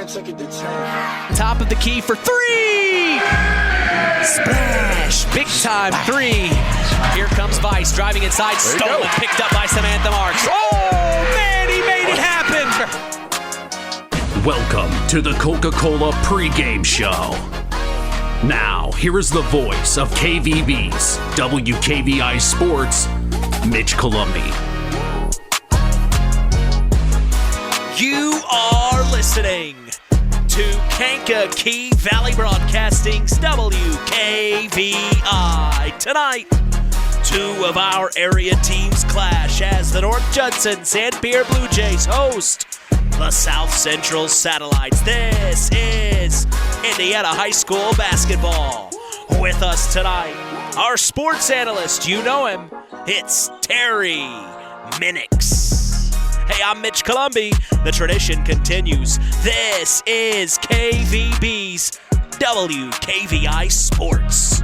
took it to 10. Top of the key for three! Splash! Big time three. Here comes Vice driving inside, stolen, picked up by Samantha Marks. Oh, man, he made it happen! Welcome to the Coca-Cola pregame show. Now, here is the voice of KVB's WKVI Sports, Mitch Columbi. You are listening to Kankakee Valley Broadcasting's WKVI. Tonight, two of our area teams clash as the North Judson-San Pierre Blue Jays host the South Central Satellites. This is Indiana High School basketball. With us tonight, our sports analyst, you know him, it's Terry Minix. Hey, I'm Mitch Columbi. The tradition continues. This is KVB's WKVI Sports.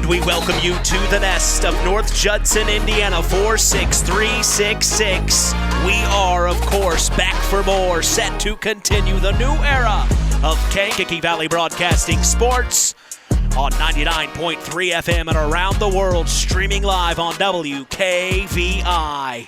We welcome you to the nest of North Judson, Indiana, 46366. We are, of course, back for more, set to continue the new era of Kankakee Valley Broadcasting Sports on 99.3 FM and around the world, streaming live on WKVI.com.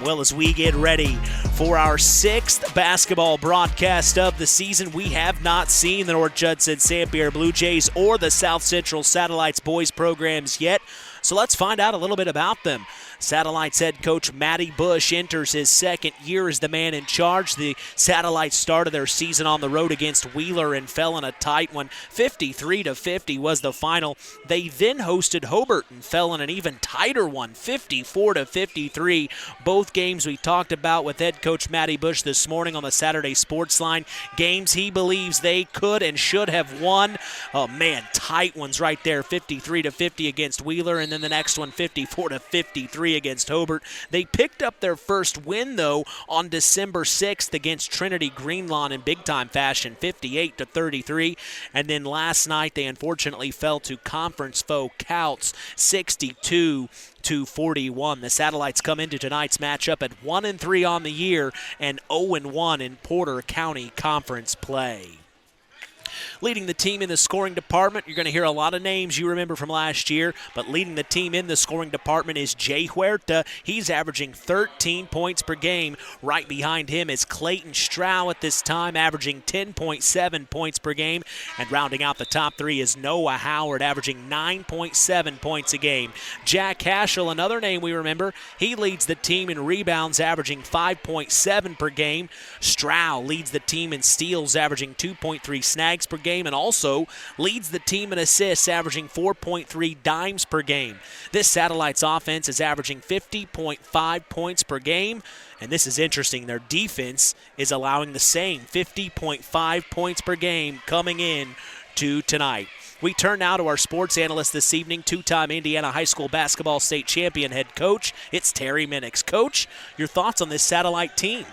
Well, as we get ready for our sixth basketball broadcast of the season, we have not seen the North Judson-San Pierre Blue Jays or the South Central Satellites boys programs yet, so let's find out a little bit about them. Satellites head coach Matty Bush enters his second year as the man in charge. The Satellites started their season on the road against Wheeler and fell in a tight one. 53-50 was the final. They then hosted Hobart and fell in an even tighter one, 54-53. Both games we talked about with head coach Matty Bush this morning on the Saturday Sports Line. Games he believes they could and should have won. Oh man, tight ones right there, 53-50 against Wheeler, and then the next one 54-53 against Hobart. They picked up their first win, though, on December 6th against Trinity Greenlawn in big-time fashion, 58-33. And then last night, they unfortunately fell to conference foe Couts, 62-41. The Satellites come into tonight's matchup at 1-3 on the year and 0-1 in Porter County Conference play. Leading the team in the scoring department, you're going to hear a lot of names you remember from last year, but leading the team in the scoring department is Jay Huerta. He's averaging 13 points per game. Right behind him is Clayton Strow at this time, averaging 10.7 points per game. And rounding out the top three is Noah Howard, averaging 9.7 points a game. Jack Haschel, another name we remember, he leads the team in rebounds, averaging 5.7 per game. Strow leads the team in steals, averaging 2.3 snags per game, and also leads the team in assists, averaging 4.3 dimes per game. This Satellites offense is averaging 50.5 points per game, and this is interesting. Their defense is allowing the same 50.5 points per game coming in to tonight. We turn now to our sports analyst this evening, two-time Indiana High School basketball state champion head coach. It's Terry Minix. Coach, your thoughts on this Satellite team?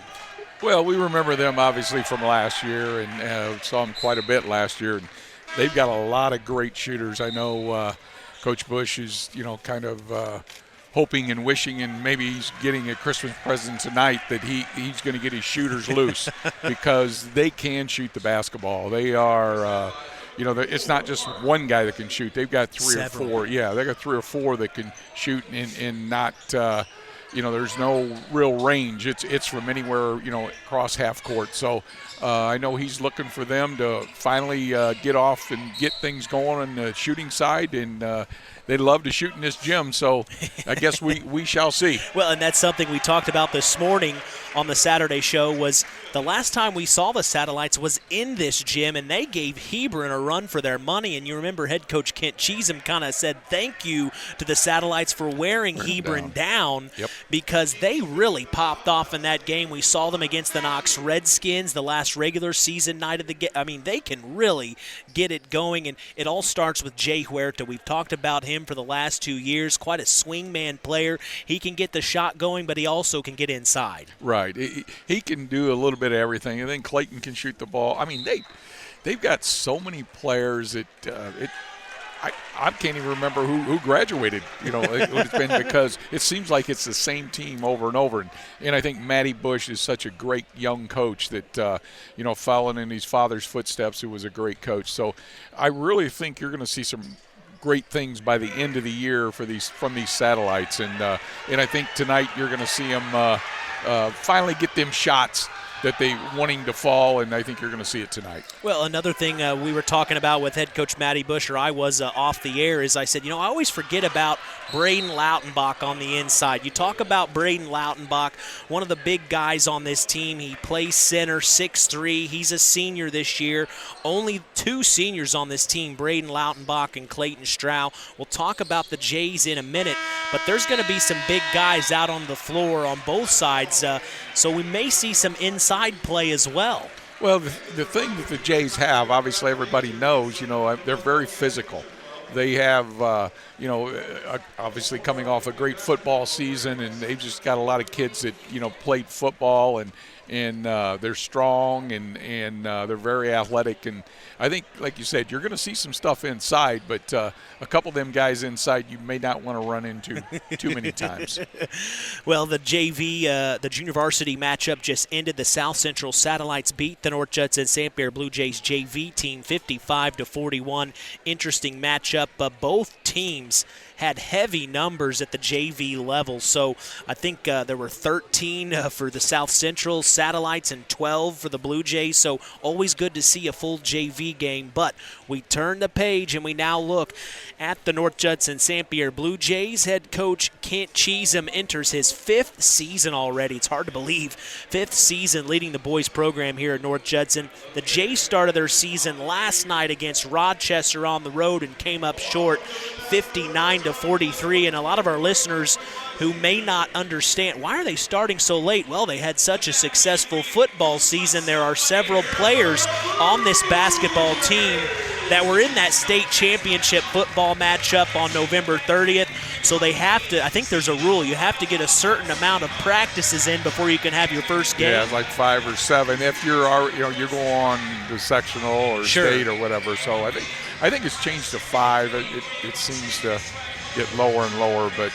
Well, we remember them obviously from last year and saw them quite a bit last year. And they've got a lot of great shooters. I know Coach Bush is, kind of hoping and wishing, and maybe he's getting a Christmas present tonight that he's going to get his shooters loose because they can shoot the basketball. They are, it's not just one guy that can shoot. They've got three or four. Yeah, they got 3 or 4 that can shoot and not there's no real range. It's from anywhere, across half court. So I know he's looking for them to finally get off and get things going on the shooting side, and they love to shoot in this gym. So I guess we shall see. Well, and that's something we talked about this morning on the Saturday show was the last time we saw the Satellites was in this gym, and they gave Hebron a run for their money. And you remember head coach Kent Cheesem kind of said thank you to the Satellites for wearing Hebron down yep. because they really popped off in that game. We saw them against the Knox Redskins the last regular season night of the game. I mean, they can really get it going, and it all starts with Jay Huerta. We've talked about him him for the last 2 years. Quite a swingman player. He can get the shot going, but he also can get inside. Right. He can do a little bit of everything, and then Clayton can shoot the ball. I mean, they've got so many players that I can't even remember who graduated, it's been, because it seems like it's the same team over and over. And I think Matty Bush is such a great young coach that, following in his father's footsteps, who was a great coach. So I really think you're going to see some great things by the end of the year from these satellites. And I think tonight you're going to see them finally get them shots that they wanting to fall, and I think you're going to see it tonight. Well, another thing we were talking about with head coach Matty Bush, or I was off the air, is I said, I always forget about Braden Lautenbach on the inside. You talk about Braden Lautenbach, one of the big guys on this team. He plays center, 6'3". He's a senior this year. Only 2 seniors on this team, Braden Lautenbach and Clayton Stroud. We'll talk about the Jays in a minute, but there's going to be some big guys out on the floor on both sides, so we may see some inside play as well. Well, the thing that the Jays have, obviously everybody knows, they're very physical. They have, obviously coming off a great football season, and they've just got a lot of kids that, played football, and they're strong, and they're very athletic. And I think, like you said, you're going to see some stuff inside, but a couple of them guys inside you may not want to run into too many times. Well, the JV, the junior varsity matchup just ended. The South Central Satellites beat the North Judson-San Blue Jays JV team 55-41. Interesting matchup. Both teams had heavy numbers at the JV level. So I think there were 13 for the South Central Satellites and 12 for the Blue Jays. So always good to see a full JV game. But we turn the page and we now look at the North Judson-San Pierre Blue Jays. Head coach Kent Cheesem enters his 5th season already. It's hard to believe. 5th season leading the boys program here at North Judson. The Jays started their season last night against Rochester on the road and came up short 59-43. And a lot of our listeners who may not understand, why are they starting so late? Well, they had such a successful football season. There are several players on this basketball team that were in that state championship football matchup on November 30th. So they have to, I think there's a rule, you have to get a certain amount of practices in before you can have your first game. Yeah, like 5 or 7 if you're go on the sectional or state or whatever. So I think it's changed to 5. It seems to get lower and lower, but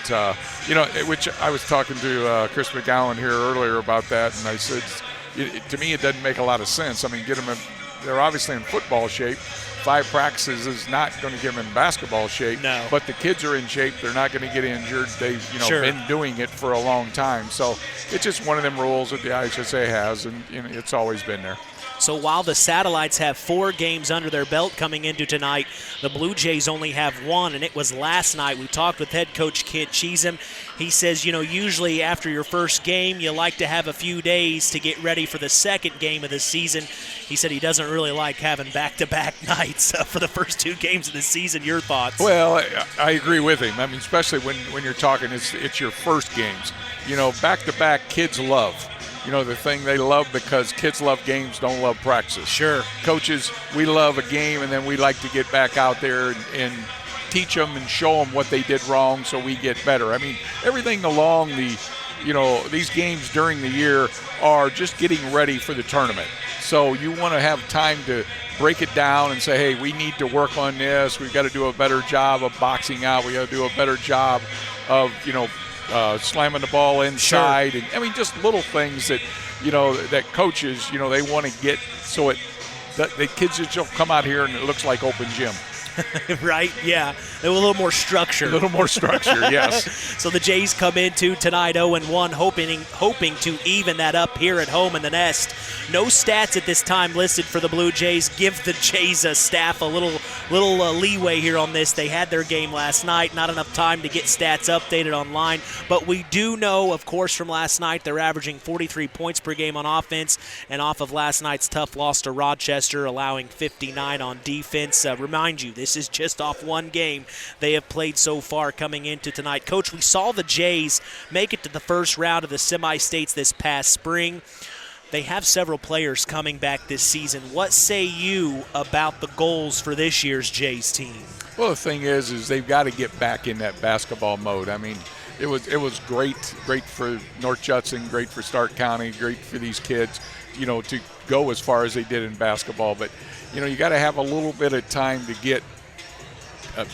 which I was talking to Chris McGowan here earlier about that, and I said, to me, it doesn't make a lot of sense. I mean, they're obviously in football shape. 5 practices is not going to get them in basketball shape. No. But the kids are in shape. They're not going to get injured. They've been doing it for a long time. So it's just one of them rules that the IHSA has, and it's always been there. So while the Satellites have 4 games under their belt coming into tonight, the Blue Jays only have 1, and it was last night. We talked with head coach Kent Cheesem. He says, usually after your first game, you like to have a few days to get ready for the second game of the season. He said he doesn't really like having back-to-back nights for the first 2 games of the season. Your thoughts? Well, I agree with him. I mean, especially when you're talking, it's your first games. Back-to-back kids love. The thing they love, because kids love games, don't love practice. Sure. Coaches, we love a game, and then we like to get back out there and teach them and show them what they did wrong so we get better. I mean, everything along these games during the year are just getting ready for the tournament. So you want to have time to break it down and say, hey, we need to work on this. We've got to do a better job of boxing out. We got to do a better job of, slamming the ball inside. Sure. And I mean, just little things that, that coaches, they want to get so the kids just come out here and it looks like open gym. Right, yeah. A little more structure. A little more structure, yes. So the Jays come into tonight 0-1, hoping to even that up here at home in the nest. No stats at this time listed for the Blue Jays. Give the Jays staff a little leeway here on this. They had their game last night. Not enough time to get stats updated online. But we do know, of course, from last night, they're averaging 43 points per game on offense. And off of last night's tough loss to Rochester, allowing 59 on defense. Remind you, this is just off 1 game they have played so far coming into tonight. Coach, we saw the Jays make it to the first round of the semi-states this past spring. They have several players coming back this season. What say you about the goals for this year's Jays team? Well, the thing is they've got to get back in that basketball mode. I mean, it was great for North Judson, great for Stark County, great for these kids, to go as far as they did in basketball. But, you got to have a little bit of time to get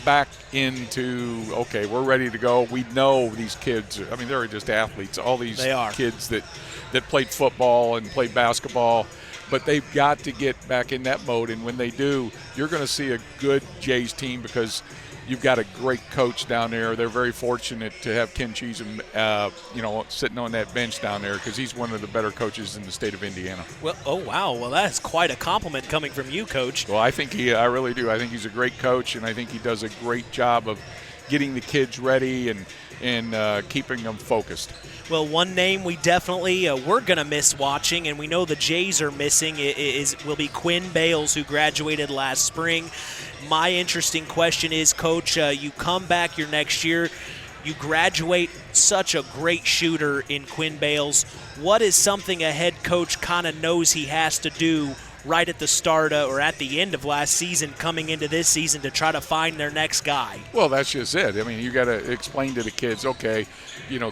back into, okay, we're ready to go. We know these kids, I mean, they're just athletes. All these kids that played football and played basketball, but they've got to get back in that mode. And when they do, you're going to see a good Jays team because you've got a great coach down there. They're very fortunate to have Ken Cheatham, sitting on that bench down there because he's one of the better coaches in the state of Indiana. Well, oh, wow. Well, that's quite a compliment coming from you, Coach. Well, I really do. I think he's a great coach, and I think he does a great job of getting the kids ready and keeping them focused. Well, one name we definitely we're going to miss watching, and we know the Jays are missing, will be Quinn Bales, who graduated last spring. My interesting question is, Coach, you come back your next year, you graduate such a great shooter in Quinn Bales. What is something a head coach kind of knows he has to do right at the start or at the end of last season coming into this season to try to find their next guy? Well, that's just it. I mean, you got to explain to the kids, okay,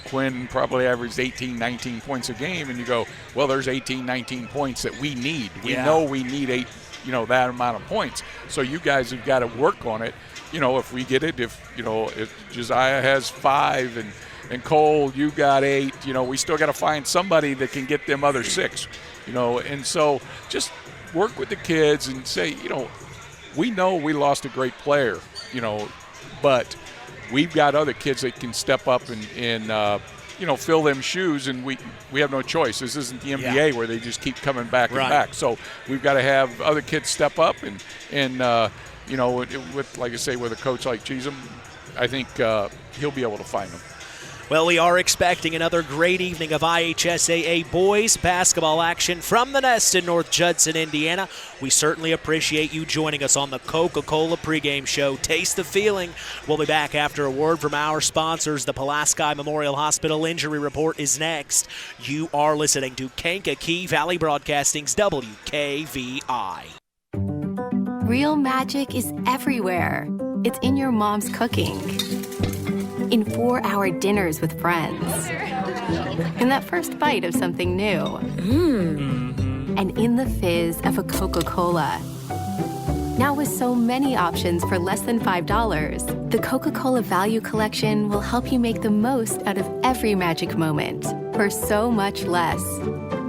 Quinn probably averaged 18, 19 points a game, and you go, well, there's 18, 19 points that we need. We know we need that amount of points. So you guys have got to work on it. If we get it, if Josiah has 5 and Cole, you got 8, we still got to find somebody that can get them other 6, and so just work with the kids and say, we know we lost a great player, but we've got other kids that can step up and fill them shoes, and we have no choice. This isn't the NBA where they just keep coming back and back. So we've got to have other kids step up and with, like I say, with a coach like Cheatham, I think he'll be able to find them. Well, we are expecting another great evening of IHSAA boys basketball action from the Nest in North Judson, Indiana. We certainly appreciate you joining us on the Coca-Cola pregame show. Taste the feeling. We'll be back after a word from our sponsors. The Pulaski Memorial Hospital Injury Report is next. You are listening to Kankakee Valley Broadcasting's WKVI. Real magic is everywhere. It's in your mom's cooking, in 4-hour dinners with friends, in that first bite of something new, and in the fizz of a Coca-Cola. Now with so many options for less than $5, the Coca-Cola Value Collection will help you make the most out of every magic moment for so much less.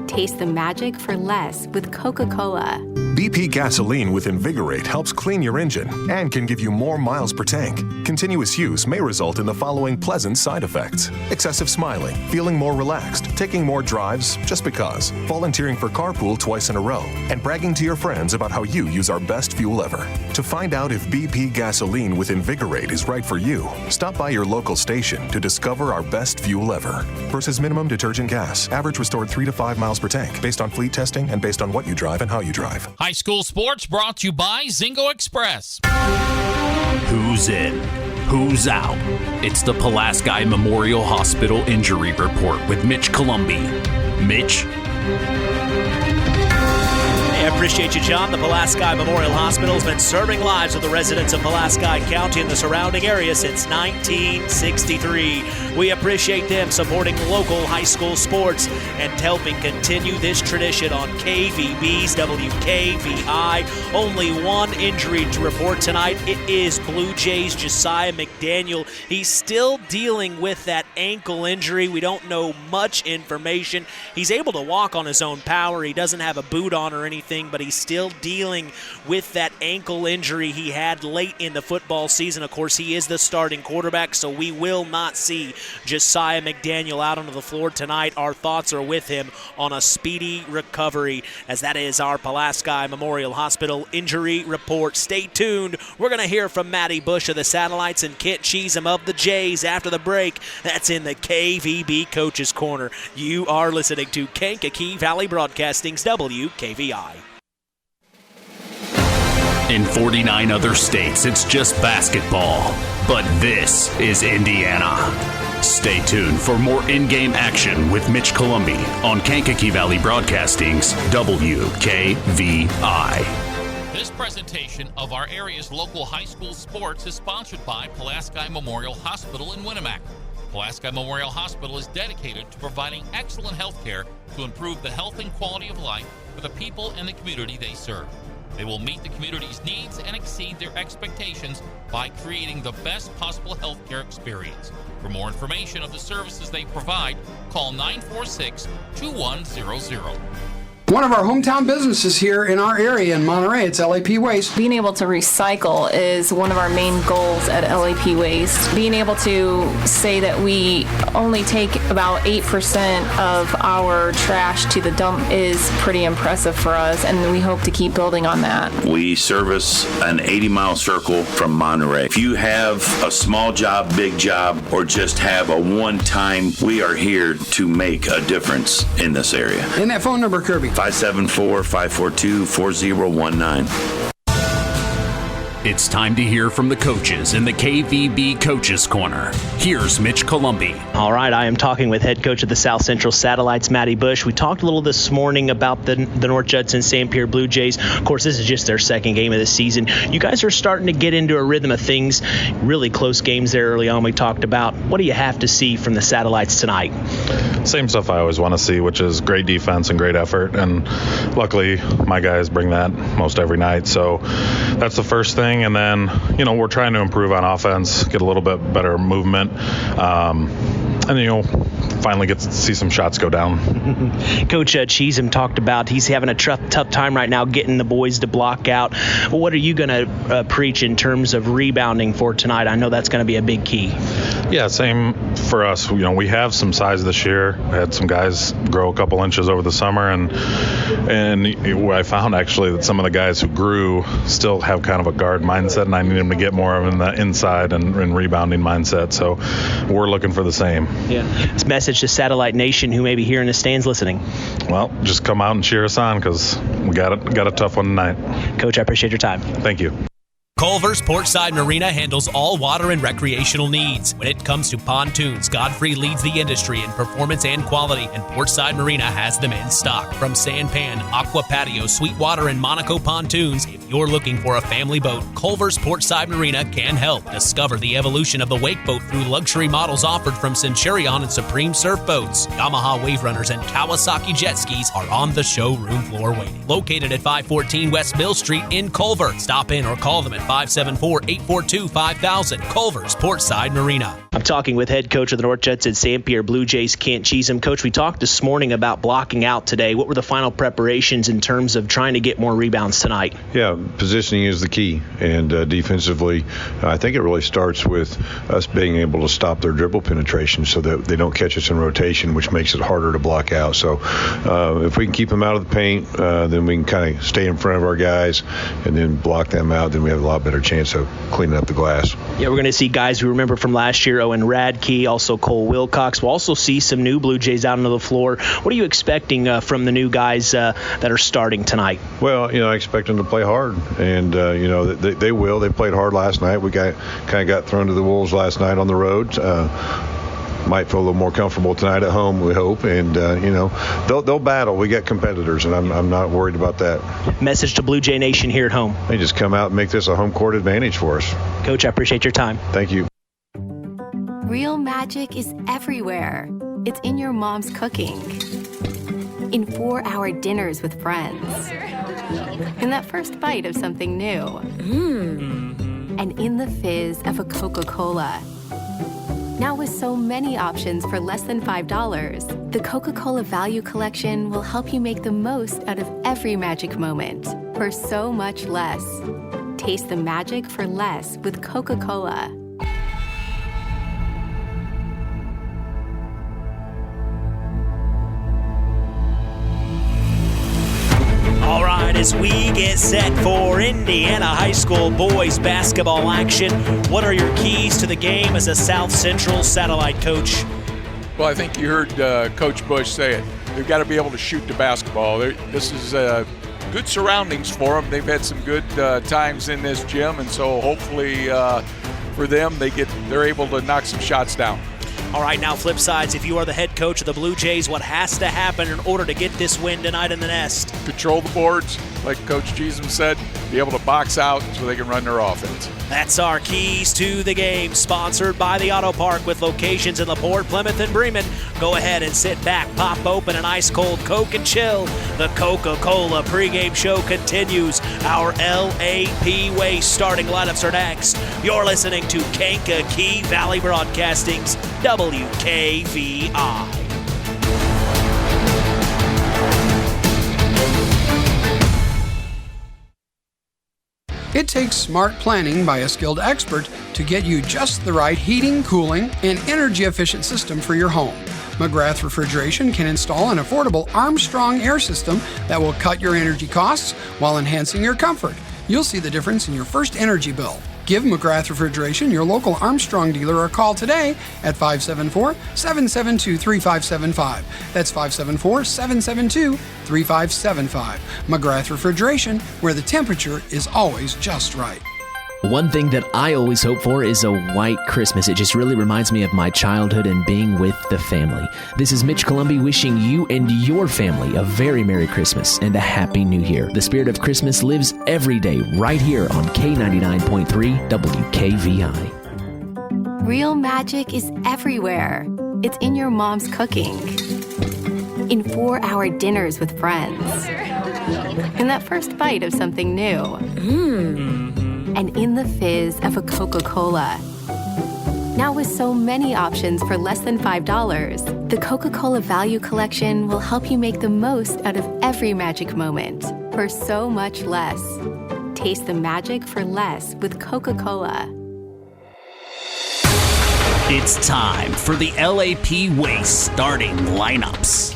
Taste the magic for less with Coca-Cola. BP Gasoline with Invigorate helps clean your engine and can give you more miles per tank. Continuous use may result in the following pleasant side effects: excessive smiling, feeling more relaxed, taking more drives just because, volunteering for carpool twice in a row, and bragging to your friends about how you use our best fuel ever. To find out if BP Gasoline with Invigorate is right for you, stop by your local station to discover our best fuel ever. Versus minimum detergent gas. Average restored 3 to 5 miles per tank, based on fleet testing and based on what you drive and how you drive. High school sports brought to you by Zingo Express. Who's in? Who's out? It's the Pulaski Memorial Hospital Injury Report with Mitch Columbi. Mitch? I appreciate you, John. The Pulaski Memorial Hospital has been serving lives of the residents of Pulaski County and the surrounding area since 1963. We appreciate them supporting local high school sports and helping continue this tradition on KVB's WKVI. Only one injury to report tonight. It is Blue Jays' Josiah McDaniel. He's still dealing with that ankle injury. We don't know much information. He's able to walk on his own power. He doesn't have a boot on or anything, but he's still dealing with that ankle injury he had late in the football season. Of course, he is the starting quarterback, so we will not see Josiah McDaniel out onto the floor tonight. Our thoughts are with him on a speedy recovery, as that is our Pulaski Memorial Hospital Injury Report. Stay tuned. We're going to hear from Matty Bush of the Satellites and Kent Cheatham of the Jays after the break. That's in the KVB Coaches Corner. You are listening to Kankakee Valley Broadcasting's WKVI. In 49 other states, it's just basketball. But this is Indiana. Stay tuned for more in-game action with Mitch Columbi on Kankakee Valley Broadcasting's WKVI. This presentation of our area's local high school sports is sponsored by Pulaski Memorial Hospital in Winamac. Pulaski Memorial Hospital is dedicated to providing excellent health care to improve the health and quality of life for the people and the community they serve. They will meet the community's needs and exceed their expectations by creating the best possible health care experience. For more information of the services they provide, call 946-2100. One of our hometown businesses here in our area in Monterey, it's LAP Waste. Being able to recycle is one of our main goals at LAP Waste. Being able to say that we only take about 8% of our trash to the dump is pretty impressive for us, and we hope to keep building on that. We service an 80-mile circle from Monterey. If you have a small job, big job, or just have a one-time, we are here to make a difference in this area. And that phone number, Kirby? 574-542-4019. It's time to hear from the coaches in the KVB Coaches Corner. Here's Mitch Columbi. All right, I am talking with head coach of the South Central Satellites, Matty Bush. We talked a little this morning about the North Judson-San Pierre Blue Jays. Of course, this is just their second game of the season. You guys are starting to get into a rhythm of things. Really close games there early on we talked about. What do you have to see from the Satellites tonight? Same stuff I always want to see, which is great defense and great effort. And luckily, my guys bring that most every night. So that's the first thing. And then, we're trying to improve on offense, get a little bit better movement. And, finally get to see some shots go down. Coach Cheesem talked about he's having a tough time right now getting the boys to block out. What are you going to preach in terms of rebounding for tonight? I know that's going to be a big key. Yeah, same for us. We have some size this year. We had some guys grow a couple inches over the summer, and I found actually that some of the guys who grew still have kind of a guard mindset, and I need them to get more of in the inside and rebounding mindset. So we're looking for the same. Yeah. This message to Satellite Nation who may be here in the stands listening. Well, just come out and cheer us on because we got a tough one tonight. Coach, I appreciate your time. Thank you. Culver's Portside Marina handles all water and recreational needs. When it comes to pontoons, Godfrey leads the industry in performance and quality, and Portside Marina has them in stock. From Sanpan, Aqua Patio, Sweetwater, and Monaco pontoons, if you're looking for a family boat, Culver's Portside Marina can help. Discover the evolution of the wake boat through luxury models offered from Centurion and Supreme Surf Boats. Yamaha Wave Runners and Kawasaki jet skis are on the showroom floor waiting. Located at 514 West Mill Street in Culver. Stop in or call them at 574-842-5000. Culver's Portside Marina. I'm talking with head coach of the North Judson-San Pierre Blue Jays, Kent Cheesem. Coach, we talked this morning about blocking out today. What were the final preparations in terms of trying to get more rebounds tonight? Yeah, positioning is the key. And defensively, I think it really starts with us being able to stop their dribble penetration so that they don't catch us in rotation, which makes it harder to block out. So if we can keep them out of the paint, then we can kind of stay in front of our guys and then block them out. Then we have a lot better chance of cleaning up the glass. Yeah, we're going to see guys we remember from last year, Owen Radke, also Cole Wilcox. We'll also see some new Blue Jays out on the floor. What are you expecting from the new guys that are starting tonight? Well, I expect them to play hard, and they will. They played hard last night. We kind of got thrown to the wolves last night on the road. Might feel a little more comfortable tonight at home, we hope, and they'll battle. We got competitors, and I'm not worried about that. Message to Blue Jay Nation here at home. They just come out and make this a home court advantage for us. Coach, I appreciate your time. Thank you. Real magic is everywhere. It's in your mom's cooking, in 4-hour dinners with friends, in that first bite of something new, and in the fizz of a Coca-Cola. Now with so many options for less than $5, the Coca-Cola Value Collection will help you make the most out of every magic moment for so much less. Taste the magic for less with Coca-Cola. All right, as we get set for Indiana High School boys basketball action, what are your keys to the game as a South Central Satellite coach? Well, I think you heard Coach Bush say it. They've got to be able to shoot the basketball. This is good surroundings for them. They've had some good times in this gym, and so hopefully for them, they're able to knock some shots down. All right, now flip sides. If you are the head coach of the Blue Jays, what has to happen in order to get this win tonight in the nest? Control the boards, like Coach Judson said, be able to box out so they can run their offense. That's our Keys to the Game, sponsored by the Auto Park with locations in LaPorte, Plymouth, and Bremen. Go ahead and sit back, pop open an ice-cold Coke and chill. The Coca-Cola pregame show continues. Our LAP Waste starting lineups are next. You're listening to Kankakee Valley Broadcasting's WKVI. It takes smart planning by a skilled expert to get you just the right heating, cooling, and energy-efficient system for your home. McGrath Refrigeration can install an affordable Armstrong air system that will cut your energy costs while enhancing your comfort. You'll see the difference in your first energy bill. Give McGrath Refrigeration, your local Armstrong dealer, a call today at 574-772-3575. That's 574-772-3575. McGrath Refrigeration, where the temperature is always just right. One thing that I always hope for is a white Christmas. It just really reminds me of my childhood and being with the family. This is Mitch Columby wishing you and your family a very Merry Christmas and a Happy New Year. The spirit of Christmas lives every day right here on K99.3 WKVI. Real magic is everywhere. It's in your mom's cooking, in 4-hour dinners with friends, in that first bite of something new. And in the fizz of a Coca-Cola. Now with so many options for less than $5, the Coca-Cola Value Collection will help you make the most out of every magic moment for so much less. Taste the magic for less with Coca-Cola. It's time for the LAP Waste starting lineups.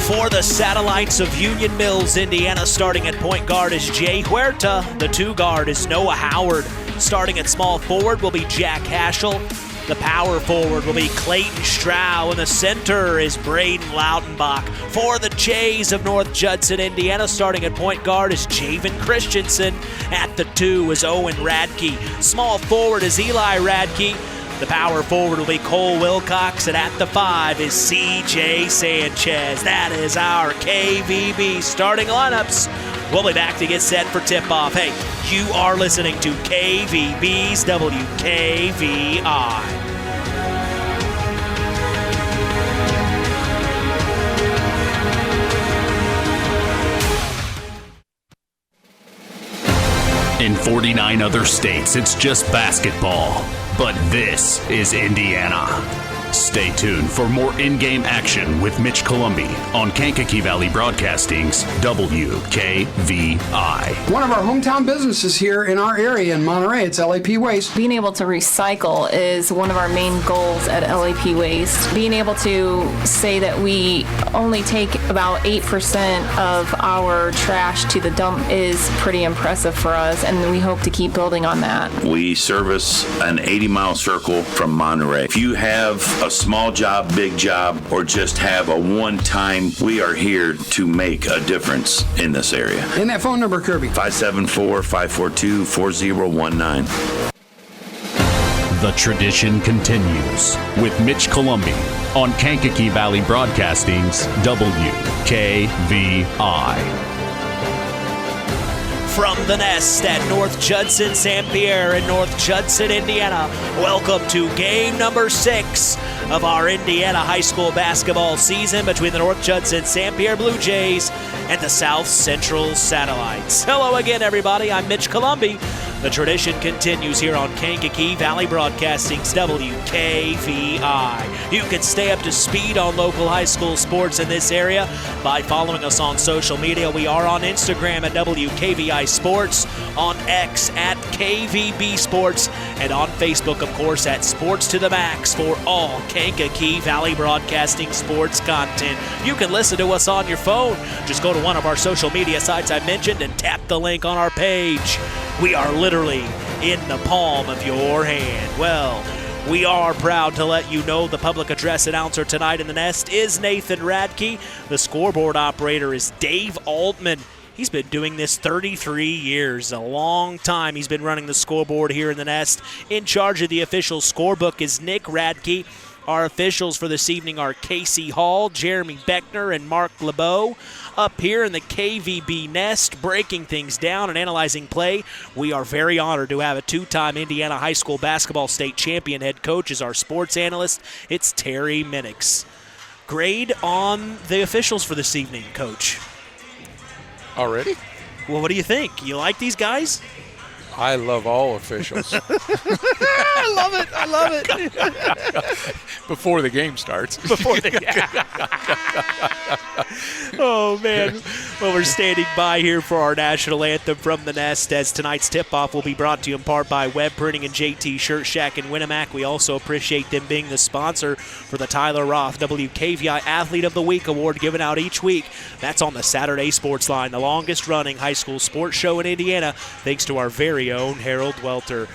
For the Satellites of Union Mills, Indiana, starting at point guard is Jay Huerta. The 2 guard is Noah Howard. Starting at small forward will be Jack Haschel. The power forward will be Clayton Strow, and the center is Braden Lautenbach. For the Jays of North Judson, Indiana, starting at point guard is Javen Christensen. At the 2 is Owen Radke. Small forward is Eli Radke. The power forward will be Cole Wilcox, and at the 5 is C.J. Sanchez. That is our KVB starting lineups. We'll be back to get set for tip-off. Hey, you are listening to KVB's WKVI. In 49 other states, it's just basketball. But this is Indiana. Stay tuned for more in-game action with Mitch Columby on Kankakee Valley Broadcasting's WKVI. One of our hometown businesses here in our area in Monterey, it's LAP Waste. Being able to recycle is one of our main goals at LAP Waste. Being able to say that we only take about 8% of our trash to the dump is pretty impressive for us, and we hope to keep building on that. We service an 80-mile circle from Monterey. If you have a small job, big job, or just have a one-time, we are here to make a difference in this area. And that phone number, Kirby? 574-542-4019. The tradition continues with Mitch Columby on Kankakee Valley Broadcasting's WKVI. From the nest at North Judson-San Pierre in North Judson, Indiana, welcome to game number 6 of our Indiana high school basketball season between the North Judson-San Pierre Blue Jays and the South Central Satellites. Hello again, everybody. I'm Mitch Columby. The tradition continues here on Kankakee Valley Broadcasting's WKVI. You can stay up to speed on local high school sports in this area by following us on social media. We are on Instagram at WKVI Sports, on X at KVB Sports, and on Facebook, of course, at Sports to the Max for all Kankakee Valley Broadcasting sports content. You can listen to us on your phone. Just go to one of our social media sites I mentioned and tap the link on our page. We are literally in the palm of your hand. Well, we are proud to let you know the public address announcer tonight in the nest is Nathan Radke. The scoreboard operator is Dave Altman. He's been doing this 33 years, a long time he's been running the scoreboard here in the Nest. In charge of the official scorebook is Nick Radke. Our officials for this evening are Casey Hall, Jeremy Beckner, and Mark LeBeau. Up here in the KVB Nest, breaking things down and analyzing play, we are very honored to have a two-time Indiana High School basketball state champion head coach as our sports analyst. It's Terry Minix. Grade on the officials for this evening, Coach. Already? Well, what do you think? You like these guys? I love all officials. I love it. Before the game starts. Oh, man. Well, we're standing by here for our national anthem from the Nest, as tonight's tip-off will be brought to you in part by Web Printing and JT Shirt Shack in Winamac. We also appreciate them being the sponsor for the Tyler Roth WKVI Athlete of the Week award given out each week. That's on the Saturday Sports Line, the longest-running high school sports show in Indiana, thanks to our very own Harold Welter.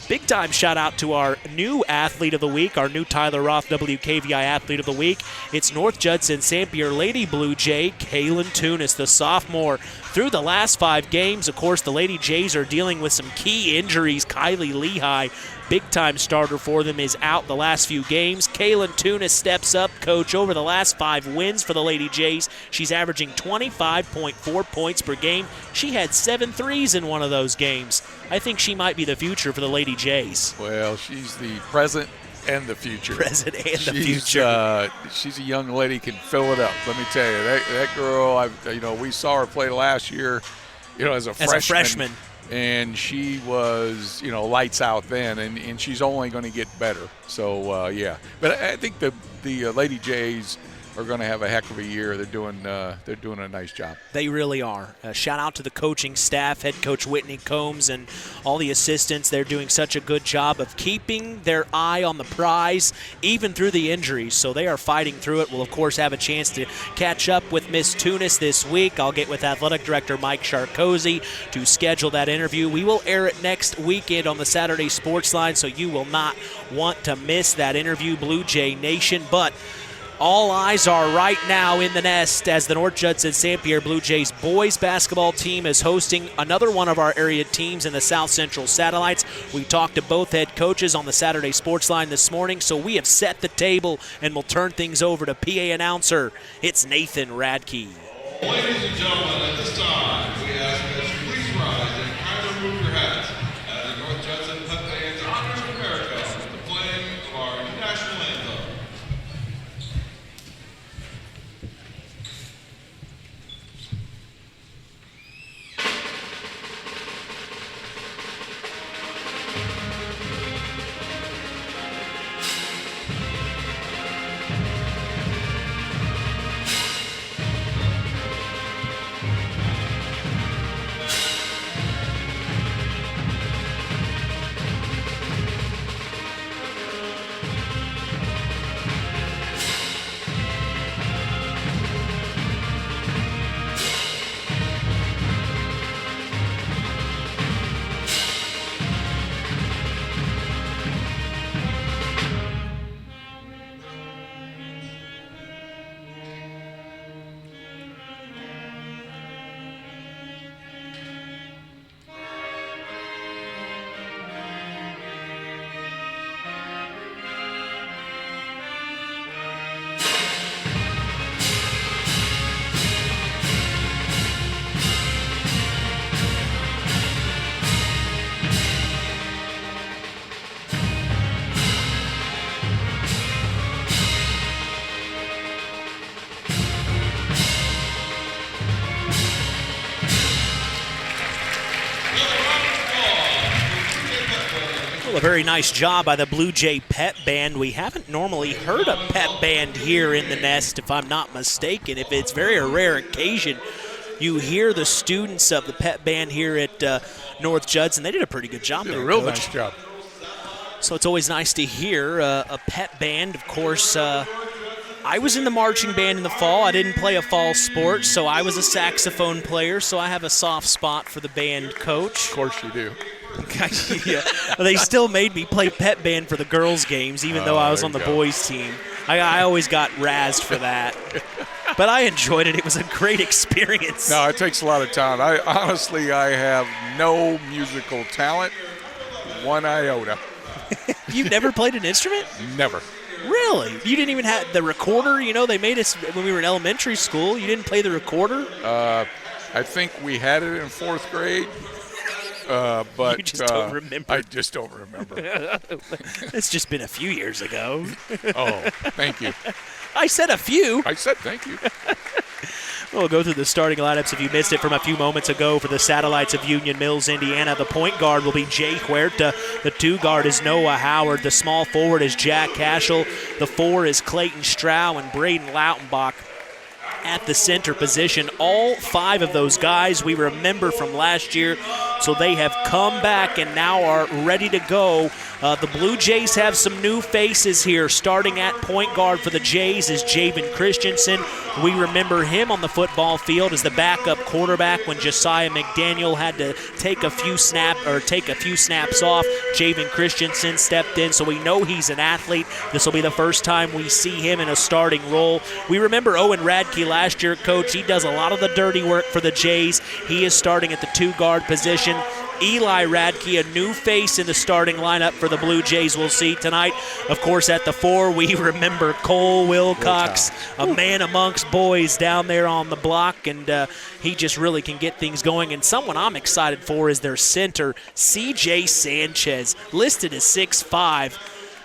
Big time shout out to our new Athlete of the Week, our new Tyler Roth WKVI Athlete of the Week. It's North Judson-San Pierre Lady Blue Jay, Kaylin Tunis, the sophomore. Through the last 5 games, of course, the Lady Jays are dealing with some key injuries. Kylie Lehigh, big-time starter for them, is out the last few games. Kaylin Tunis steps up, Coach, over the last 5 wins for the Lady Jays. She's averaging 25.4 points per game. She had 7 threes in one of those games. I think she might be the future for the Lady Jays. Well, she's the present and the future. Present and the future. She's a young lady, can fill it up. Let me tell you, that girl. We saw her play last year. As a freshman. And she was, lights out then, and she's only going to get better. So, yeah. But I think the Lady Jays are going to have a heck of a year. They're doing a nice job. They really are. Shout out to the coaching staff, head coach Whitney Combs, and all the assistants. They're doing such a good job of keeping their eye on the prize, even through the injuries. So they are fighting through it. We'll, of course, have a chance to catch up with Miss Tunis this week. I'll get with Athletic Director Mike Sharkozy to schedule that interview. We will air it next weekend on the Saturday Sports Line, so you will not want to miss that interview, Blue Jay Nation. But all eyes are right now in the Nest as the North Judson-San Pierre Blue Jays boys basketball team is hosting another one of our area teams in the South Central Satellites. We talked to both head coaches on the Saturday Sports Line this morning, so we have set the table and we'll turn things over to PA announcer. It's Nathan Radke. Ladies and gentlemen, at this time, we ask that you please rise and kindly remove your hats as the North Judson Pep Band's honors America with the playing of our national anthem. A very nice job by the Blue Jay Pep Band. We haven't normally heard a pep band here in the Nest, if I'm not mistaken. If it's very rare occasion, you hear the students of the pep band here at North Judson. They did a pretty good job there, Did a real Coach. nice job. So it's always nice to hear a pep band. Of course, I was in the marching band in the fall. I didn't play a fall sport, so I was a saxophone player, so I have a soft spot for the band, Coach. Of course you do. Yeah. They still made me play pep band for the girls' games, even though I was on the boys' team. I always got razzed for that. but I enjoyed it. It was a great experience. No, it takes a lot of talent. I have no musical talent, one iota. You've never played an instrument? Never. Really? You didn't even have the recorder? You know, they made us when we were in elementary school. You didn't play the recorder? I think we had it in 4th grade. But you just don't remember. I just don't remember. It's just been a few years ago. Oh, thank you. I said a few. I said thank you. We'll go through the starting lineups if you missed it from a few moments ago for the Satellites of Union Mills, Indiana. The point guard will be Jay Huerta. The 2 guard is Noah Howard. The small forward is Jack Cashel. The 4 is Clayton Strow and Braden Lautenbach at the center position. All 5 of those guys we remember from last year, so they have come back and now are ready to go. The Blue Jays have some new faces here. Starting at point guard for the Jays is Javen Christensen. We remember him on the football field as the backup quarterback when Josiah McDaniel had to take a few snaps off. Javen Christensen stepped in, so we know he's an athlete. This will be the first time we see him in a starting role. We remember Owen Radke last year, Coach. He does a lot of the dirty work for the Jays. He is starting at the 2 guard position. Eli Radke, a new face in the starting lineup for the Blue Jays, we'll see tonight. Of course, at the 4, we remember Cole Wilcox, a man amongst boys down there on the block, and he just really can get things going. And someone I'm excited for is their center, C.J. Sanchez, listed as 6'5".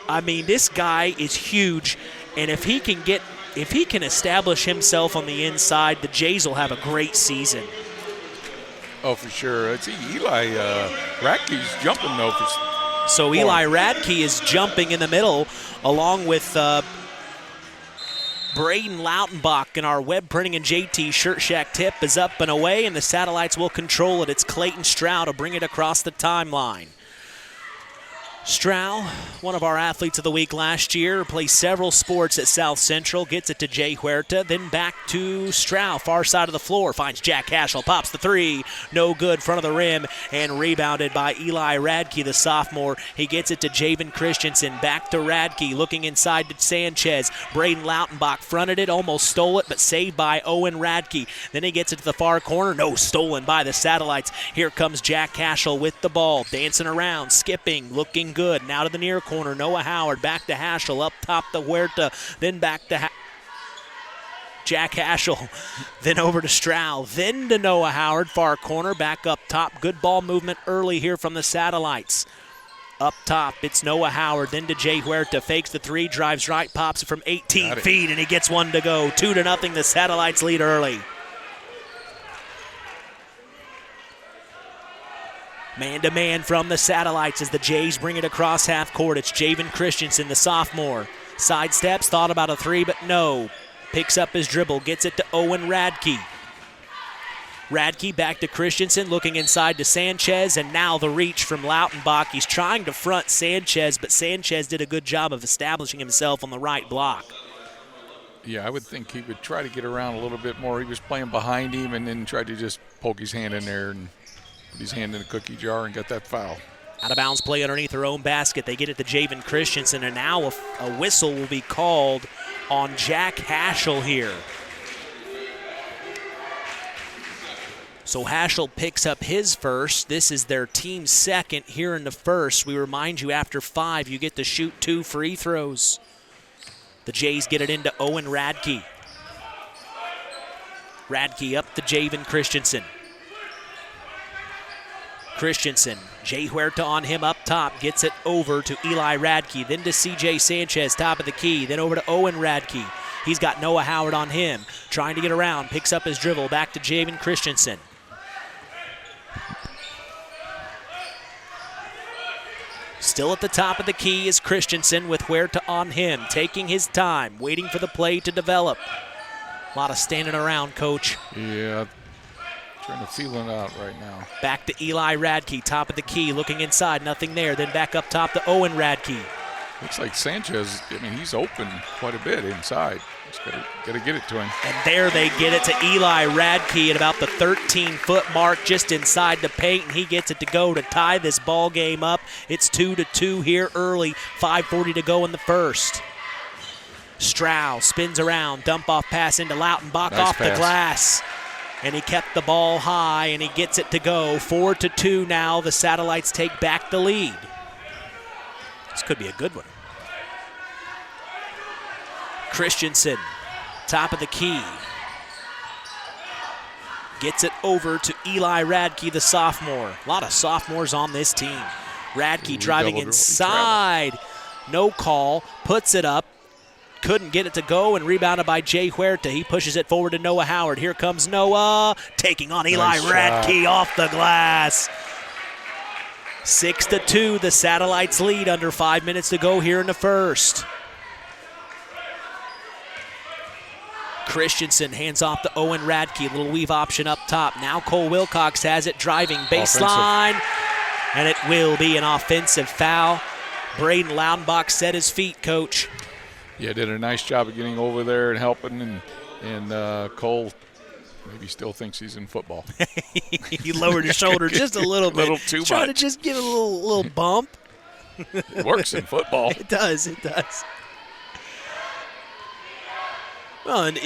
I mean, this guy is huge, and if he can establish himself on the inside, the Jays will have a great season. Oh, for sure. It's Eli Radke's jumping, though. So Eli Radke is jumping in the middle along with Braden Lautenbach, and our web printing and JT Shirt Shack tip is up and away, and the Satellites will control it. It's Clayton Strow to bring it across the timeline. Strow, one of our athletes of the week last year, plays several sports at South Central, gets it to Jay Huerta, then back to Strow, far side of the floor, finds Jack Cashel, pops the 3, no good, front of the rim, and rebounded by Eli Radke, the sophomore. He gets it to Javen Christensen, back to Radke, looking inside to Sanchez. Braden Lautenbach fronted it, almost stole it, but saved by Owen Radke. Then he gets it to the far corner, no, stolen by the Satellites. Here comes Jack Cashel with the ball, dancing around, skipping, looking good. Now to the near corner, Noah Howard, back to Haschel, up top to Huerta, then back to Jack Haschel, then over to Strow, then to Noah Howard, far corner, back up top. Good ball movement early here from the Satellites. Up top, it's Noah Howard, then to Jay Huerta, fakes the 3, drives right, pops it from 18 feet, and he gets one to go. 2-0, the Satellites lead early. Man-to-man from the Satellites as the Jays bring it across half court. It's Javen Christensen, the sophomore. Sidesteps, thought about a 3, but no. Picks up his dribble, gets it to Owen Radke. Radke back to Christensen, looking inside to Sanchez, and now the reach from Lautenbach. He's trying to front Sanchez, but Sanchez did a good job of establishing himself on the right block. Yeah, I would think he would try to get around a little bit more. He was playing behind him and then tried to just poke his hand in there and put his hand in the cookie jar and got that foul. Out of bounds play underneath their own basket. They get it to Javen Christensen, and now a whistle will be called on Jack Haschel here. So Haschel picks up his first. This is their team's second here in the first. We remind you, after 5, you get to shoot 2 free throws. The Jays get it into Owen Radke. Radke up to Javen Christensen. Christensen, Jay Huerta on him up top, gets it over to Eli Radke, then to C.J. Sanchez, top of the key, then over to Owen Radke. He's got Noah Howard on him, trying to get around, picks up his dribble, back to Javen Christensen. Still at the top of the key is Christensen with Huerta on him, taking his time, waiting for the play to develop. A lot of standing around, Coach. Yeah. Trying to feel it out right now. Back to Eli Radke, top of the key, looking inside, nothing there. Then back up top to Owen Radke. Looks like Sanchez, he's open quite a bit inside. Just got to get it to him. And there they get it to Eli Radke at about the 13-foot mark, just inside the paint, and he gets it to go to tie this ball game up. It's 2-2 here early, 5:40 to go in the first. Stroud spins around, dump off pass into Lautenbach, Nice off pass. the glass. And he kept the ball high, and he gets it to go. 4-2 now. The Satellites take back the lead. This could be a good one. Christensen, top of the key. Gets it over to Eli Radke, the sophomore. A lot of sophomores on this team. Radke driving inside. No call. Puts it up. Couldn't get it to go, and rebounded by Jay Huerta. He pushes it forward to Noah Howard. Here comes Noah, taking on Eli Radke off the glass. 6-2, the Satellites lead under 5 minutes to go here in the first. Christensen hands off to Owen Radke, little weave option up top. Now Cole Wilcox has it, driving baseline, and it will be an offensive foul. Braden Lautenbach set his feet, Coach. Yeah, did a nice job of getting over there and helping, and Cole maybe still thinks he's in football. He lowered his shoulder just a little bit. A little too much. Trying to just give it a little bump. It works in football. It does. Well, and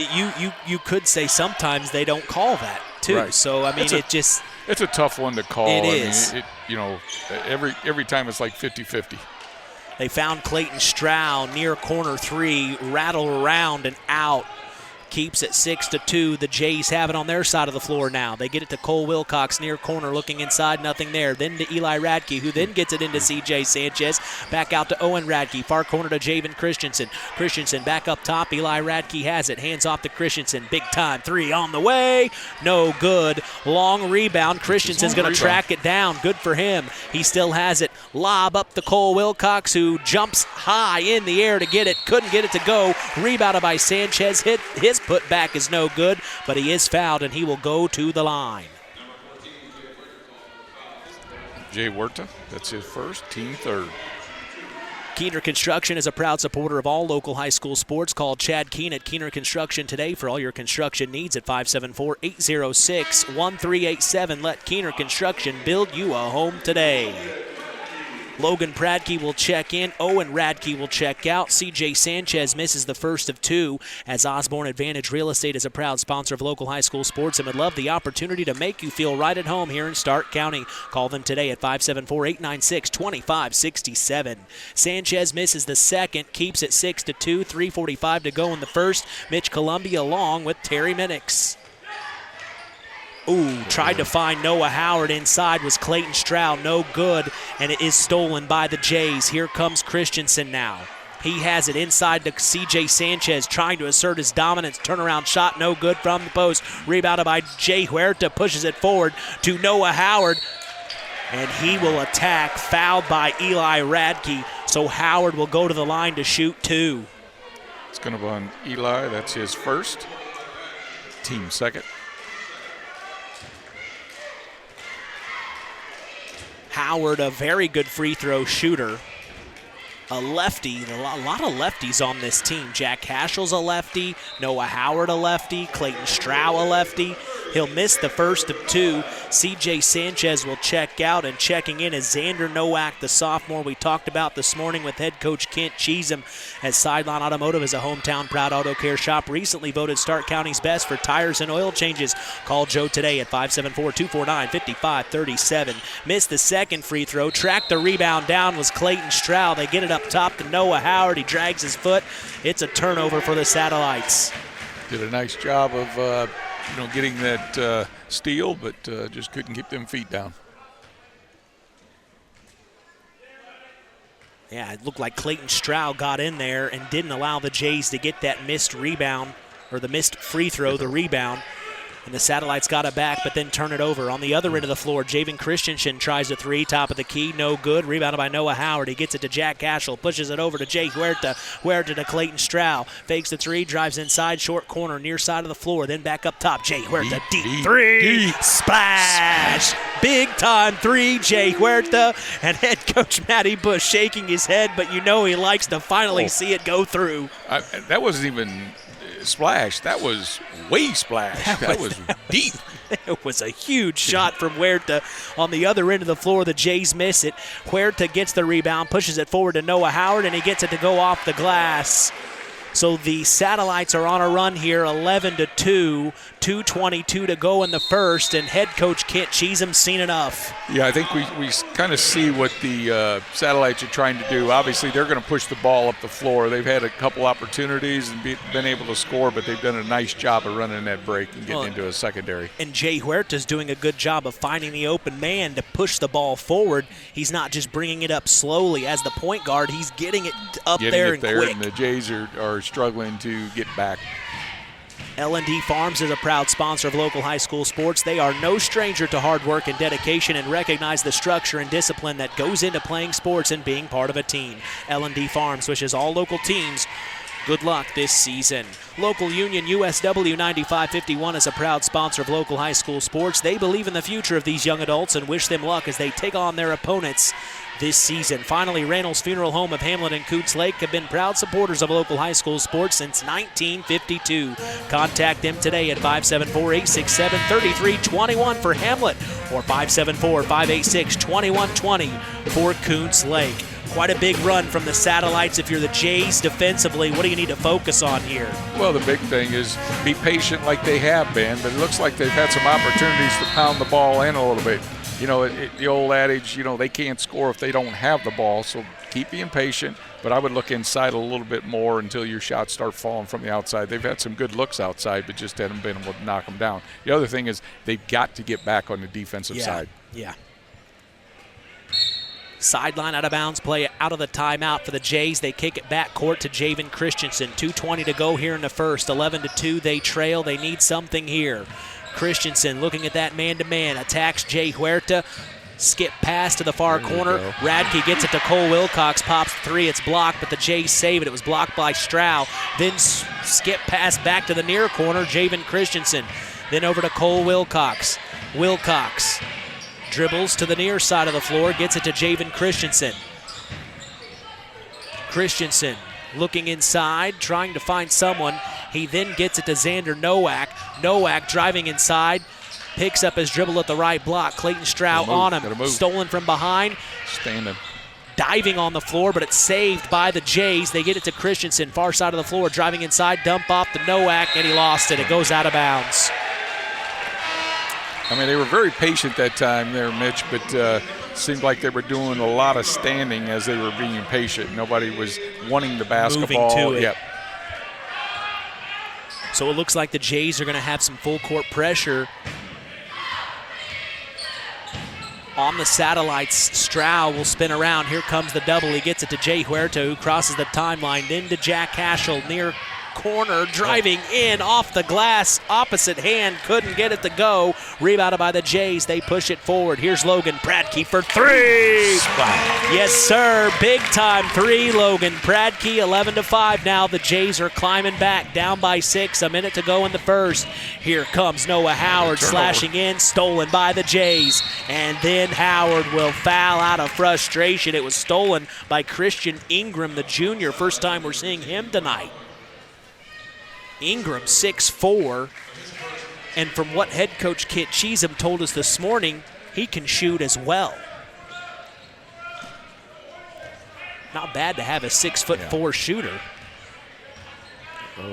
you could say sometimes they don't call that too. Right. So I mean, it's a tough one to call. It is. Every time it's like 50-50. They found Clayton Stroud near corner 3, rattle around and out. Keeps it 6-2. The Jays have it on their side of the floor now. They get it to Cole Wilcox near corner, looking inside, nothing there. Then to Eli Radke, who then gets it into C.J. Sanchez. Back out to Owen Radke. Far corner to Javen Christensen. Christensen back up top. Eli Radke has it. Hands off to Christensen. Big time 3 on the way. No good. Long rebound. Christensen's going to track it down. Good for him. He still has it. Lob up to Cole Wilcox, who jumps high in the air to get it. Couldn't get it to go. Rebounded by Sanchez. His putback is no good, but he is fouled, and he will go to the line. Jay Huerta, that's his first, team third. Keener Construction is a proud supporter of all local high school sports. Call Chad Keen at Keener Construction today for all your construction needs at 574-806-1387. Let Keener Construction build you a home today. Logan Pradke will check in. Owen Radke will check out. C.J. Sanchez misses the first of 2, as Osborne Advantage Real Estate is a proud sponsor of local high school sports and would love the opportunity to make you feel right at home here in Stark County. Call them today at 574-896-2567. Sanchez misses the second, keeps it 6-2, 3:45 to go in the first. Mitch Columbia along with Terry Minix. Ooh, tried to find Noah Howard inside, was Clayton Stroud, no good, and it is stolen by the Jays. Here comes Christensen now. He has it inside to C.J. Sanchez, trying to assert his dominance. Turnaround shot, no good from the post. Rebounded by Jay Huerta, pushes it forward to Noah Howard, and he will attack, fouled by Eli Radke, so Howard will go to the line to shoot 2. It's going to be on Eli, that's his first, team second. Howard, a very good free throw shooter. A lefty, a lot of lefties on this team. Jack Haschel's a lefty, Noah Howard a lefty, Clayton Stroud a lefty. He'll miss the first of 2. C.J. Sanchez will check out, and checking in is Xander Nowak, the sophomore we talked about this morning with head coach Kent Cheesem, as Sideline Automotive is a hometown proud auto care shop, recently voted Stark County's best for tires and oil changes. Call Joe today at 574-249-5537. Missed the second free throw, tracked the rebound down was Clayton Stroud. They get it up top to Noah Howard. He drags his foot. It's a turnover for the Satellites. Did a nice job of getting that steal, but just couldn't keep them feet down. Yeah, it looked like Clayton Stroud got in there and didn't allow the Jays to get that missed rebound, or the missed free throw, the rebound. And the Satellites got it back, but then turn it over. On the other end of the floor, Javen Christensen tries a 3, top of the key, no good. Rebounded by Noah Howard. He gets it to Jack Haschel, pushes it over to Jay Huerta. Huerta to Clayton Stroud. Fakes the 3, drives inside, short corner, near side of the floor. Then back up top, Jay Huerta, deep 3. Splash! Big time 3, Jay Huerta. And head coach Matty Bush shaking his head, but you know he likes to finally see it go through. That wasn't even splash. That was way splash. That was deep. It was a huge shot from Huerta. On the other end of the floor, the Jays miss it. Huerta gets the rebound, pushes it forward to Noah Howard, and he gets it to go off the glass. So the Satellites are on a run here, 11-2, 2:22 to go in the first, and head coach Kent Cheesham's seen enough. Yeah, I think we kind of see what the Satellites are trying to do. Obviously, they're going to push the ball up the floor. They've had a couple opportunities and been able to score, but they've done a nice job of running that break and getting into a secondary. And Jay Huerta's doing a good job of finding the open man to push the ball forward. He's not just bringing it up slowly. As the point guard, he's getting it up there and quick. And the Jays are struggling to get back. L&D Farms is a proud sponsor of local high school sports. They are no stranger to hard work and dedication and recognize the structure and discipline that goes into playing sports and being part of a team. L&D Farms wishes all local teams good luck this season. Local Union USW 9551 is a proud sponsor of local high school sports. They believe in the future of these young adults and wish them luck as they take on their opponents this season. Finally, Reynolds Funeral Home of Hamlet and Coots Lake have been proud supporters of local high school sports since 1952. Contact them today at 574-867-3321 for Hamlet or 574-586-2120 for Coots Lake. Quite a big run from the Satellites. If you're the Jays defensively, what do you need to focus on here? Well, the big thing is be patient like they have been, but it looks like they've had some opportunities to pound the ball in a little bit. You know, the old adage, you know, they can't score if they don't have the ball, so keep being patient, but I would look inside a little bit more until your shots start falling from the outside. They've had some good looks outside, but just haven't been able to knock them down. The other thing is they've got to get back on the defensive side. Yeah. Sideline out of bounds play out of the timeout for the Jays. They kick it back court to Javen Christensen. 2:20 to go here in the first. 11-2, they trail. They need something here. Christensen looking at that man-to-man, attacks Jay Huerta, skip pass to the far corner. Radke gets it to Cole Wilcox, pops three, it's blocked, but the Jays save it. It was blocked by Stroud. Then skip pass back to the near corner, Javen Christensen. Then over to Cole Wilcox. Wilcox dribbles to the near side of the floor, gets it to Javen Christensen. Christensen looking inside, trying to find someone. He then gets it to Xander Nowak. Nowak driving inside, picks up his dribble at the right block. Clayton Stroud on him. Stolen from behind. Standing. Diving on the floor, but it's saved by the Jays. They get it to Christensen, far side of the floor, driving inside, dump off to Nowak, and he lost it. It goes out of bounds. I mean, they were very patient that time there, Mitch, but seemed like they were doing a lot of standing as they were being patient. Nobody was wanting the basketball. Moving to it. Yep. So it looks like the Jays are going to have some full court pressure on the Satellites. Stroud will spin around. Here comes the double. He gets it to Jay Huerta, who crosses the timeline. Then to Jack Cashel near corner, driving in off the glass, opposite hand, couldn't get it to go. Rebounded by the Jays. They push it forward. Here's Logan Pradke for three. Yes, sir. Big time three. Logan Pradke, 11-5 now. The Jays are climbing back, down by 6. A minute to go in the first. Here comes Noah Howard slashing in, stolen by the Jays. And then Howard will foul out of frustration. It was stolen by Christian Ingram, the junior. First time we're seeing him tonight. Ingram 6'4", and from what head coach Kent Cheesham told us this morning, he can shoot as well. Not bad to have a 6'4" shooter.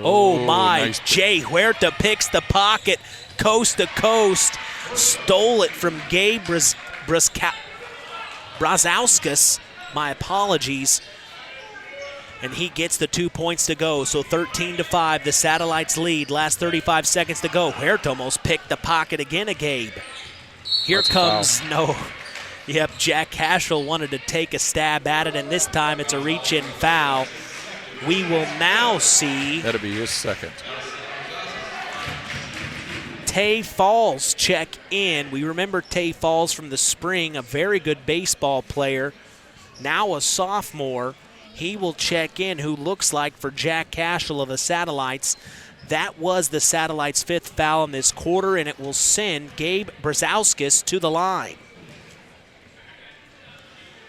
Oh my, nice. Jay Huerta picks the pocket, coast to coast, stole it from Gabe Brazauskas, my apologies. And he gets the 2 points to go. So 13-5, the Satellites lead. Last 35 seconds to go. Huerta almost picked the pocket again of Gabe. Here comes Yep, Jack Cashel wanted to take a stab at it, and this time it's a reach-in foul. We will now see. That'll be his second. Tay Falls check in. We remember Tay Falls from the spring, a very good baseball player. Now a sophomore. He will check in, who looks like for Jack Cashel of the Satellites. That was the Satellites' 5th foul in this quarter, and it will send Gabe Brazauskas to the line.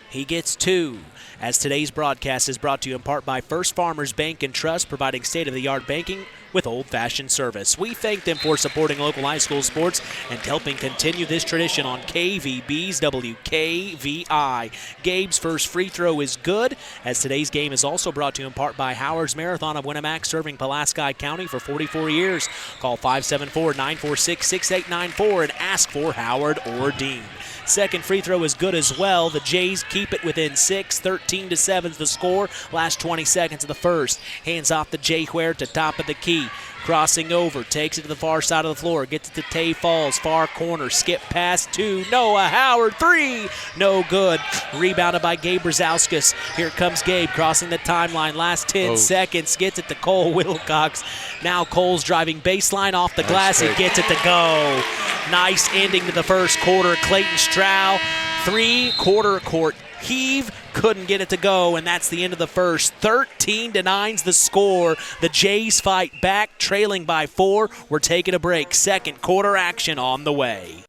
He gets 2. As today's broadcast is brought to you in part by First Farmers Bank and Trust, providing state-of-the-art banking with old-fashioned service. We thank them for supporting local high school sports and helping continue this tradition on KVB's WKVI. Gabe's first free throw is good, as today's game is also brought to you in part by Howard's Marathon of Winamac, serving Pulaski County for 44 years. Call 574-946-6894 and ask for Howard or Dean. Second free throw is good as well. The Jays keep it within 6, 13-7 is the score. Last 20 seconds of the first. Hands off to Jay Huerta, top of the key. Crossing over, takes it to the far side of the floor, gets it to Tay Falls, far corner, skip pass to Noah Howard, 3, no good. Rebounded by Gabe Brzezowskis. Here comes Gabe, crossing the timeline, last 10 seconds, gets it to Cole Wilcox. Now Cole's driving baseline off the glass, and gets it to go. Nice ending to the first quarter. Clayton Stroud, 3-quarter court heave, couldn't get it to go, and that's the end of the first. 13-9's the score. The Jays fight back, trailing by 4. We're taking a break. Second quarter action on the way.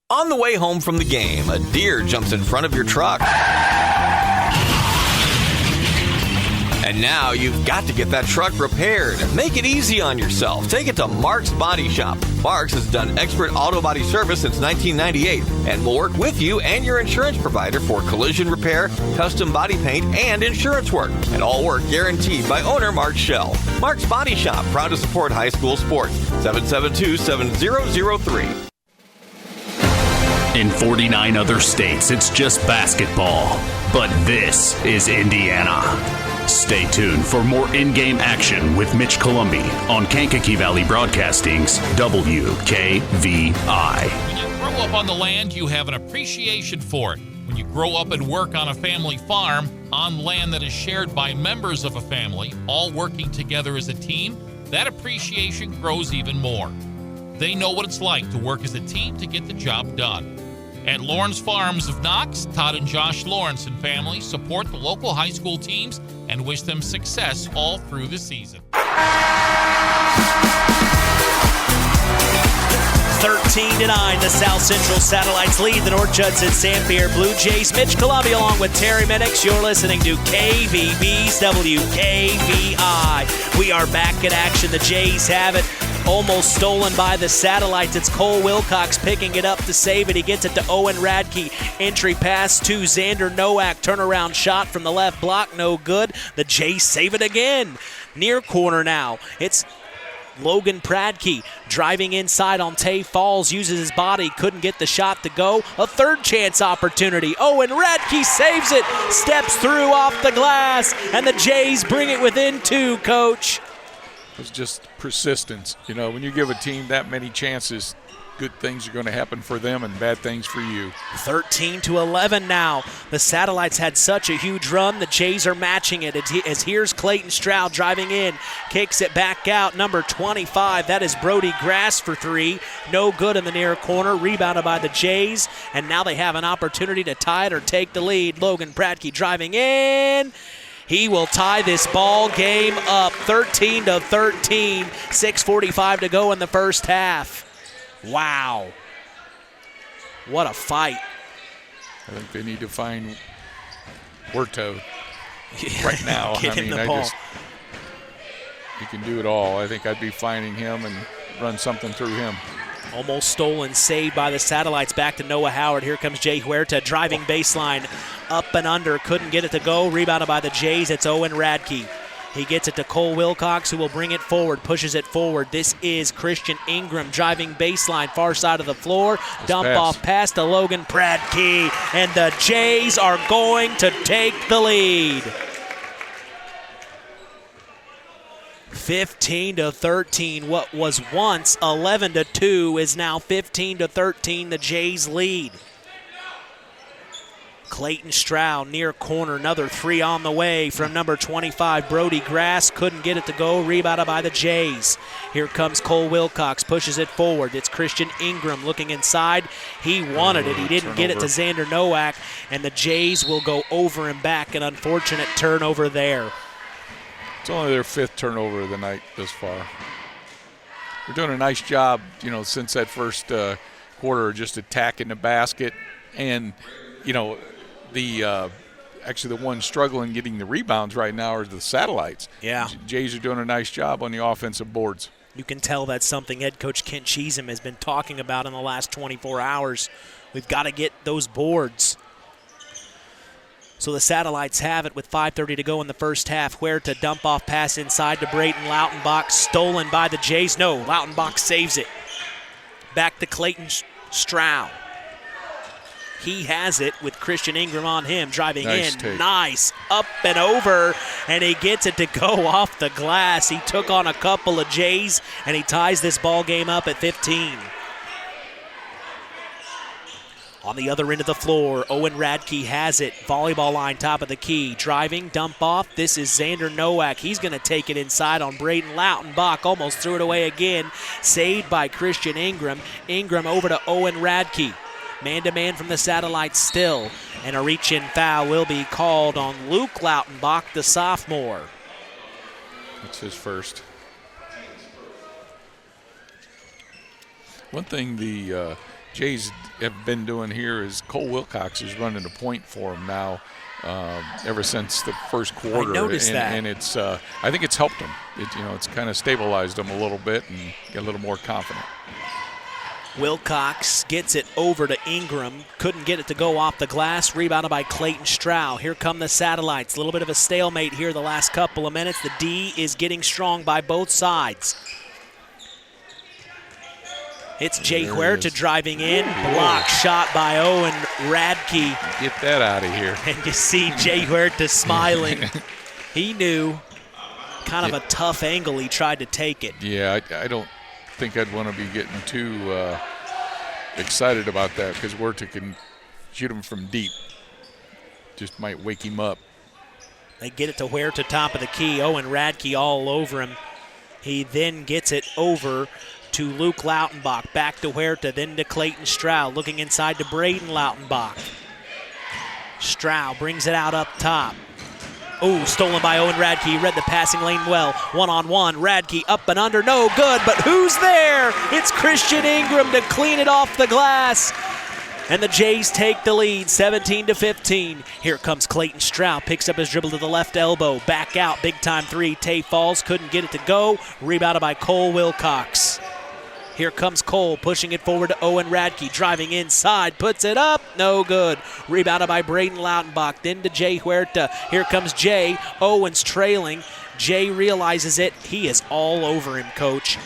On the way home from the game, a deer jumps in front of your truck. And now you've got to get that truck repaired. Make it easy on yourself. Take it to Mark's Body Shop. Mark's has done expert auto body service since 1998 and will work with you and your insurance provider for collision repair, custom body paint, and insurance work. And all work guaranteed by owner Mark Schell. Mark's Body Shop, proud to support high school sports. 772-7003. In 49 other states, it's just basketball. But this is Indiana. Stay tuned for more in-game action with Mitch Columbi on Kankakee Valley Broadcasting's WKVI. When you grow up on the land, you have an appreciation for it. When you grow up and work on a family farm, on land that is shared by members of a family, all working together as a team, that appreciation grows even more. They know what it's like to work as a team to get the job done. At Lawrence Farms of Knox, Todd and Josh Lawrence and family support the local high school teams and wish them success all through the season. 13-9, the South Central Satellites lead the North Judson-San Pierre Blue Jays. Mitch Columbi along with Terry Minix. You're listening to KVB's WKVI. We are back in action. The Jays have it. Almost stolen by the Satellites. It's Cole Wilcox picking it up to save it. He gets it to Owen Radke. Entry pass to Xander Nowak. Turnaround shot from the left block. No good. The Jays save it again. Near corner now. It's Logan Pradke driving inside on Tay Falls. Uses his body. Couldn't get the shot to go. A third chance opportunity. Owen Radke saves it. Steps through off the glass. And the Jays bring it within 2, Coach. It was just persistence. You know, when you give a team that many chances, good things are going to happen for them and bad things for you. 13-11 now. The Satellites had such a huge run. The Jays are matching it as here's Clayton Stroud driving in. Kicks it back out. Number 25, that is Brody Grass for 3. No good in the near corner. Rebounded by the Jays. And now they have an opportunity to tie it or take the lead. Logan Pradke driving in. He will tie this ball game up 13-13. 6:45 to go in the first half. Wow. What a fight. I think they need to find Huerta right now. Get him the ball. He can do it all. I think I'd be finding him and run something through him. Almost stolen, saved by the Satellites. Back to Noah Howard. Here comes Jay Huerta driving baseline. Up and under. Couldn't get it to go. Rebounded by the Jays. It's Owen Radke. He gets it to Cole Wilcox, who will bring it forward, pushes it forward. This is Christian Ingram driving baseline, far side of the floor. Dump off pass to Logan Pradke. And the Jays are going to take the lead. 15-13. What was once 11-2 is now 15-13. The Jays lead. Clayton Stroud near corner, another 3 on the way from number 25, Brody Grass. Couldn't get it to go, rebounded by the Jays. Here comes Cole Wilcox, pushes it forward. It's Christian Ingram looking inside. He wanted it. He didn't get it to Xander Nowak, and the Jays will go over and back. An unfortunate turnover there. It's only their 5th turnover of the night thus far. They're doing a nice job, you know, since that first quarter, just attacking the basket and, you know, actually the ones struggling getting the rebounds right now are the Satellites. Yeah. Jays are doing a nice job on the offensive boards. You can tell that's something head coach Kent Cheatham has been talking about in the last 24 hours. We've got to get those boards. So the Satellites have it with 5:30 to go in the first half. Huerta dump off pass inside to Brayton Lautenbach, stolen by the Jays. No, Lautenbach saves it. Back to Clayton Stroud. He has it with Christian Ingram on him, driving nice in. Take. Nice, up and over, and he gets it to go off the glass. He took on a couple of Jays, and he ties this ball game up at 15. On the other end of the floor, Owen Radke has it. Volleyball line, top of the key. Driving, dump off. This is Xander Nowak. He's going to take it inside on Brayden Lautenbach. Almost threw it away again. Saved by Christian Ingram. Ingram over to Owen Radke. Man-to-man from the Satellites still. And a reach-in foul will be called on Luke Lautenbach, the sophomore. It's his first. One thing the Jays have been doing here is Cole Wilcox is running the point for him now ever since the first quarter. I noticed that. And it's I think it's helped him. It's kind of stabilized him a little bit and get a little more confident. Wilcox gets it over to Ingram. Couldn't get it to go off the glass. Rebounded by Clayton Stroud. Here come the Satellites. A little bit of a stalemate here the last couple of minutes. The D is getting strong by both sides. It's Jay Huerta driving in. Block shot by Owen Radke. Get that out of here. And you see Jay Huerta smiling. He knew kind of a tough angle he tried to take it. Yeah, I don't think I'd want to be getting too excited about that because Huerta can shoot him from deep. Just might wake him up. They get it to Huerta, top of the key. Owen Radke all over him. He then gets it over to Luke Lautenbach. Back to Huerta, then to Clayton Stroud. Looking inside to Brayden Lautenbach. Stroud brings it out up top. Oh, stolen by Owen Radke. He read the passing lane well. One-on-one. Radke up and under. No good, but who's there? It's Christian Ingram to clean it off the glass. And the Jays take the lead, 17-15. Here comes Clayton Stroud. Picks up his dribble to the left elbow. Back out. Big-time three. Tay falls. Couldn't get it to go. Rebounded by Cole Wilcox. Here comes Cole, pushing it forward to Owen Radke, driving inside, puts it up, no good. Rebounded by Brayden Lautenbach, then to Jay Huerta. Here comes Jay, Owen's trailing. Jay realizes it, he is all over him, coach.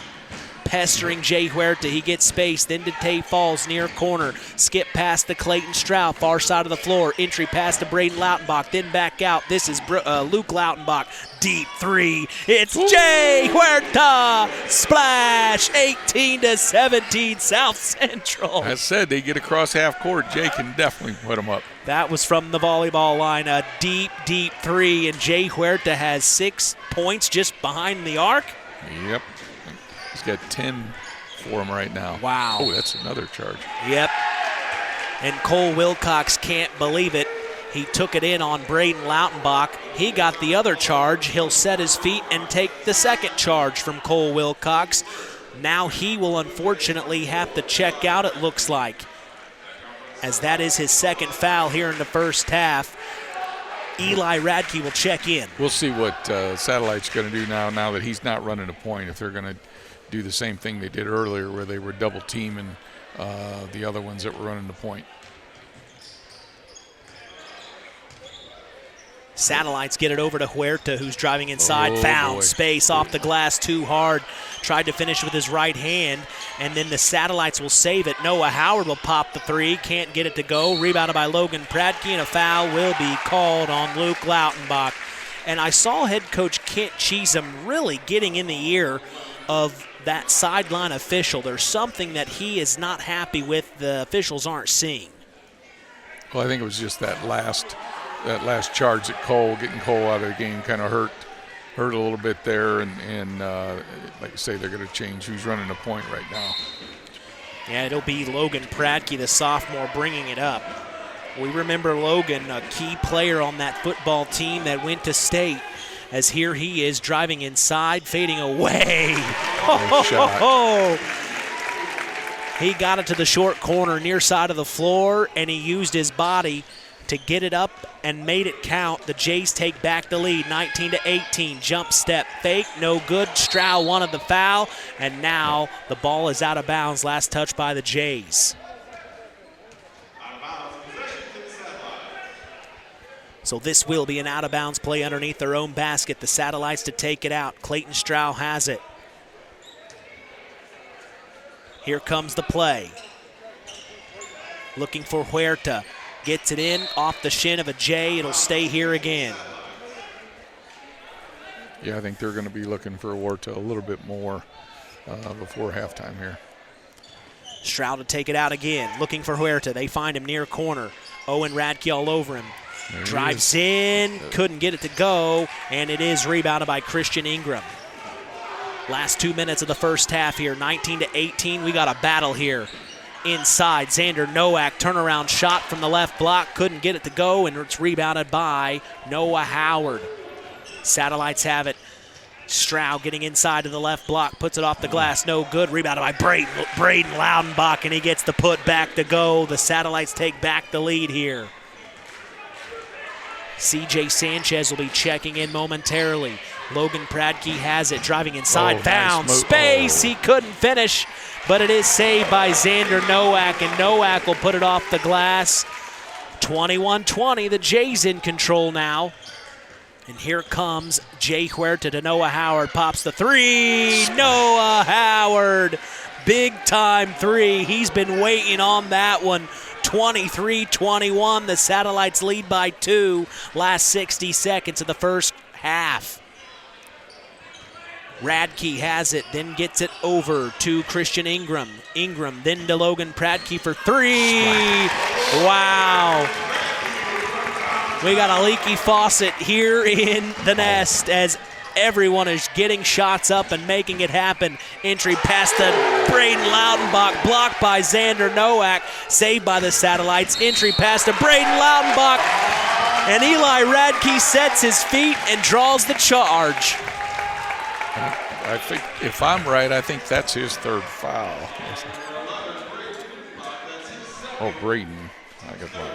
Pestering Jay Huerta, he gets space, then to Tay Falls, near corner. Skip past to Clayton Stroud, far side of the floor. Entry pass to Brayden Lautenbach, then back out. This is Luke Lautenbach, deep three. It's Jay Huerta! Splash! 18-17, South Central. I said they get across half court. Jay can definitely put them up. That was from the volleyball line, a deep, deep three, and Jay Huerta has 6 points just behind the arc. Yep. He's got 10 for him right now. Wow. Oh, that's another charge. Yep. And Cole Wilcox can't believe it. He took it in on Brayden Lautenbach. He got the other charge. He'll set his feet and take the second charge from Cole Wilcox. Now he will unfortunately have to check out, it looks like, as that is his second foul here in the first half. Eli Radke will check in. We'll see what Satellite's going to do now that he's not running a point, if they're going to do the same thing they did earlier where they were double teaming the other ones that were running the point. Satellites get it over to Huerta, who's driving inside. Found space off the glass too hard. Tried to finish with his right hand, and then the Satellites will save it. Noah Howard will pop the three. Can't get it to go. Rebounded by Logan Pratke, and a foul will be called on Luke Lautenbach. And I saw head coach Kent Cheatham really getting in the ear of that sideline official. There's something that he is not happy with the officials aren't seeing. Well, I think it was just that last charge at Cole, getting Cole out of the game kind of hurt a little bit there, and like I say, they're going to change who's running the point right now. Yeah, it'll be Logan Pratke, the sophomore, bringing it up. We remember Logan, a key player on that football team that went to state, as here he is driving inside, fading away. He got it to the short corner near side of the floor, and he used his body to get it up and made it count. The Jays take back the lead, 19-18. Jump step fake, no good. Stroud wanted the foul, and now the ball is out of bounds. Last touch by the Jays. So this will be an out-of-bounds play underneath their own basket. The Satellites to take it out. Clayton Stroud has it. Here comes the play. Looking for Huerta. Gets it in off the shin of a Jay. It'll stay here again. Yeah, I think they're going to be looking for Huerta a little bit more before halftime here. Stroud to take it out again. Looking for Huerta. They find him near corner. Owen Radke all over him. Drives in, couldn't get it to go, and it is rebounded by Christian Ingram. Last 2 minutes of the first half here, 19-18. We got a battle here. Inside, Xander Nowak, turnaround shot from the left block, couldn't get it to go, and it's rebounded by Noah Howard. Satellites have it. Stroud getting inside to the left block, puts it off the glass, no good. Rebounded by Braden Loudenbach, and he gets the put back to go. The Satellites take back the lead here. C.J. Sanchez will be checking in momentarily. Logan Pradke has it, driving inside, found space. He couldn't finish, but it is saved by Xander Nowak, and Nowak will put it off the glass. 21-20, the Jays in control now. And here comes Jay Huerta to Noah Howard, pops the three. Noah Howard, big time three. He's been waiting on that one. 23-21, the Satellites lead by 2. Last 60 seconds of the first half. Radke has it, then gets it over to Christian Ingram. Ingram then to Logan Pradke for 3. Wow. We got a leaky faucet here in the nest as everyone is getting shots up and making it happen. Entry past to Braden Loudenbach, blocked by Xander Nowak, saved by the Satellites. Entry pass to Braden Loudenbach, and Eli Radke sets his feet and draws the charge. I think, if I'm right, I think that's his third foul. Oh, Braden. I got one.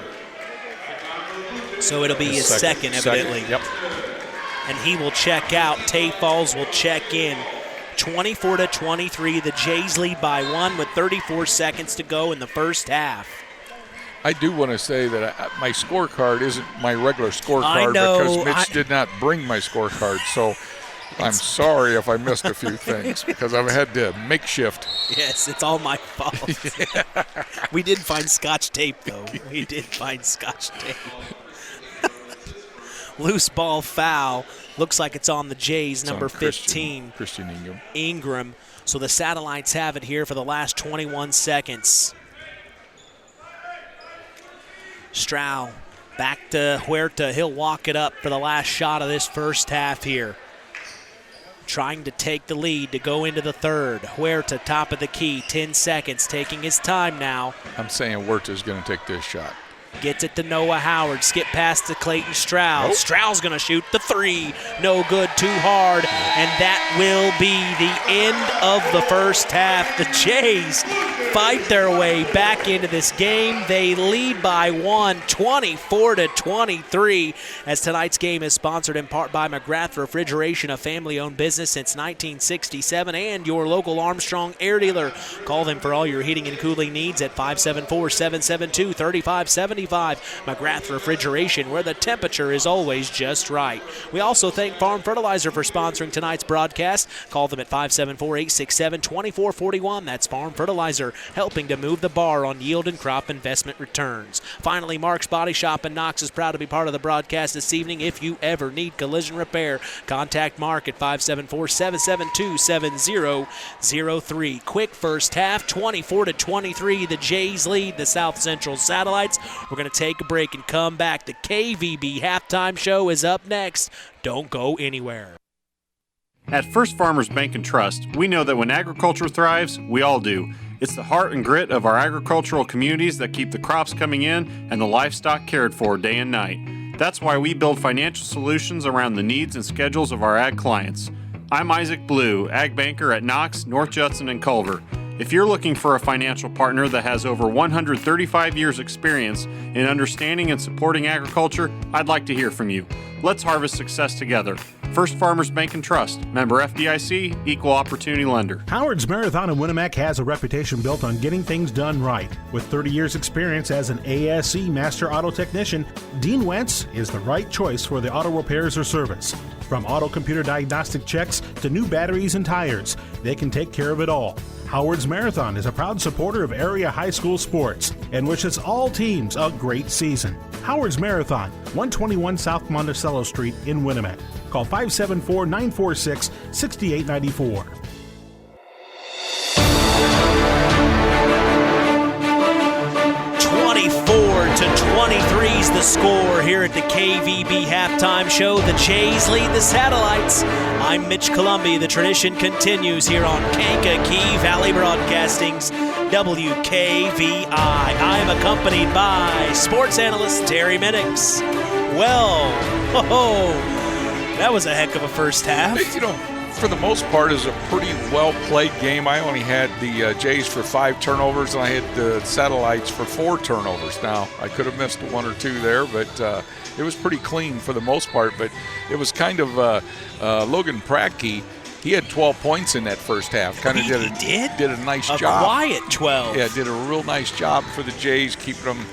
So it'll be his second, evidently. Yep. And he will check out. Tay Falls will check in. 24-23, the Jays lead by 1 with 34 seconds to go in the first half. I do want to say that my scorecard isn't my regular scorecard because Mitch did not bring my scorecard. So I'm sorry if I missed a few things because I've had to makeshift. Yes, it's all my fault. Yeah. We did find Scotch tape, though. We did find Scotch tape. Loose ball foul. Looks like it's on the Jays, it's number 15. Christian Ingram. Ingram. So the Satellites have it here for the last 21 seconds. Stroud back to Huerta. He'll walk it up for the last shot of this first half here. Trying to take the lead to go into the third. Huerta, top of the key, 10 seconds, taking his time now. I'm saying Huerta's going to take this shot. Gets it to Noah Howard. Skip past to Clayton Stroud. Nope. Stroud's going to shoot the 3. No good, too hard. And that will be the end of the first half. The Jays fight their way back into this game. They lead by 1, 24-23, as tonight's game is sponsored in part by McGrath Refrigeration, a family-owned business since 1967, and your local Armstrong air dealer. Call them for all your heating and cooling needs at 574-772-3570. McGrath Refrigeration, where the temperature is always just right. We also thank Farm Fertilizer for sponsoring tonight's broadcast. Call them at 574-867-2441. That's Farm Fertilizer, helping to move the bar on yield and crop investment returns. Finally, Mark's Body Shop in Knox is proud to be part of the broadcast this evening. If you ever need collision repair, contact Mark at 574-772-7003. Quick first half, 24-23. The Jays lead the South Central Satellites. We're going to take a break and come back. The KVB halftime show is up next. Don't go anywhere. At First Farmers Bank and Trust, we know that when agriculture thrives, we all do. It's the heart and grit of our agricultural communities that keep the crops coming in and the livestock cared for day and night. That's why we build financial solutions around the needs and schedules of our ag clients. I'm Isaac Blue, ag banker at Knox, North Judson, and Culver. If you're looking for a financial partner that has over 135 years experience in understanding and supporting agriculture, I'd like to hear from you. Let's harvest success together. First Farmers Bank and Trust, member FDIC, equal opportunity lender. Howard's Marathon in Winamac has a reputation built on getting things done right. With 30 years experience as an ASE Master Auto Technician, Dean Wentz is the right choice for the auto repairs or service. From auto computer diagnostic checks to new batteries and tires, they can take care of it all. Howard's Marathon is a proud supporter of area high school sports and wishes all teams a great season. Howard's Marathon, 121 South Monticello Street in Winamac. Call 574-946-6894. 24-23 is the score here at the KVB halftime show. The Jays lead the Satellites. I'm Mitch Columby. The tradition continues here on Kankakee Valley Broadcasting's WKVI. I am accompanied by sports analyst Terry Minnix. Well, that was a heck of a first half. You know, for the most part, it was a pretty well-played game. I only had the Jays for 5 turnovers, and I had the Satellites for 4 turnovers. Now, I could have missed 1 or 2 there, but it was pretty clean for the most part. But it was kind of Logan Pratke. He had 12 points in that first half. Kind of did a nice job. A quiet 12. Yeah, did a real nice job for the Jays, keeping them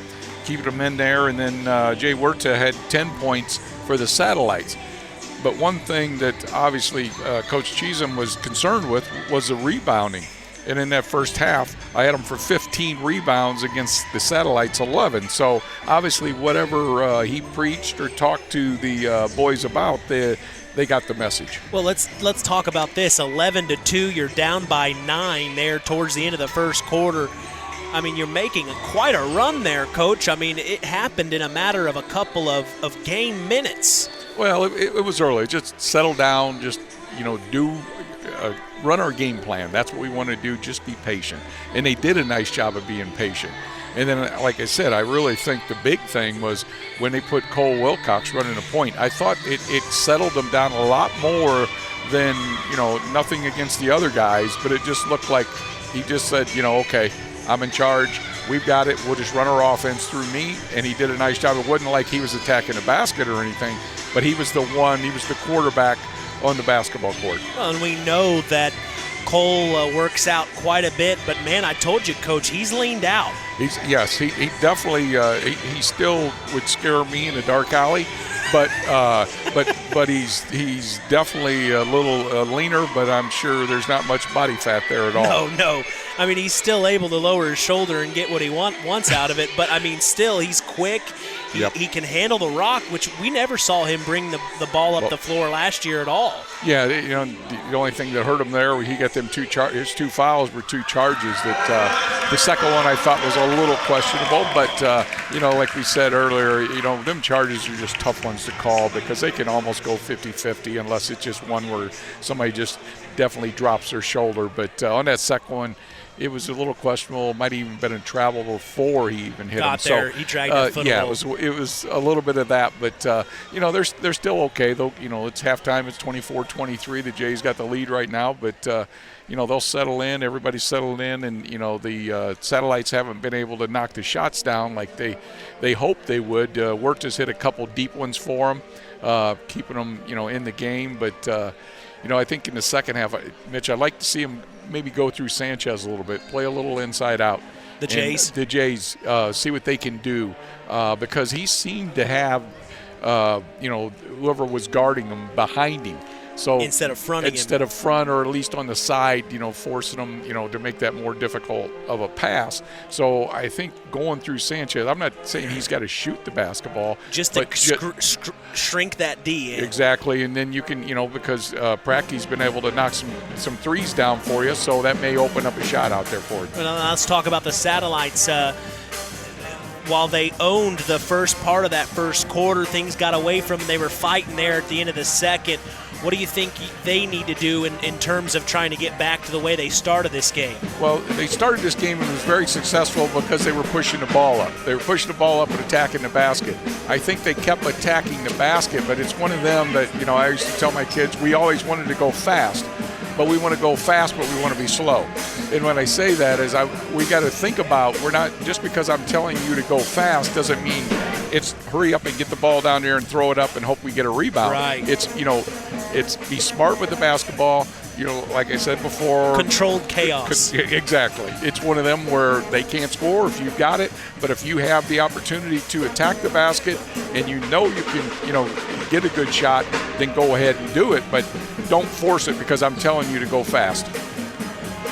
in there. And then Jay Huerta had 10 points for the Satellites. But one thing that obviously Coach Cheatham was concerned with was the rebounding. And in that first half, I had him for 15 rebounds against the Satellites 11. So obviously whatever he preached or talked to the boys about, they got the message. Well, let's talk about this. 11-2, you're down by 9 there towards the end of the first quarter. I mean, you're making quite a run there, Coach. I mean, it happened in a matter of a couple of game minutes. Well, it was early. Just settle down, just, run our game plan. That's what we want to do, just be patient. And they did a nice job of being patient. And then, like I said, I really think the big thing was when they put Cole Wilcox running a point. I thought it settled them down a lot more than, nothing against the other guys, but it just looked like he just said, okay, I'm in charge. We've got it. We'll just run our offense through me. And he did a nice job. It wasn't like he was attacking the basket or anything, but he was the quarterback on the basketball court. Well, and we know that Cole works out quite a bit, but man, I told you, Coach, he's leaned out. He definitely he still would scare me in a dark alley, but he's definitely a little leaner, but I'm sure there's not much body fat there at all. No. I mean, he's still able to lower his shoulder and get what he wants out of it, but I mean, still, he's quick. He can handle the rock, which we never saw him bring the ball up the floor last year at all. Yeah, the only thing that hurt him there, he got them his 2 fouls were 2 charges. That the second one I thought was a little questionable, but like we said earlier, them charges are just tough ones to call because they can almost go 50-50 unless it's just one where somebody just definitely drops their shoulder. But on that second one, it was a little questionable. Might have even been in travel before he even hit him. There, he dragged that foot. Yeah, it was a little bit of that, but they're still okay though. It's halftime. It's 24-23. The Jays got the lead right now, but they'll settle in. Everybody's settled in, and the Satellites haven't been able to knock the shots down like they hoped they would. Huerta's hit a couple deep ones for them, keeping them in the game. But I think in the second half, Mitch, I'd like to see him maybe go through Sanchez a little bit, play a little inside out. The Jays? The Jays, see what they can do because he seemed to have, whoever was guarding him behind him. So instead of fronting him. Or at least on the side, forcing him, to make that more difficult of a pass. So I think going through Sanchez, I'm not saying he's got to shoot the basketball. Just to shrink that D in. Exactly, and then you can, because Pratke's been able to knock some threes down for you, so that may open up a shot out there for you. Well, let's talk about the Satellites. While they owned the first part of that first quarter, things got away from them. They were fighting there at the end of the second. What do you think they need to do in terms of trying to get back to the way they started this game? Well, they started this game and was very successful because they were pushing the ball up. They were pushing the ball up and attacking the basket. I think they kept attacking the basket, but it's one of them that, I used to tell my kids, we always wanted to go fast. but we want to go fast, but we want to be slow. And when I say that is we got to think about, we're not, just because I'm telling you to go fast doesn't mean it's hurry up and get the ball down there and throw it up and hope we get a rebound. Right. It's be smart with the basketball. Like I said before, controlled chaos. Exactly. It's one of them where they can't score if you've got it, but if you have the opportunity to attack the basket and you can, get a good shot, then go ahead and do it, but don't force it because I'm telling you to go fast.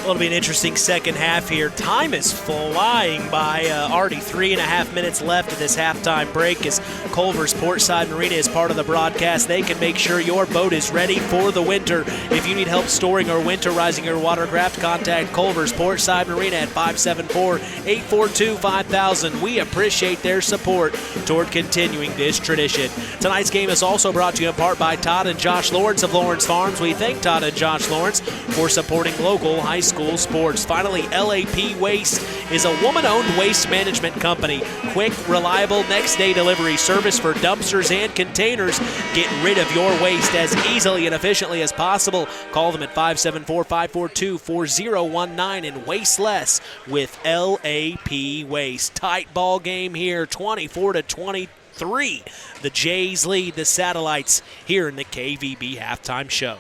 Well, it'll be an interesting second half here. Time is flying by. Already 3.5 minutes left of this halftime break as Culver's Portside Marina is part of the broadcast. They can make sure your boat is ready for the winter. If you need help storing or winterizing your watercraft, contact Culver's Portside Marina at 574-842-5000. We appreciate their support toward continuing this tradition. Tonight's game is also brought to you in part by Todd and Josh Lawrence of Lawrence Farms. We thank Todd and Josh Lawrence for supporting local high school sports. Finally, LAP Waste is a woman-owned waste management company. Quick, reliable next-day delivery service for dumpsters and containers. Get rid of your waste as easily and efficiently as possible. Call them at 574-542-4019 and waste less with LAP Waste. Tight ball game here, 24-23. The Jays lead the Satellites here in the KVB halftime show.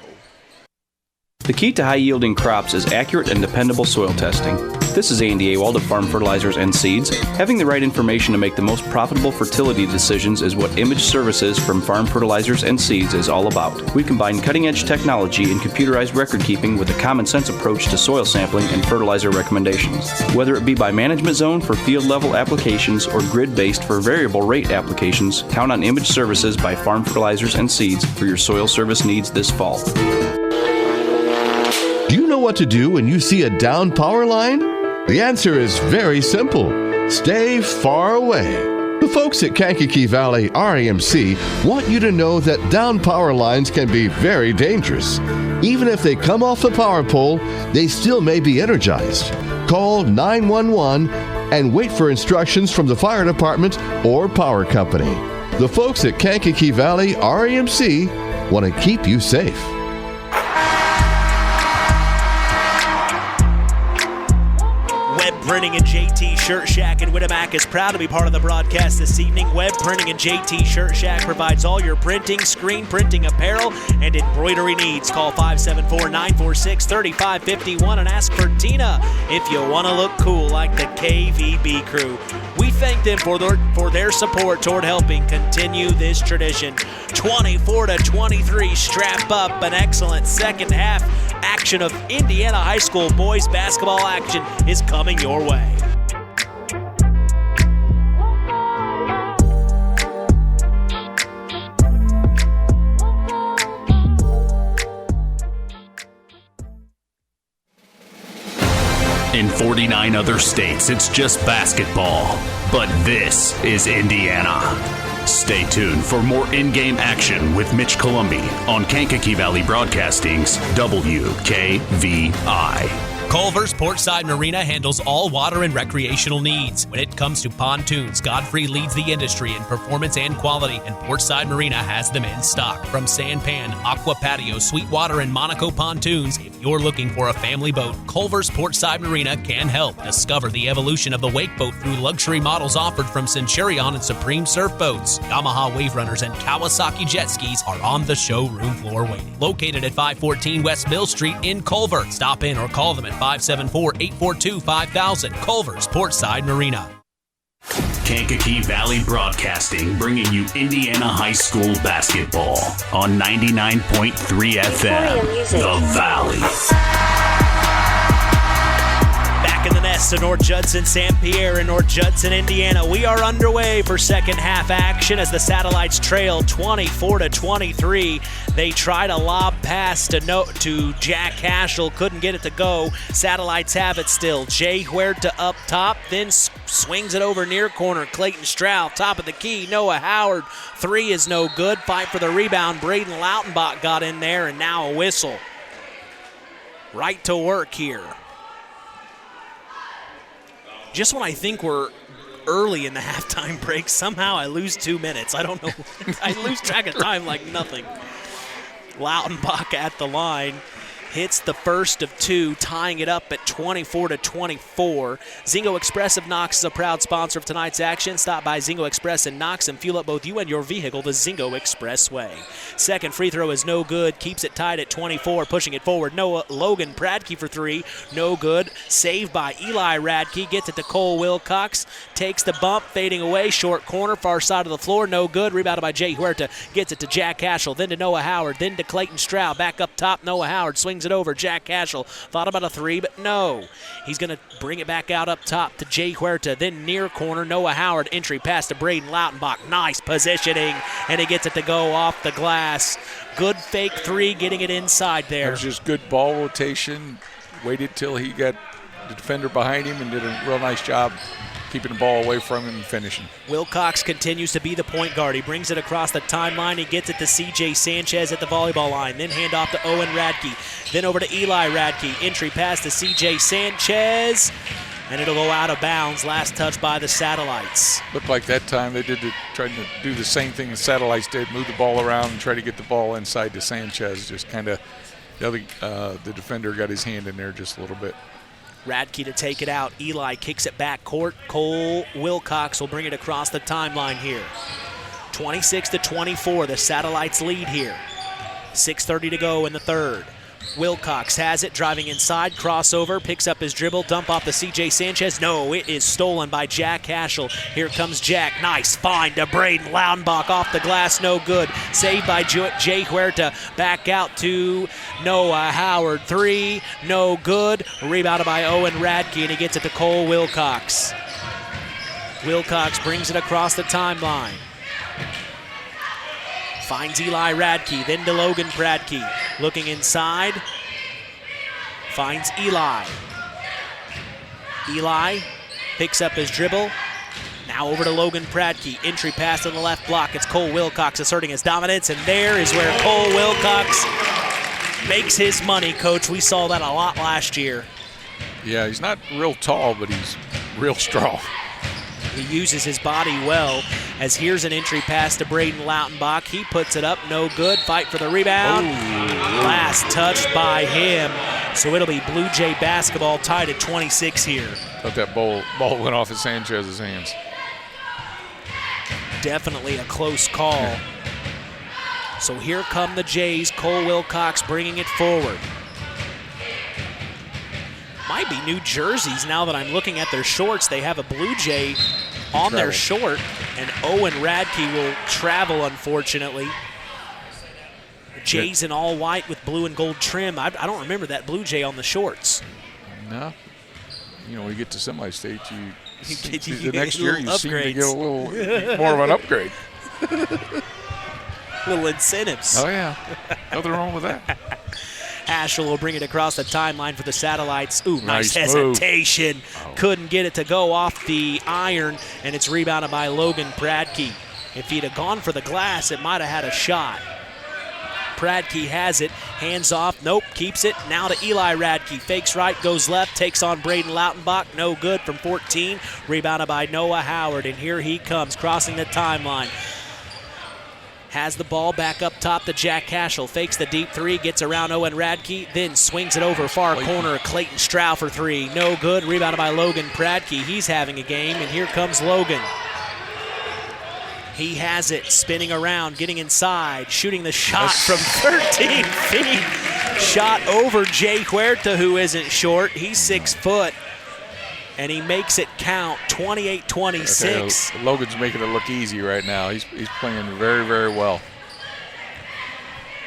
The key to high-yielding crops is accurate and dependable soil testing. This is Andy Awald of Farm Fertilizers and Seeds. Having the right information to make the most profitable fertility decisions is what Image Services from Farm Fertilizers and Seeds is all about. We combine cutting-edge technology and computerized record-keeping with a common-sense approach to soil sampling and fertilizer recommendations. Whether it be by management zone for field-level applications or grid-based for variable rate applications, count on Image Services by Farm Fertilizers and Seeds for your soil service needs this fall. Do you know what to do when you see a down power line? The answer is very simple. Stay far away. The folks at Kankakee Valley RAMC want you to know that down power lines can be very dangerous. Even if they come off the power pole, they still may be energized. Call 911 and wait for instructions from the fire department or power company. The folks at Kankakee Valley RAMC want to keep you safe. Printing and JT Shirt Shack in Winamac is proud to be part of the broadcast this evening. Web Printing and JT Shirt Shack provides all your printing, screen printing, apparel, and embroidery needs. Call 574-946-3551 and ask for Tina if you want to look cool like the KVB crew. We thank them for their support toward helping continue this tradition. 24-23, strap up. An excellent second half action of Indiana High School boys basketball action is coming your way. In 49 other states, it's just basketball. But this is Indiana. Stay tuned for more in-game action with Mitch Columbi on Kankakee Valley Broadcasting's WKVI. Culver's Portside Marina handles all water and recreational needs. When it comes to pontoons, Godfrey leads the industry in performance and quality, and Portside Marina has them in stock. From Sanpan, Aqua Patio, Sweetwater, and Monaco pontoons, if you're looking for a family boat, Culver's Portside Marina can help. Discover the evolution of the wake boat through luxury models offered from Centurion and Supreme Surf Boats. Yamaha Wave Runners and Kawasaki jet skis are on the showroom floor waiting. Located at 514 West Mill Street in Culver. Stop in or call them at 574-842-5000. Culver's Portside Marina. Kankakee Valley Broadcasting, bringing you Indiana High School basketball on 99.3 FM, The Valley. Back in the nest of North Judson-San Pierre in North Judson, Indiana. We are underway for second half action as the Satellites trail 24-23. They tried a lob pass to Jack Cashel, couldn't get it to go. Satellites have it still. Jay Huerta up top, then swings it over near corner. Clayton Stroud, top of the key. Noah Howard, three is no good. Fight for the rebound. Braden Lautenbach got in there, and now a whistle. Right to work here. Just when I think we're early in the halftime break, somehow I lose 2 minutes. I don't know. I lose track of time like nothing. Lautenbach at the line. hits the first of two, tying it up at 24-24. Zingo Express of Knox is a proud sponsor of tonight's action. Stop by Zingo Express in Knox and fuel up both you and your vehicle the Zingo Express way. Second free throw is no good. Keeps it tied at 24, pushing it forward. Logan Pradke for three, no good. Saved by Eli Radke. Gets it to Cole Wilcox. Takes the bump, fading away. Short corner, far side of the floor, no good. Rebounded by Jay Huerta. Gets it to Jack Cashel, then to Noah Howard, then to Clayton Stroud. Back up top, Noah Howard swings it over. Jack Cashel thought about a three, but no. He's going to bring it back out up top to Jay Huerta, then near corner, Noah Howard. Entry pass to Braden Lautenbach. Nice positioning, and he gets it to go off the glass. Good fake three, getting it inside there. That was just good ball rotation. Waited till he got the defender behind him and did a real nice job keeping the ball away from him and finishing. Wilcox continues to be the point guard. He brings it across the timeline. He gets it to C.J. Sanchez at the volleyball line. Then hand off to Owen Radke. Then over to Eli Radke. Entry pass to C.J. Sanchez. And it'll go out of bounds. Last touch by the Satellites. Looked like that time they tried to do the same thing the Satellites did, move the ball around and try to get the ball inside to Sanchez. Just kind of, the defender got his hand in there just a little bit. Radke to take it out. Eli kicks it back court. Cole Wilcox will bring it across the timeline here. 26-24, the Satellites lead here. 6:30 to go in the third. Wilcox has it, driving inside, crossover, picks up his dribble, dump off to C.J. Sanchez. No, it is stolen by Jack Cashel. Here comes Jack. Nice find to Braden Lautenbach off the glass, no good. Saved by Jay Huerta. Back out to Noah Howard. Three, no good. Rebounded by Owen Radke, and he gets it to Cole Wilcox. Wilcox brings it across the timeline. Finds Eli Radke, then to Logan Pradke. Looking inside, finds Eli. Eli picks up his dribble. Now over to Logan Pradke. Entry pass on the left block. It's Cole Wilcox asserting his dominance, and there is where Cole Wilcox makes his money, Coach. We saw that a lot last year. Yeah, he's not real tall, but he's real strong. He uses his body well, as here's an entry pass to Braden Lautenbach. He puts it up, no good. Fight for the rebound. Last touch by him. So it'll be Blue Jay basketball tied at 26 here. Thought that ball went off of Sanchez's hands. Definitely a close call. So here come the Jays. Cole Wilcox bringing it forward. Might be new jerseys now that I'm looking at their shorts. They have a Blue Jay on their short, and Owen Radke will travel, unfortunately. The Jays in all white with blue and gold trim. I don't remember that Blue Jay on the shorts. No. When you get to semi-state, the get next year you upgrades. seem to get a little more of an upgrade. Little incentives. Oh, yeah. Nothing wrong with that. Ashel will bring it across the timeline for the Satellites. Ooh, nice move. hesitation. Couldn't get it to go off the iron, and it's rebounded by Logan Pradke. If he'd have gone for the glass, it might have had a shot. Pradke has it, hands off, nope, keeps it. Now to Eli Radke, fakes right, goes left, takes on Braden Lautenbach, no good from 14. Rebounded by Noah Howard, and here he comes, crossing the timeline. Has the ball back up top to Jack Cashel. Fakes the deep three, gets around Owen Radke, then swings it over far corner. Clayton Stroud for three. No good. Rebounded by Logan Pradke. He's having a game, and here comes Logan. He has it, spinning around, getting inside, shooting the shot from 13 feet. Shot over Jay Huerta, who isn't short. He's 6 foot. And he makes it count, 28-26. Okay, Logan's making it look easy right now. He's playing very, very well.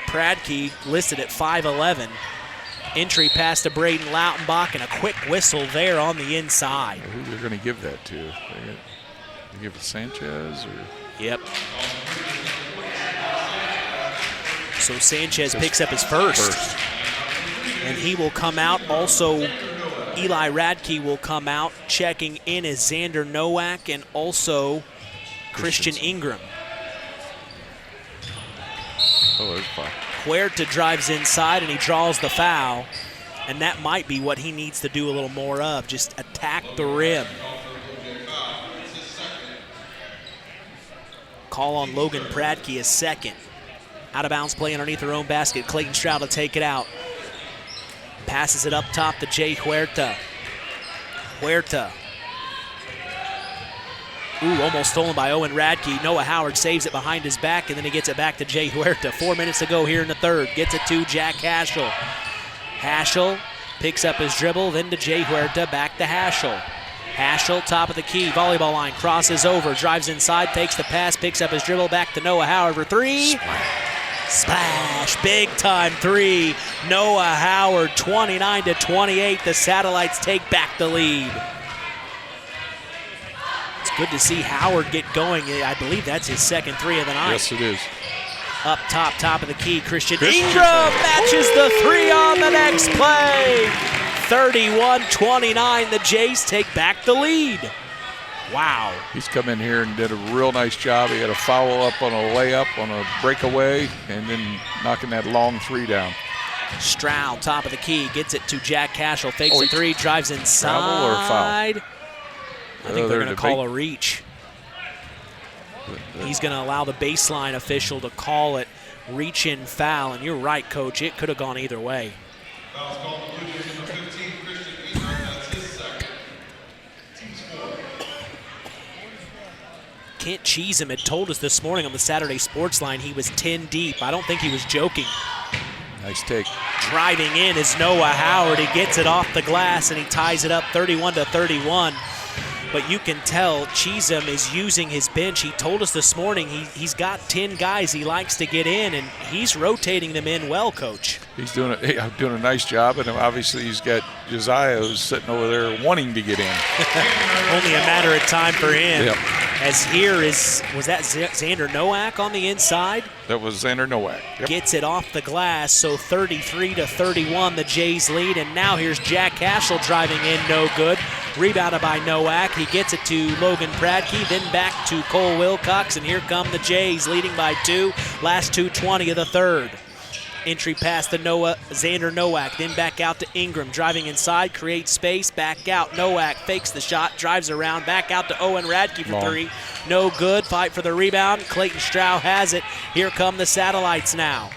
Pradke listed at 5'11". Entry pass to Braden Lautenbach, and a quick whistle there on the inside. Who they're going to give that to? They give it to Sanchez? Or? Yep. So Sanchez picks up his first. And he will come out also. Eli Radke will come out. Checking in is Xander Nowak and also Christian Ingram. Oh, there's foul. Huerta drives inside and he draws the foul. And that might be what he needs to do a little more of, just attack the rim. Call on Logan Pradke is second. Out of bounds play underneath their own basket. Clayton Stroud will take it out. Passes it up top to Jay Huerta. Huerta. Ooh, almost stolen by Owen Radke. Noah Howard saves it behind his back, and then he gets it back to Jay Huerta. 4 minutes to go here in the third. Gets it to Jack Haschel. Haschel picks up his dribble, then to Jay Huerta, back to Haschel. Haschel, top of the key, volleyball line, crosses over, drives inside, takes the pass, picks up his dribble, back to Noah Howard for three. Splash, big time three. Noah Howard, 29-28. The Satellites take back the lead. It's good to see Howard get going. I believe that's his second three of the night. Yes, it is. Up top of the key, Christian Ingram matches the three on the next play. 31-29, the Jays take back the lead. Wow. He's come in here and did a real nice job. He had a foul up on a layup, on a breakaway, and then knocking that long three down. Stroud, top of the key, gets it to Jack Haschel, fakes a three, drives inside. Travel or foul? I think they're going to call a reach. He's going to allow the baseline official to call it reach-in foul, and you're right, Coach. It could have gone either way. Foul's called on Blue Jays number 15, Christian Ingram. That's his second. Team score. Kent Cheesem had told us this morning on the Saturday Sports Line he was 10 deep. I don't think he was joking. Nice take. Driving in is Noah Howard. He gets it off the glass, and he ties it up 31-31. But you can tell Cheesem is using his bench. He told us this morning he's got 10 guys he likes to get in, and he's rotating them in well, Coach. He's doing a nice job, and obviously he's got Josiah who's sitting over there wanting to get in. Only a matter of time for him. Yep. As here was that Xander Nowak on the inside? That was Xander Nowak. Yep. Gets it off the glass, so 33-31, the Jays lead. And now here's Jack Haschel driving in, no good. Rebounded by Nowak. He gets it to Logan Pradke, then back to Cole Wilcox, and here come the Jays leading by 2. Last 2:20 of the third. Entry pass to Xander Nowak, then back out to Ingram, driving inside, creates space, back out. Nowak fakes the shot, drives around, back out to Owen Radke for three. No good. Fight for the rebound. Clayton Stroud has it. Here come the Satellites now.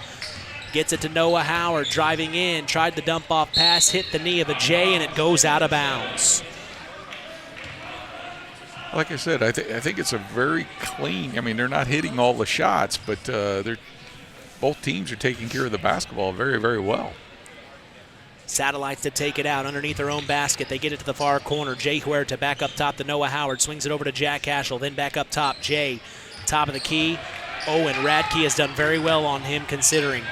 Gets it to Noah Howard, driving in, tried the dump-off pass, hit the knee of a Jay, and it goes out of bounds. Like I said, I think it's a very clean. I mean, they're not hitting all the shots, but both teams are taking care of the basketball very, very well. Satellites to take it out underneath their own basket. They get it to the far corner. Jay Huerta back up top to Noah Howard. Swings it over to Jack Haschel. Then back up top. Jay, top of the key. Owen Radke has done very well on him considering.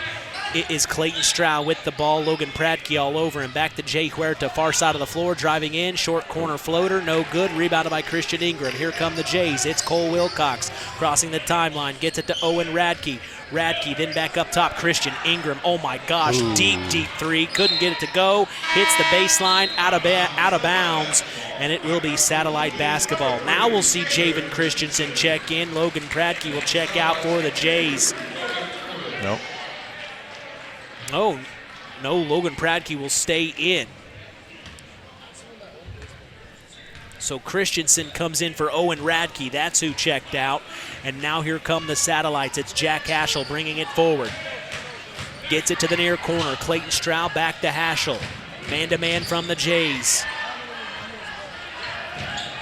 It is Clayton Stroud with the ball. Logan Pradke all over him. Back to Jay Huerta, far side of the floor, driving in. Short corner floater, no good. Rebounded by Christian Ingram. Here come the Jays. It's Cole Wilcox crossing the timeline. Gets it to Owen Radke. Radke then back up top. Christian Ingram. Oh my gosh, deep three. Couldn't get it to go. Hits the baseline, out of bounds, and it will be Satellite basketball. Now we'll see Javen Christensen check in. Logan Pradke will check out for the Jays. Nope. Oh, no, Logan Pradke will stay in. So Christensen comes in for Owen Radke. That's who checked out. And now here come the Satellites. It's Jack Haschel bringing it forward. Gets it to the near corner. Clayton Stroud back to Haschel. Man-to-man from the Jays.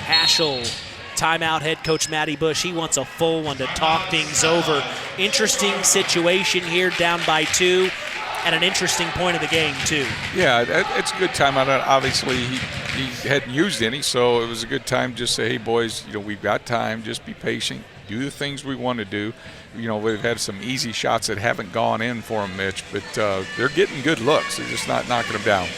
Haschel. Timeout head coach Matty Bush. He wants a full one to talk things over. Interesting situation here, down by 2. At an interesting point of the game, too. Yeah, it's a good timeout. Obviously, he hadn't used any, so it was a good time to just say, hey, boys, we've got time. Just be patient. Do the things we want to do. We've had some easy shots that haven't gone in for them, Mitch, but they're getting good looks. They're just not knocking them down.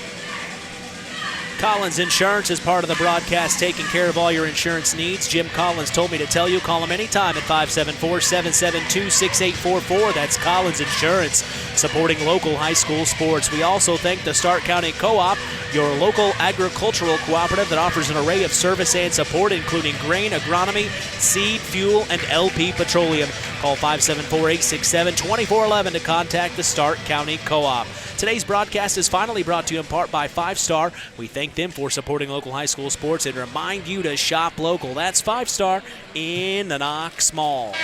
Collins Insurance is part of the broadcast, taking care of all your insurance needs. Jim Collins told me to tell you, call him anytime at 574-772-6844. That's Collins Insurance, supporting local high school sports. We also thank the Stark County Co-op, your local agricultural cooperative that offers an array of service and support, including grain, agronomy, seed, fuel, and LP Petroleum. Call 574-867-2411 to contact the Stark County Co-op. Today's broadcast is finally brought to you in part by 5 Star. We thank them for supporting local high school sports and remind you to shop local. That's 5 Star in the Knox Mall.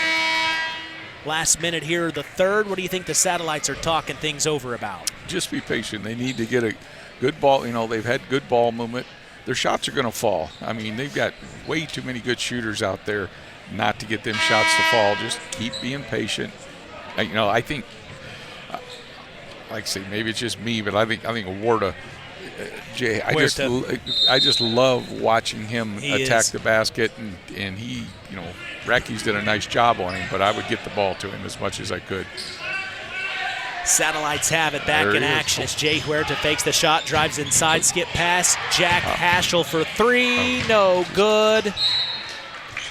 Last minute here, the third. What do you think the Satellites are talking things over about? Just be patient. They need to get good ball. They've had good ball movement. Their shots are going to fall. I mean, they've got way too many good shooters out there not to get them shots to fall. Just keep being patient. I think, like I say, maybe it's just me, but I think Warda, Jay, I just love watching him attack the basket, and he, Rockies did a nice job on him, but I would get the ball to him as much as I could. Satellites have it back in action as Jay Huerta fakes the shot, drives inside, skip pass. Jack Haschel for three, no good.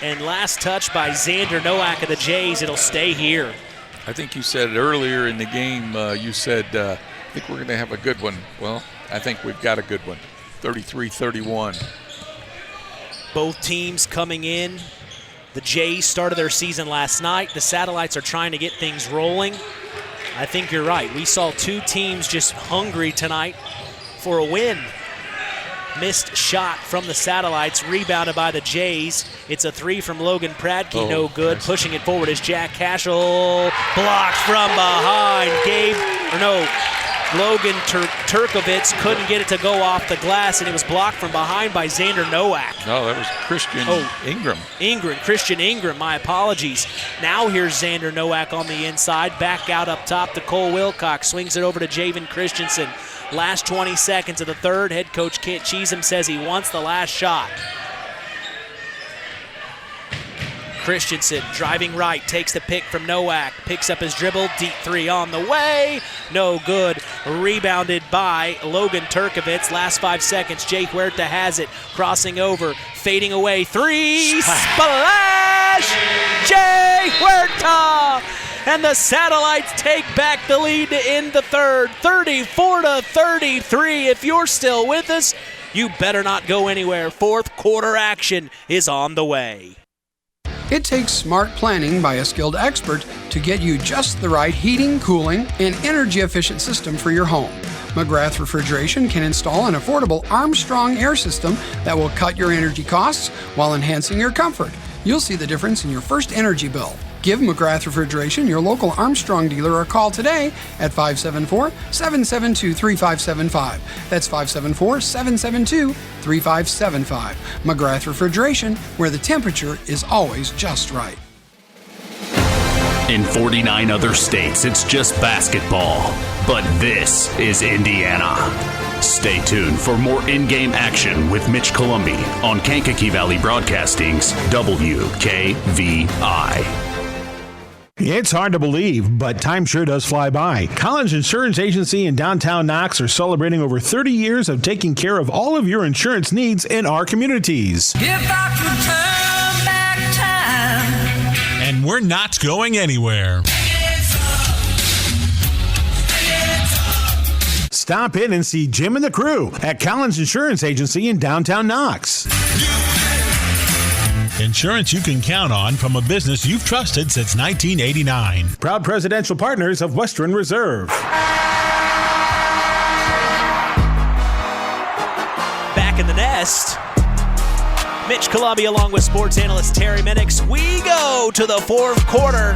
And last touch by Xander Nowak of the Jays. It'll stay here. I think you said earlier in the game, you said, I think we're going to have a good one. Well, I think we've got a good one, 33-31. Both teams coming in. The Jays started their season last night. The Satellites are trying to get things rolling. I think you're right. We saw two teams just hungry tonight for a win. Missed shot from the Satellites, rebounded by the Jays. It's a three from Logan Pradke, no good. Nice. Pushing it forward is Jack Haschel. Blocked from behind. Logan Turkovitz couldn't get it to go off the glass, and it was blocked from behind by Xander Nowak. No, that was Christian Ingram. Christian Ingram, my apologies. Now here's Xander Nowak on the inside. Back out up top to Cole Wilcox. Swings it over to Javen Christensen. Last 20 seconds of the third. Head coach Kent Cheesem says he wants the last shot. Christensen driving right, takes the pick from Nowak, picks up his dribble, deep three on the way, no good. Rebounded by Logan Turkovitz. Last 5 seconds, Jay Huerta has it, crossing over, fading away, three, splash! Jay Huerta! And the Satellites take back the lead to end the third, 34-33. If you're still with us, you better not go anywhere. Fourth quarter action is on the way. It takes smart planning by a skilled expert to get you just the right heating, cooling, and energy-efficient system for your home. McGrath Refrigeration can install an affordable Armstrong air system that will cut your energy costs while enhancing your comfort. You'll see the difference in your first energy bill. Give McGrath Refrigeration, your local Armstrong dealer, a call today at 574-772-3575. That's 574-772-3575. McGrath Refrigeration, where the temperature is always just right. In 49 other states, it's just basketball. But this is Indiana. Stay tuned for more in-game action with Mitch Columbi on Kankakee Valley Broadcasting's WKVI. It's hard to believe, but time sure does fly by. Collins Insurance Agency in downtown Knox are celebrating over 30 years of taking care of all of your insurance needs in our communities. If I could turn back time. And we're not going anywhere. Stop in and see Jim and the crew at Collins Insurance Agency in downtown Knox. Insurance you can count on from a business you've trusted since 1989. Proud presidential partners of Western Reserve. Back in the nest, Mitch Columbi along with sports analyst Terry Minix. We go to the fourth quarter.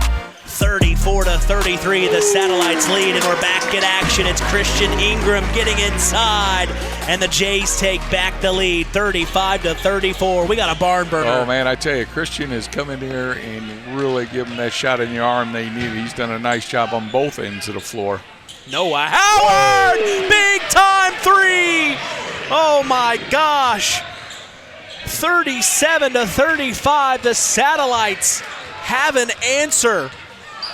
34-33, the Satellites lead, and we're back in action. It's Christian Ingram getting inside, and the Jays take back the lead, 35-34. We got a barn burner. Oh, man, I tell you, Christian has come in here and really given that shot in the arm they needed. He's done a nice job on both ends of the floor. Noah Howard, big-time three. Oh, my gosh. 37-35, the Satellites have an answer.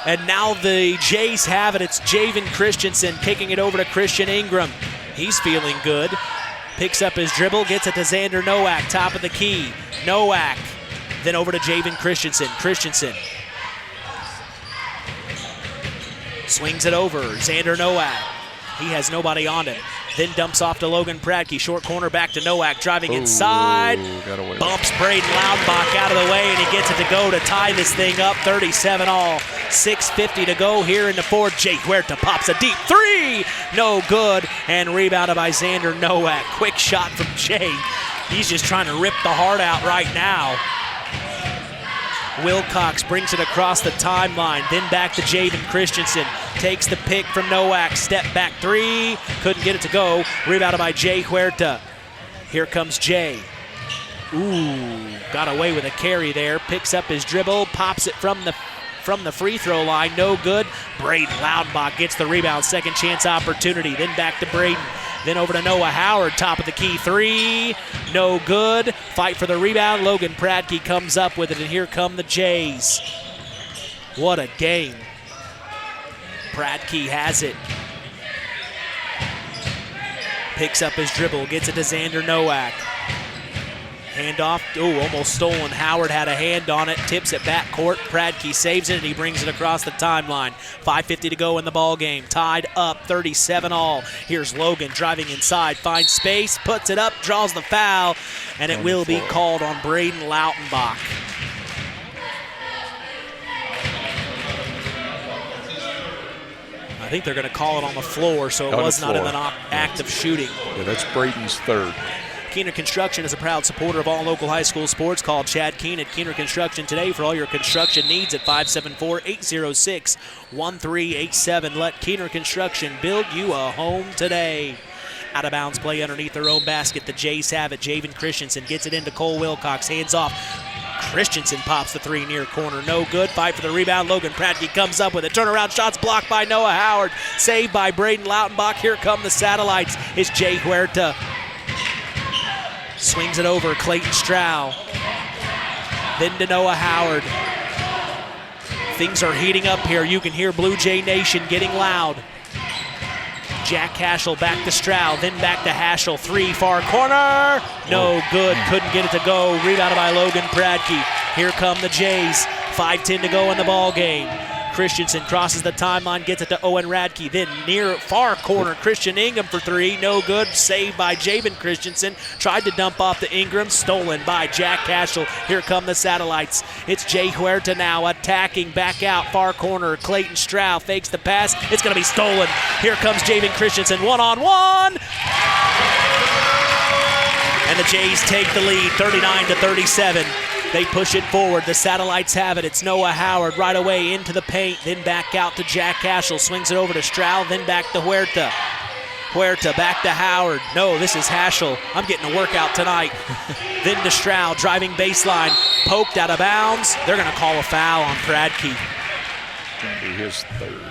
And now the Jays have it. It's Javen Christensen kicking it over to Christian Ingram. He's feeling good. Picks up his dribble, gets it to Xander Nowak, top of the key. Nowak, then over to Javen Christensen. Christensen swings it over. Xander Nowak. He has nobody on him. Then dumps off to Logan Pradke. Short corner back to Nowak, driving inside. Bumps Braden Loudbach out of the way, and he gets it to go to tie this thing up. 37-all. 6:50 to go here in the fourth. Jay Huerta pops a deep three. No good. And rebounded by Xander Nowak. Quick shot from Jay. He's just trying to rip the heart out right now. Wilcox brings it across the timeline, then back to Javen Christensen. takes the pick from Nowak. Step back three. Couldn't get it to go. Rebounded by Jay Huerta. Here comes Jay. Ooh, got away with a carry there. Picks up his dribble. Pops it from the free throw line. No good. Braden Loudenbach gets the rebound. Second chance opportunity. Then back to Braden. Then over to Noah Howard. Top of the key three. No good. Fight for the rebound. Logan Pradke comes up with it, and here come the Jays. What a game. Pradke has it. Picks up his dribble. Gets it to Xander Nowak. Handoff. Oh, almost stolen. Howard had a hand on it. Tips it backcourt. Pradke saves it, and he brings it across the timeline. 5:50 to go in the ball game. Tied up 37 all. Here's Logan driving inside. Finds space. Puts it up. Draws the foul. And it will be called on Braden Loudenbach. I think they're going to call it on the floor, so it was not in the act of shooting. Yeah, that's Braden's third. Keener Construction is a proud supporter of all local high school sports. Call Chad Keen at Keener Construction today for all your construction needs at 574-806-1387. Let Keener Construction build you a home today. Out of bounds play underneath their own basket. The Jays have it. Javen Christensen gets it into Cole Wilcox. Hands off. Christensen pops the three near corner. No good. Fight for the rebound. Logan Pradke comes up with it. Turnaround shots blocked by Noah Howard. Saved by Braden Loudenbach. Here come the Satellites. It's Jay Huerta. Swings it over. Clayton Stroud. Then to Noah Howard. Things are heating up here. You can hear Blue Jay Nation getting loud. Jack Haschel back to Stroud, then back to Haschel. Three, far corner. No good. Couldn't get it to go. Rebounded by Logan Pradke. Here come the Jays. 5:10 to go in the ball game. Christensen crosses the timeline, gets it to Owen Radke. Then near far corner, Christian Ingram for three. No good. Saved by Javen Christensen. Tried to dump off to Ingram. Stolen by Jack Haschel. Here come the Satellites. It's Jay Huerta now attacking. Back out. Far corner. Clayton Stroud fakes the pass. It's going to be stolen. Here comes Javen Christensen. One-on-one. And the Jays take the lead, 39-37. They push it forward. The Satellites have it. It's Noah Howard right away into the paint. Then back out to Jack Haschel. Swings it over to Stroud. Then back to Huerta. Huerta back to Howard. No, this is Haschel. I'm getting a workout tonight. Then to Stroud. Driving baseline. Poked out of bounds. They're going to call a foul on Pradke. Going to be his third.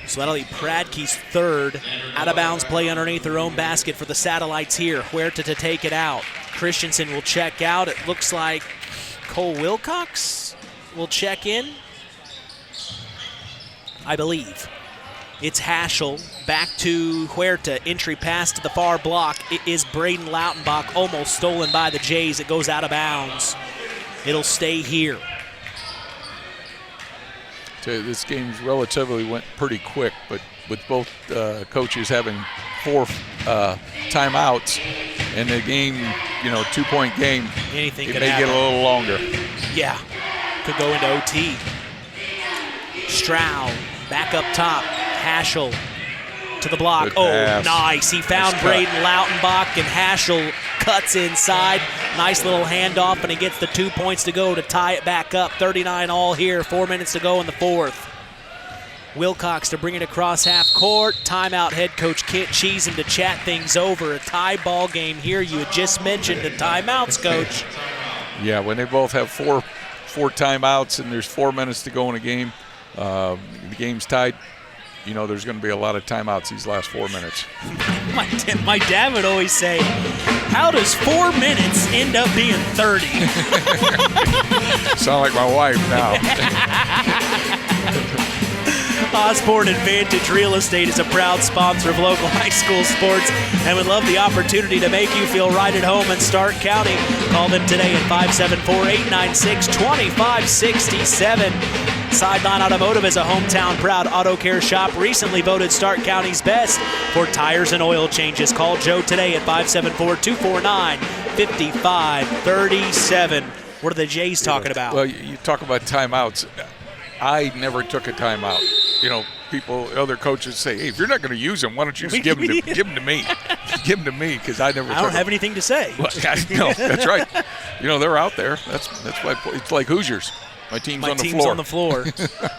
So that'll be Pradke's third. Out of bounds play underneath their own basket for the Satellites here. Huerta to take it out. Christensen will check out. It looks like Cole Wilcox will check in, I believe. It's Haschel back to Huerta. Entry pass to the far block. It is Braden Loudenbach, almost stolen by the Jays. It goes out of bounds. It'll stay here. This game relatively went pretty quick, but with both coaches having 4 timeouts in the game, 2-point game, anything it could may happen. get a little longer. Yeah, could go into OT. Stroud back up top. Haschel to the block. Good pass. Nice. He found Braden Loudenbach, and Haschel cuts inside. Nice little handoff, and he gets the 2 points to go to tie it back up. 39 all here. 4 minutes to go in the fourth. Wilcox to bring it across half court. Timeout head coach Kent Cheeson to chat things over. A tie ball game here. You had just mentioned the timeouts, coach. Yeah, when they both have four timeouts and there's 4 minutes to go in a game, the game's tied. There's going to be a lot of timeouts these last 4 minutes. My dad would always say, how does 4 minutes end up being 30? Sound like my wife now. Osborne Advantage Real Estate is a proud sponsor of local high school sports and would love the opportunity to make you feel right at home in Stark County. Call them today at 574-896-2567. Sideline Automotive is a hometown proud auto care shop, recently voted Stark County's best for tires and oil changes. Call Joe today at 574-249-5537. What are the Jays talking about? Well, you talk about timeouts. I never took a timeout. other coaches say, hey, if you're not going to use them, why don't you just give them to me? Give them to me because I don't have anything to say. Well, no, that's right. They're out there. That's why it's like Hoosiers. My team's on the floor.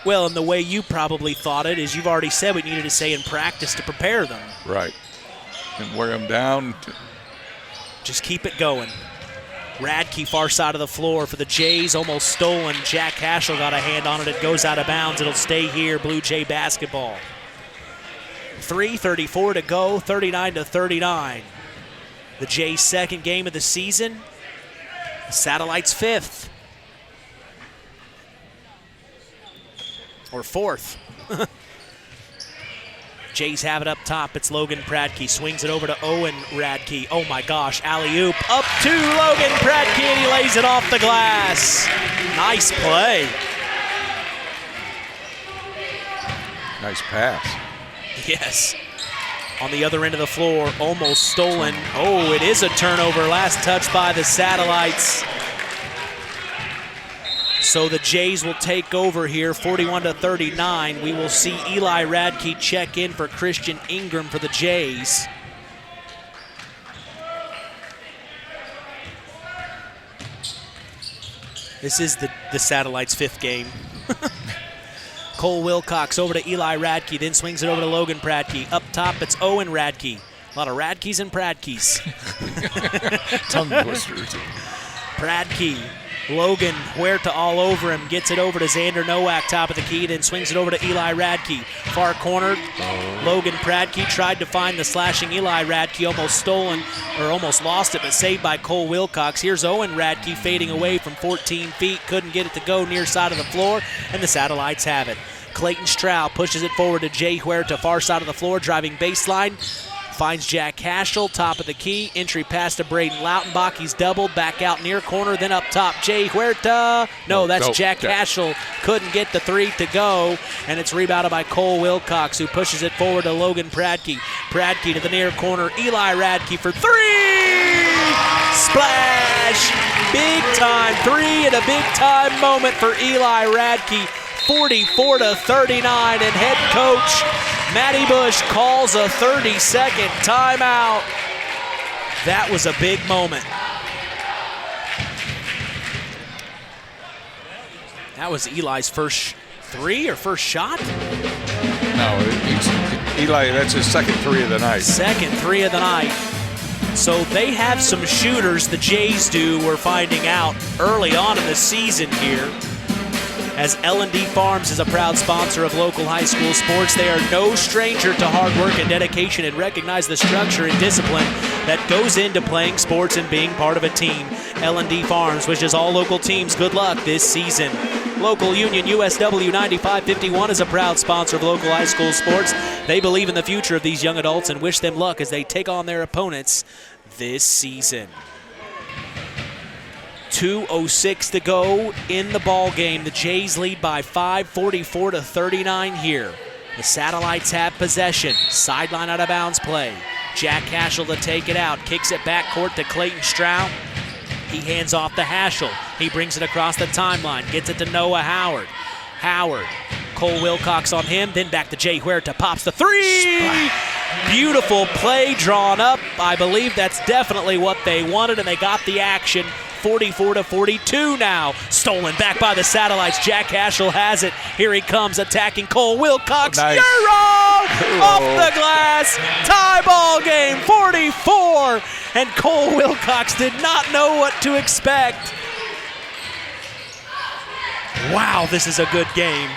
Well, and the way you probably thought it is you've already said what you needed to say in practice to prepare them. Right. And wear them down. Just keep it going. Radke far side of the floor for the Jays, almost stolen. Jack Cashel got a hand on it. It goes out of bounds. It'll stay here, Blue Jay basketball. 3:34 to go, 39-39. The Jays' second game of the season. The Satellites' fifth. Or fourth. Jays have it up top. It's Logan Pradke. Swings it over to Owen Radke. Oh my gosh, alley-oop. Up to Logan Pradke, and he lays it off the glass. Nice play. Nice pass. Yes. On the other end of the floor, almost stolen. Oh, it is a turnover. Last touch by the Satellites. So the Jays will take over here, 41-39. We will see Eli Radke check in for Christian Ingram for the Jays. This is the Satellites' fifth game. Cole Wilcox over to Eli Radke, then swings it over to Logan Pradke. Up top, it's Owen Radke. A lot of Radkes and Pradkes. Tongue twisters. Pradke. Logan Huerta all over him, gets it over to Xander Nowak, top of the key, then swings it over to Eli Radke. Far corner, Logan Pradke tried to find the slashing Eli Radke, almost stolen, or almost lost it, but saved by Cole Wilcox. Here's Owen Radke fading away from 14 feet, couldn't get it to go near side of the floor, and the Satellites have it. Clayton Stroud pushes it forward to Jay Huerta, far side of the floor, driving baseline. Finds Jack Cashel, top of the key. Entry pass to Braden Lautenbach. He's doubled, back out near corner, then up top. Jay Huerta. No, that's Jack Cashel. Couldn't get the three to go, and it's rebounded by Cole Wilcox, who pushes it forward to Logan Pradke. Pradke to the near corner. Eli Radke for three. Splash. Big time three and a big time moment for Eli Radke. 44-39, and head coach Matty Bush calls a 30-second timeout. That was a big moment. That was Eli's first three or first shot? No, Eli, that's his second three of the night. Second three of the night. So they have some shooters, the Jays do, we're finding out early on in the season here. As L&D Farms is a proud sponsor of local high school sports, they are no stranger to hard work and dedication and recognize the structure and discipline that goes into playing sports and being part of a team. L&D Farms wishes all local teams good luck this season. Local Union USW 9551 is a proud sponsor of local high school sports. They believe in the future of these young adults and wish them luck as they take on their opponents this season. 2:06 to go in the ball game. The Jays lead by 5, 44-39 here. The Satellites have possession. Sideline out of bounds play. Jack Cashel to take it out. Kicks it backcourt to Clayton Stroud. He hands off to Haschel. He brings it across the timeline. Gets it to Noah Howard. Howard. Cole Wilcox on him. Then back to Jay Huerta. Pops the three. Beautiful play drawn up. I believe that's definitely what they wanted, and they got the action. 44-42 now. Stolen back by the Satellites. Jack Cashel has it. Here he comes attacking Cole Wilcox. Nice. Euro off the glass. Tie ball game, 44. And Cole Wilcox did not know what to expect. Wow, this is a good game.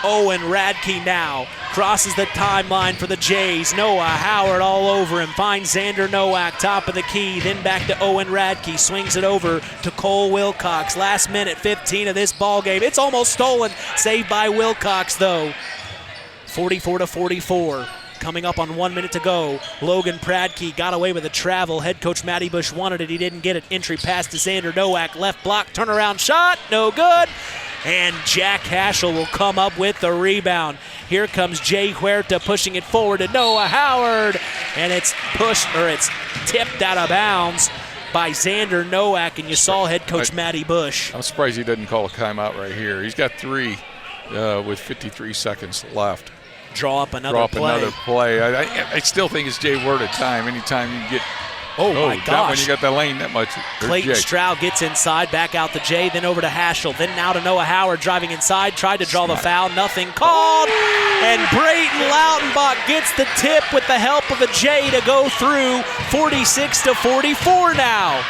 Owen Radke now crosses the timeline for the Jays. Noah Howard all over him. Finds Xander Nowak, top of the key. Then back to Owen Radke. Swings it over to Cole Wilcox. Last minute 15 of this ball game. It's almost stolen. Saved by Wilcox, though. 44-44. Coming up on 1 minute to go. Logan Pradke got away with a travel. Head coach Matty Bush wanted it. He didn't get it. Entry pass to Xander Nowak. Left block. Turnaround shot. No good. And Jack Cashel will come up with the rebound. Here comes Jay Huerta pushing it forward to Noah Howard. And it's tipped out of bounds by Xander Nowak. And you saw head coach Matty Bush. I'm surprised he didn't call a timeout right here. He's got three. with 53 seconds left. Draw up another play. I still think it's Jay Word at time. Anytime you get my gosh. when you got the lane that much. Clayton Stroud gets inside, back out to Jay, then over to Haschel, then now to Noah Howard driving inside, tried to draw the foul, nothing called, and Brayton Lautenbach gets the tip with the help of a Jay to go through 46-44 now.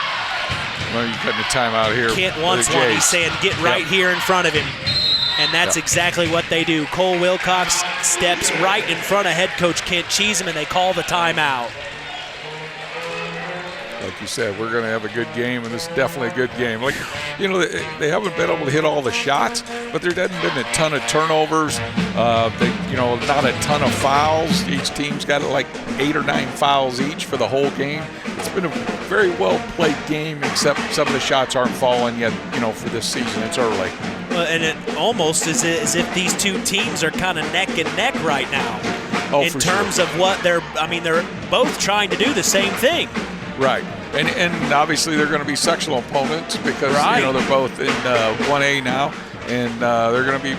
Well, you're cutting the timeout here. Kent wants one. He's saying get right here in front of him. And that's exactly what they do. Cole Wilcox steps right in front of head coach Kent Cheatham, and they call the timeout. Like you said, we're going to have a good game, and this is definitely a good game. Like, they haven't been able to hit all the shots, but there hasn't been a ton of turnovers. Not a ton of fouls. Each team's got like 8 or 9 fouls each for the whole game. It's been a very well-played game, except some of the shots aren't falling yet, for this season. It's early. And it almost is as if these two teams are kind of neck and neck right now in terms of what they're both trying to do the same thing. Right. And obviously they're going to be sectional opponents because, they're both in 1A now. And they're going to be,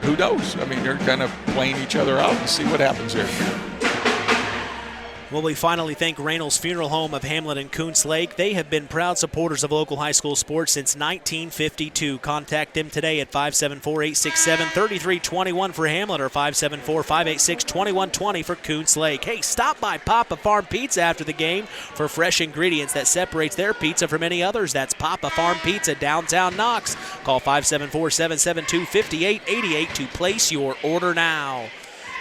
who knows? They're kind of playing each other out and see what happens here. Well, we finally thank Reynolds Funeral Home of Hamlet and Coons Lake. They have been proud supporters of local high school sports since 1952. Contact them today at 574-867-3321 for Hamlet or 574-586-2120 for Coons Lake. Hey, stop by Papa Farm Pizza after the game for fresh ingredients that separates their pizza from any others. That's Papa Farm Pizza, downtown Knox. Call 574-772-5888 to place your order now.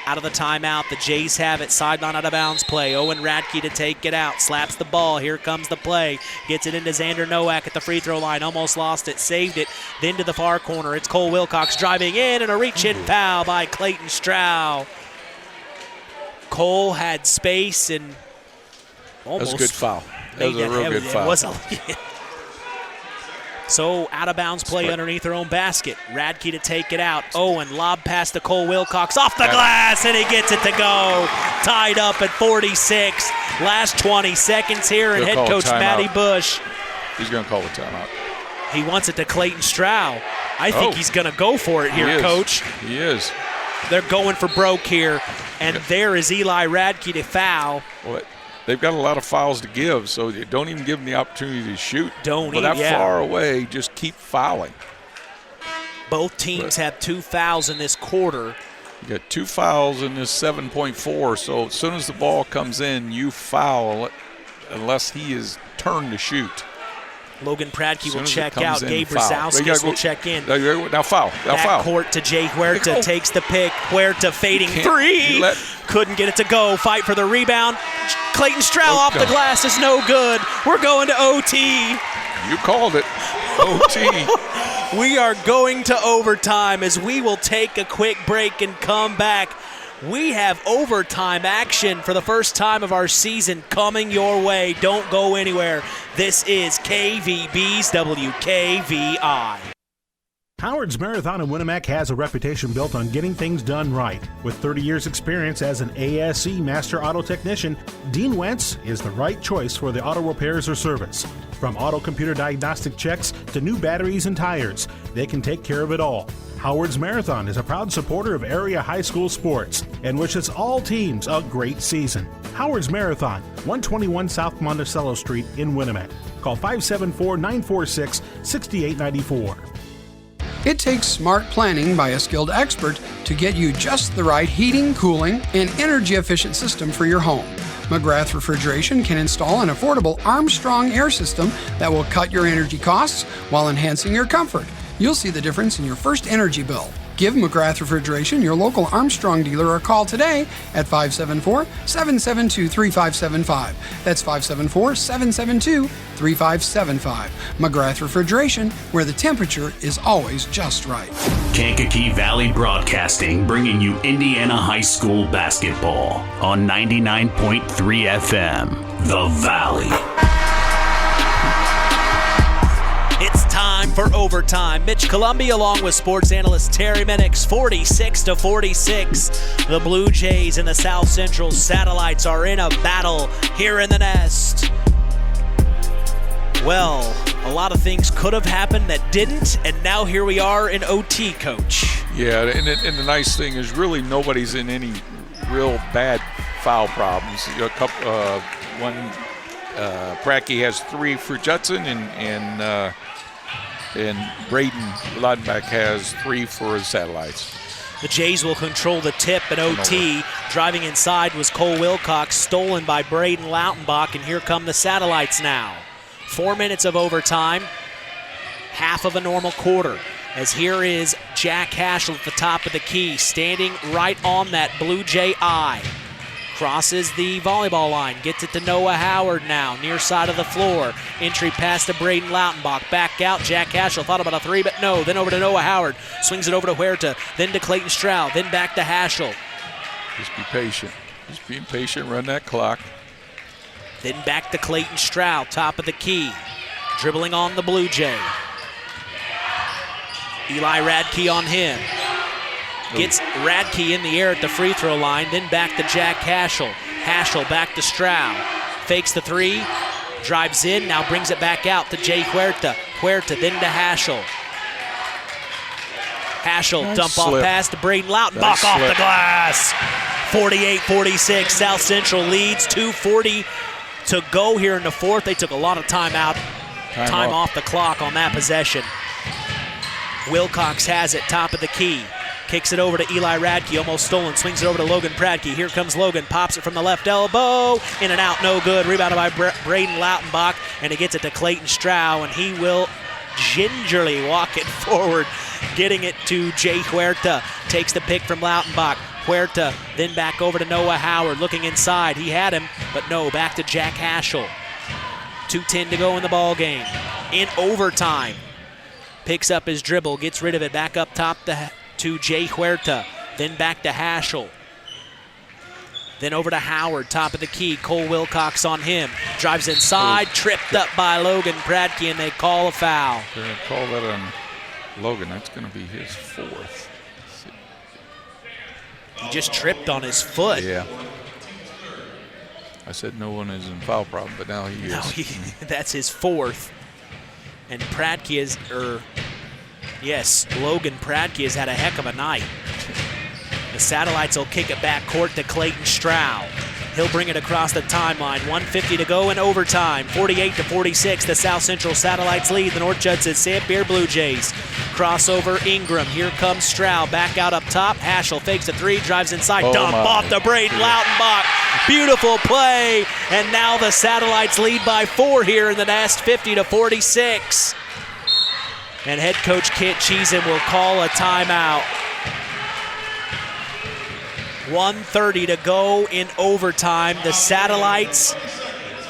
Out of the timeout, the Jays have it. Sideline out of bounds play. Owen Radke to take it out. Slaps the ball. Here comes the play. Gets it into Xander Nowak at the free throw line. Almost lost it. Saved it. Then to the far corner. It's Cole Wilcox driving in, and a reach-in foul by Clayton Stroud. Cole had space and almost. That was a good foul. That was a real good foul. So out of bounds play underneath their own basket. Radke to take it out. Owen lob pass to Cole Wilcox off the glass, and he gets it to go. Tied up at 46. Last 20 seconds here, and head coach Matty Bush. He's going to call the timeout. He wants it to Clayton Stroud. I think he's going to go for it here, Coach. He is. They're going for broke here, and there is Eli Radke to foul. What? They've got a lot of fouls to give, so you don't even give them the opportunity to shoot. Far away, just keep fouling. Both teams have 2 fouls in this quarter. You got 2 fouls in this 7.4, so as soon as the ball comes in, you foul unless he is turned to shoot. Logan Pradke will check out. Gabe Rosowskis will check in. Now foul. Back court to Jay Huerta. Takes the pick. Huerta fading 3. Couldn't get it to go. Fight for the rebound. Clayton Stroud off the glass is no good. We're going to OT. You called it. OT. We are going to overtime as we will take a quick break and come back. We have overtime action for the first time of our season coming your way. Don't go anywhere. This is KVB's WKVI. Howard's Marathon in Winamac has a reputation built on getting things done right. With 30 years' experience as an ASE Master Auto Technician, Dean Wentz is the right choice for the auto repairs or service. From auto computer diagnostic checks to new batteries and tires, they can take care of it all. Howard's Marathon is a proud supporter of area high school sports and wishes all teams a great season. Howard's Marathon, 121 South Monticello Street in Winamac. Call 574-946-6894. It takes smart planning by a skilled expert to get you just the right heating, cooling, and energy-efficient system for your home. McGrath Refrigeration can install an affordable Armstrong air system that will cut your energy costs while enhancing your comfort. You'll see the difference in your first energy bill. Give McGrath Refrigeration, your local Armstrong dealer, a call today at 574-772-3575. That's 574-772-3575. McGrath Refrigeration, where the temperature is always just right. Kankakee Valley Broadcasting, bringing you Indiana high school basketball on 99.3 FM, The Valley. It's time for overtime. Mitch Columbi along with sports analyst Terry Minix, 46-46. The Blue Jays and the South Central Satellites are in a battle here in the Nest. Well, a lot of things could have happened that didn't, and now here we are in OT, Coach. Yeah, and the nice thing is really nobody's in any real bad foul problems. A couple, Pracky has 3 for Judson, and Braden Laudenbach has 3 for the Satellites. The Jays will control the tip in OT. Driving inside was Cole Wilcox, stolen by Braden Lautenbach, and here come the Satellites now. 4 minutes of overtime, half of a normal quarter. As here is Jack Haschel at the top of the key, standing right on that Blue Jay eye. Crosses the volleyball line, gets it to Noah Howard now, near side of the floor. Entry pass to Braden Lautenbach, back out. Jack Haschel thought about a 3, but no. Then over to Noah Howard, swings it over to Huerta, then to Clayton Stroud, then back to Haschel. Just be patient. Just being patient, run that clock. Then back to Clayton Stroud, top of the key, dribbling on the Blue Jay. Eli Radke on him. Gets Radke in the air at the free throw line, then back to Jack Haschel. Haschel back to Stroud. Fakes the 3, drives in, now brings it back out to Jay Huerta. Huerta then to Haschel. Haschel, Nice dump slip. off pass to Braden Lautenbach Nice off the slip. glass. 48-46, South Central leads, 2:40 to go here in the fourth. They took a lot of time off the clock on that possession. Wilcox has it, top of the key. Kicks it over to Eli Radke, almost stolen, swings it over to Logan Pradke. Here comes Logan, pops it from the left elbow, in and out, no good. Rebounded by Braden Lautenbach, and he gets it to Clayton Stroud, and he will gingerly walk it forward, getting it to Jay Huerta. Takes the pick from Lautenbach. Huerta then back over to Noah Howard, looking inside. He had him, but no, back to Jack Haschel. 2:10 to go in the ball game. In overtime. Picks up his dribble, gets rid of it, back up top to Jay Huerta, then back to Haschel. Then over to Howard, top of the key. Cole Wilcox on him. Drives inside, tripped up by Logan Pradke, and they call a foul. They're going to call that on Logan. That's going to be his 4th. He just tripped on his foot. Yeah. I said no one is in foul problem, but now he is. That's his 4th. And Pradke is, Logan Pradke has had a heck of a night. The Satellites will kick it back court to Clayton Stroud. He'll bring it across the timeline. 1:50 to go in overtime. 48-46, the South Central Satellites lead the North Judson-San Pierre Blue Jays. Crossover Ingram. Here comes Stroud. Back out up top. Haschel fakes a 3, drives inside. Dump off to Braden Lautenbach. Beautiful play. And now the Satellites lead by 4 here in the last 50-46. And head coach Kent Cheeseman will call a timeout. 1:30 to go in overtime. The Satellites,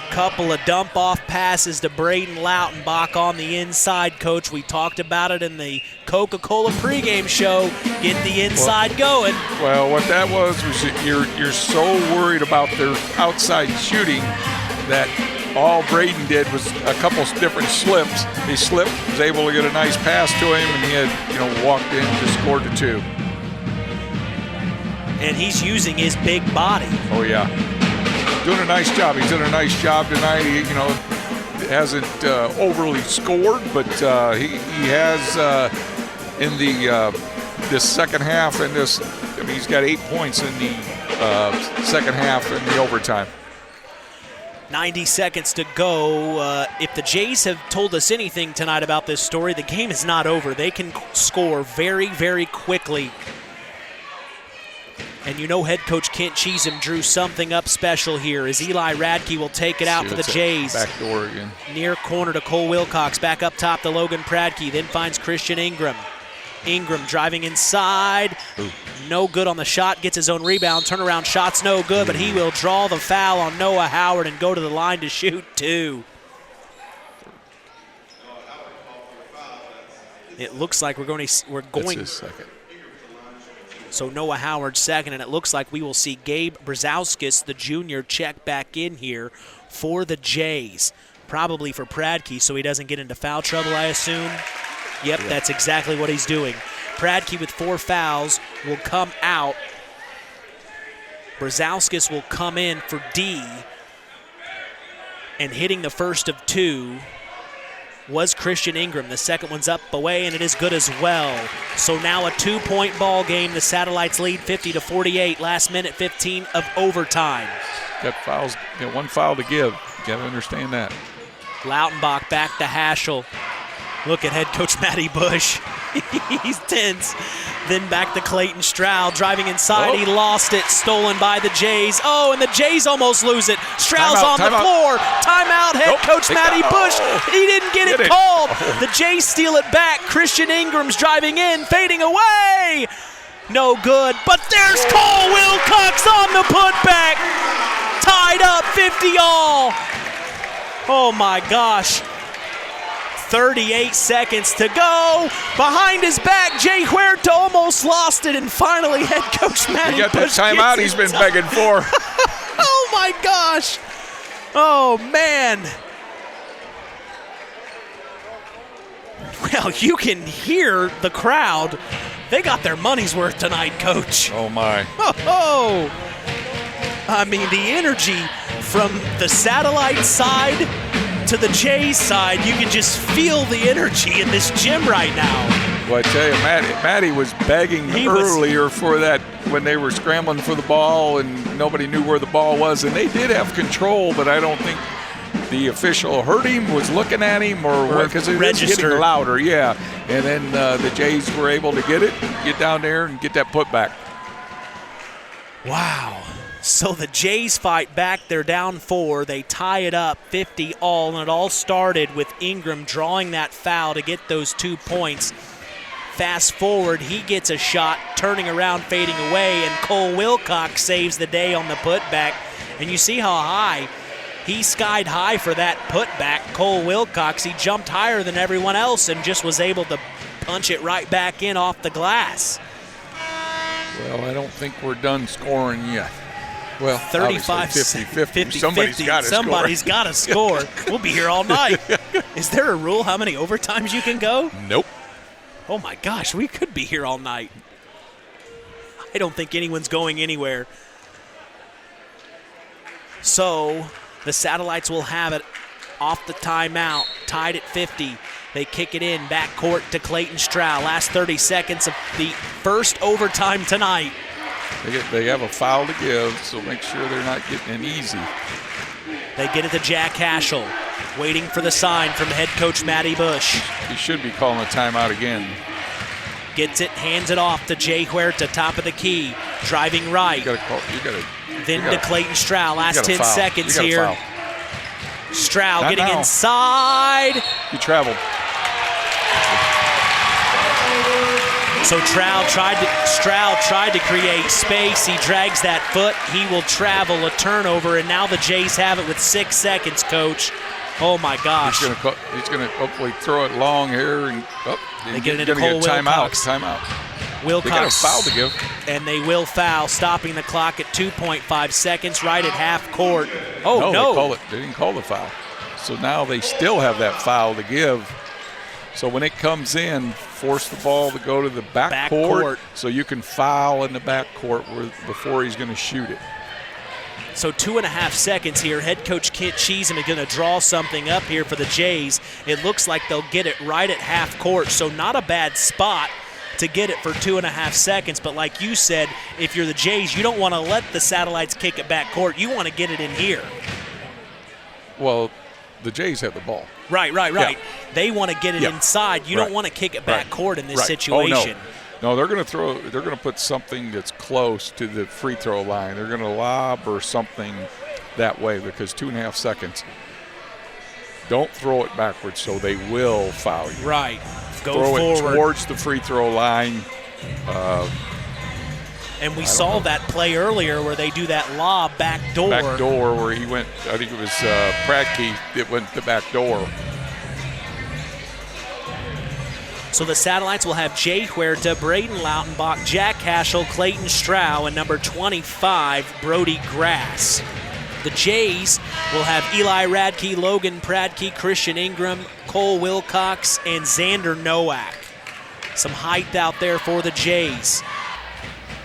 couple of dump-off passes to Braden Lautenbach on the inside, Coach. We talked about it in the Coca-Cola pregame show. Get the inside going. Well, what that was that you're so worried about their outside shooting that all Braden did was a couple different slips. He slipped, was able to get a nice pass to him, and he had, walked in, just scored the 2. And he's using his big body. Oh, yeah. Doing a nice job. He's done a nice job tonight. He, hasn't overly scored, but he has in this second half and he's got 8 points in the second half in the overtime. 90 seconds to go. If the Jays have told us anything tonight about this story, the game is not over. They can score very, very quickly. And head coach Kent Cheeseman drew something up special here as Eli Radke will take it out for the Jays. Back door again. Near corner to Cole Wilcox. Back up top to Logan Pradke. Then finds Christian Ingram. Ingram driving inside. Ooh. No good on the shot. Gets his own rebound. Turnaround shot's no good, but he will draw the foul on Noah Howard and go to the line to shoot 2. It looks like we're going. That's his second. So Noah Howard second, and it looks like we will see Gabe Brzezowskis, the junior, check back in here for the Jays. Probably for Pradke, so he doesn't get into foul trouble, I assume. Yep, that's exactly what he's doing. Pradke with 4 fouls will come out. Brzezowskis will come in for D. And hitting the first of 2 was Christian Ingram. The second one's up away, and it is good as well. So now a 2-point ball game. The Satellites lead 50-48. Last minute 15 of overtime. Got fouls, one foul to give. You got to understand that. Lautenbach back to Haschel. Look at head coach Matty Bush. He's tense. Then back to Clayton Stroud driving inside. He lost it. Stolen by the Jays. Oh, and the Jays almost lose it. Stroud's on the floor. Timeout, head coach Matty Bush. He didn't get it called. The Jays steal it back. Christian Ingram's driving in, fading away. No good. But there's Cole Wilcox on the putback. Tied up 50-all. Oh, my gosh. 38 seconds to go. Behind his back, Jay Huerta almost lost it, and finally head coach Matty Bush gets that timeout he's been begging for. Oh, my gosh. Oh, man. Well, you can hear the crowd. They got their money's worth tonight, Coach. Oh, my. Oh. I mean, the energy from the Satellite side to the Jays side, you can just feel the energy in this gym right now. Well, I tell you, Matty was begging earlier for that when they were scrambling for the ball and nobody knew where the ball was. And they did have control, but I don't think the official heard him, was looking at him, or because it was getting louder. Yeah, and then the Jays were able to get down there and get that putback. Wow. So the Jays fight back. They're down 4. They tie it up 50-all, and it all started with Ingram drawing that foul to get those 2 points. Fast forward, he gets a shot, turning around, fading away, and Cole Wilcox saves the day on the putback. And you see how high he skied high for that putback. Cole Wilcox, he jumped higher than everyone else and just was able to punch it right back in off the glass. Well, I don't think we're done scoring yet. Well, 35, 50-50. Somebody's got to score. We'll be here all night. Is there a rule how many overtimes you can go? Nope. Oh, my gosh, we could be here all night. I don't think anyone's going anywhere. So the Satellites will have it off the timeout, tied at 50. They kick it in, backcourt to Clayton Stroud. Last 30 seconds of the first overtime tonight. They have a foul to give, so make sure they're not getting it easy. They get it to Jack Haschel, waiting for the sign from head coach Matty Bush. He should be calling a timeout again. Gets it, hands it off to Jay Huerta, top of the key, driving right. Then to Clayton Stroud, last 10 seconds here. Foul. Stroud getting inside. He traveled. So Stroud tried to create space. He drags that foot. He will travel, a turnover, and now the Jays have it with 6 seconds, Coach. Oh, my gosh. He's going to hopefully throw it long here. And they get into Cole Wilcox. Timeout. Wilcox. They got a foul to give. And they will foul, stopping the clock at 2.5 seconds, right at half court. Oh, no. They didn't call the foul. So now they still have that foul to give. So when it comes in, force the ball to go to the back court so you can foul in the back court before he's going to shoot it. So 2.5 seconds here. Head coach Kent Cheesem is going to draw something up here for the Jays. It looks like they'll get it right at half court, so not a bad spot to get it for 2.5 seconds. But like you said, if you're the Jays, you don't want to let the Satellites kick it back court. You want to get it in here. Well, the Jays have the ball. Right. Yeah. They want to get it inside. You don't want to kick it back court in this situation. Oh, no, they're going to put something that's close to the free throw line. They're going to lob or something that way because 2.5 seconds. Don't throw it backwards so they will foul you. Right. Go throw forward. It towards the free throw line. And we saw that play earlier where they do that lob back door. Back door where he went, I think it was Pradke that went the back door. So the Satellites will have Jay Huerta, Braden Lautenbach, Jack Haschel, Clayton Stroud, and number 25, Brody Grass. The Jays will have Eli Radke, Logan Pradke, Christian Ingram, Cole Wilcox, and Xander Nowak. Some height out there for the Jays.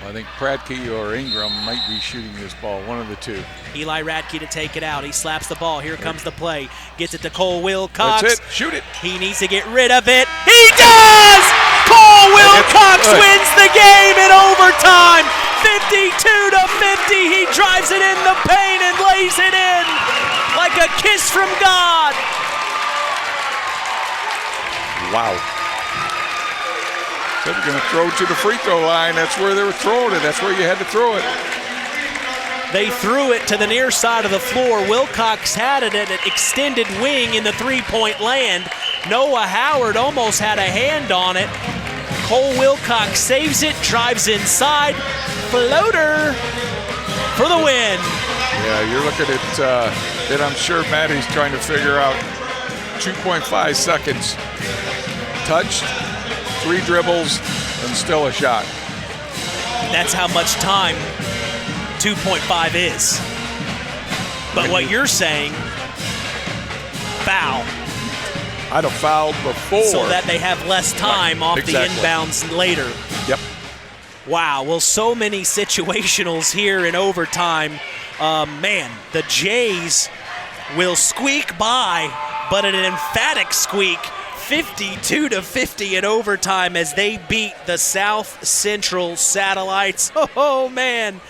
I think Pratke or Ingram might be shooting this ball, one of the two. Eli Radke to take it out. He slaps the ball. Here comes the play. Gets it to Cole Wilcox. That's it. Shoot it. He needs to get rid of it. He does! Cole Wilcox wins the game in overtime. 52-50. He drives it in the paint and lays it in like a kiss from God. Wow. They were going to throw to the free throw line. That's where they were throwing it. That's where you had to throw it. They threw it to the near side of the floor. Wilcox had it at an extended wing in the three-point land. Noah Howard almost had a hand on it. Cole Wilcox saves it, drives inside. Floater for the win. Yeah, you're looking at it. I'm sure Maddie's trying to figure out 2.5 seconds. Touched, 3 dribbles, and still a shot. That's how much time 2.5 is. But what you're saying, foul. I'd have fouled before. So that they have less time off the inbounds later. Yep. Wow, well, so many situationals here in overtime. Man, the Jays will squeak by, but an emphatic squeak. 52-50 in overtime as they beat the South Central Satellites. Oh, man.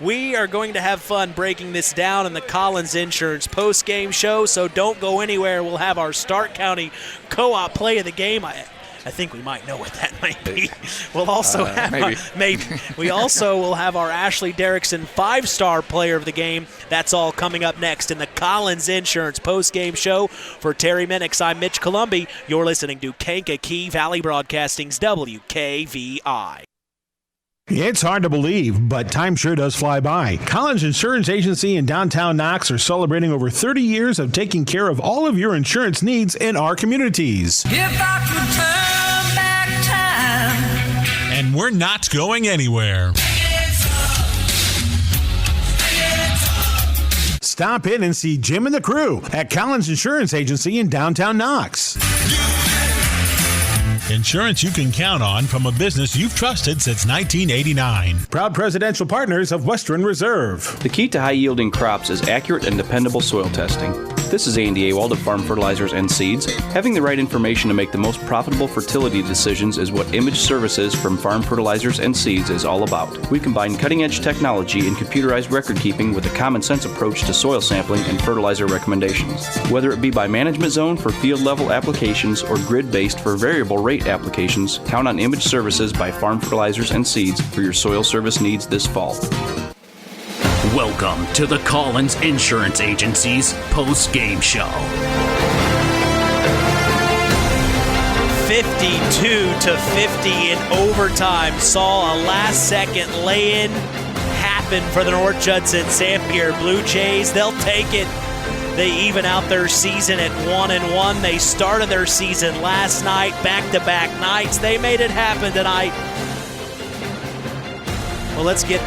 We are going to have fun breaking this down in the Collins Insurance post-game show, so don't go anywhere. We'll have our Stark County Co-op play of the game. I think we might know what that might be. We'll also have maybe. We also will have our Ashley Derrickson 5-star player of the game. That's all coming up next in the Collins Insurance post-game show. For Terry Minix, I'm Mitch Columbi. You're listening to Kankakee Valley Broadcasting's WKVI. It's hard to believe, but time sure does fly by. Collins Insurance Agency in downtown Knox are celebrating over 30 years of taking care of all of your insurance needs in our communities. If I could turn back time. And we're not going anywhere. Stop in and see Jim and the crew at Collins Insurance Agency in downtown Knox. Insurance you can count on from a business you've trusted since 1989. Proud presidential partners of Western Reserve. The key to high-yielding crops is accurate and dependable soil testing. This is Andy Awald of Farm Fertilizers and Seeds. Having the right information to make the most profitable fertility decisions is what Image Services from Farm Fertilizers and Seeds is all about. We combine cutting-edge technology and computerized record-keeping with a common-sense approach to soil sampling and fertilizer recommendations. Whether it be by management zone for field-level applications or grid-based for variable rate applications, count on Image Services by Farm Fertilizers and Seeds for your soil service needs this fall. Welcome to the Collins Insurance Agency's post-game show. 52-50 in overtime. Saw a last-second lay-in happen for the North Judson-San Pierre Blue Jays. They'll take it. They even out their season at 1-1. They started their season last night, back-to-back nights. They made it happen tonight. Well, let's get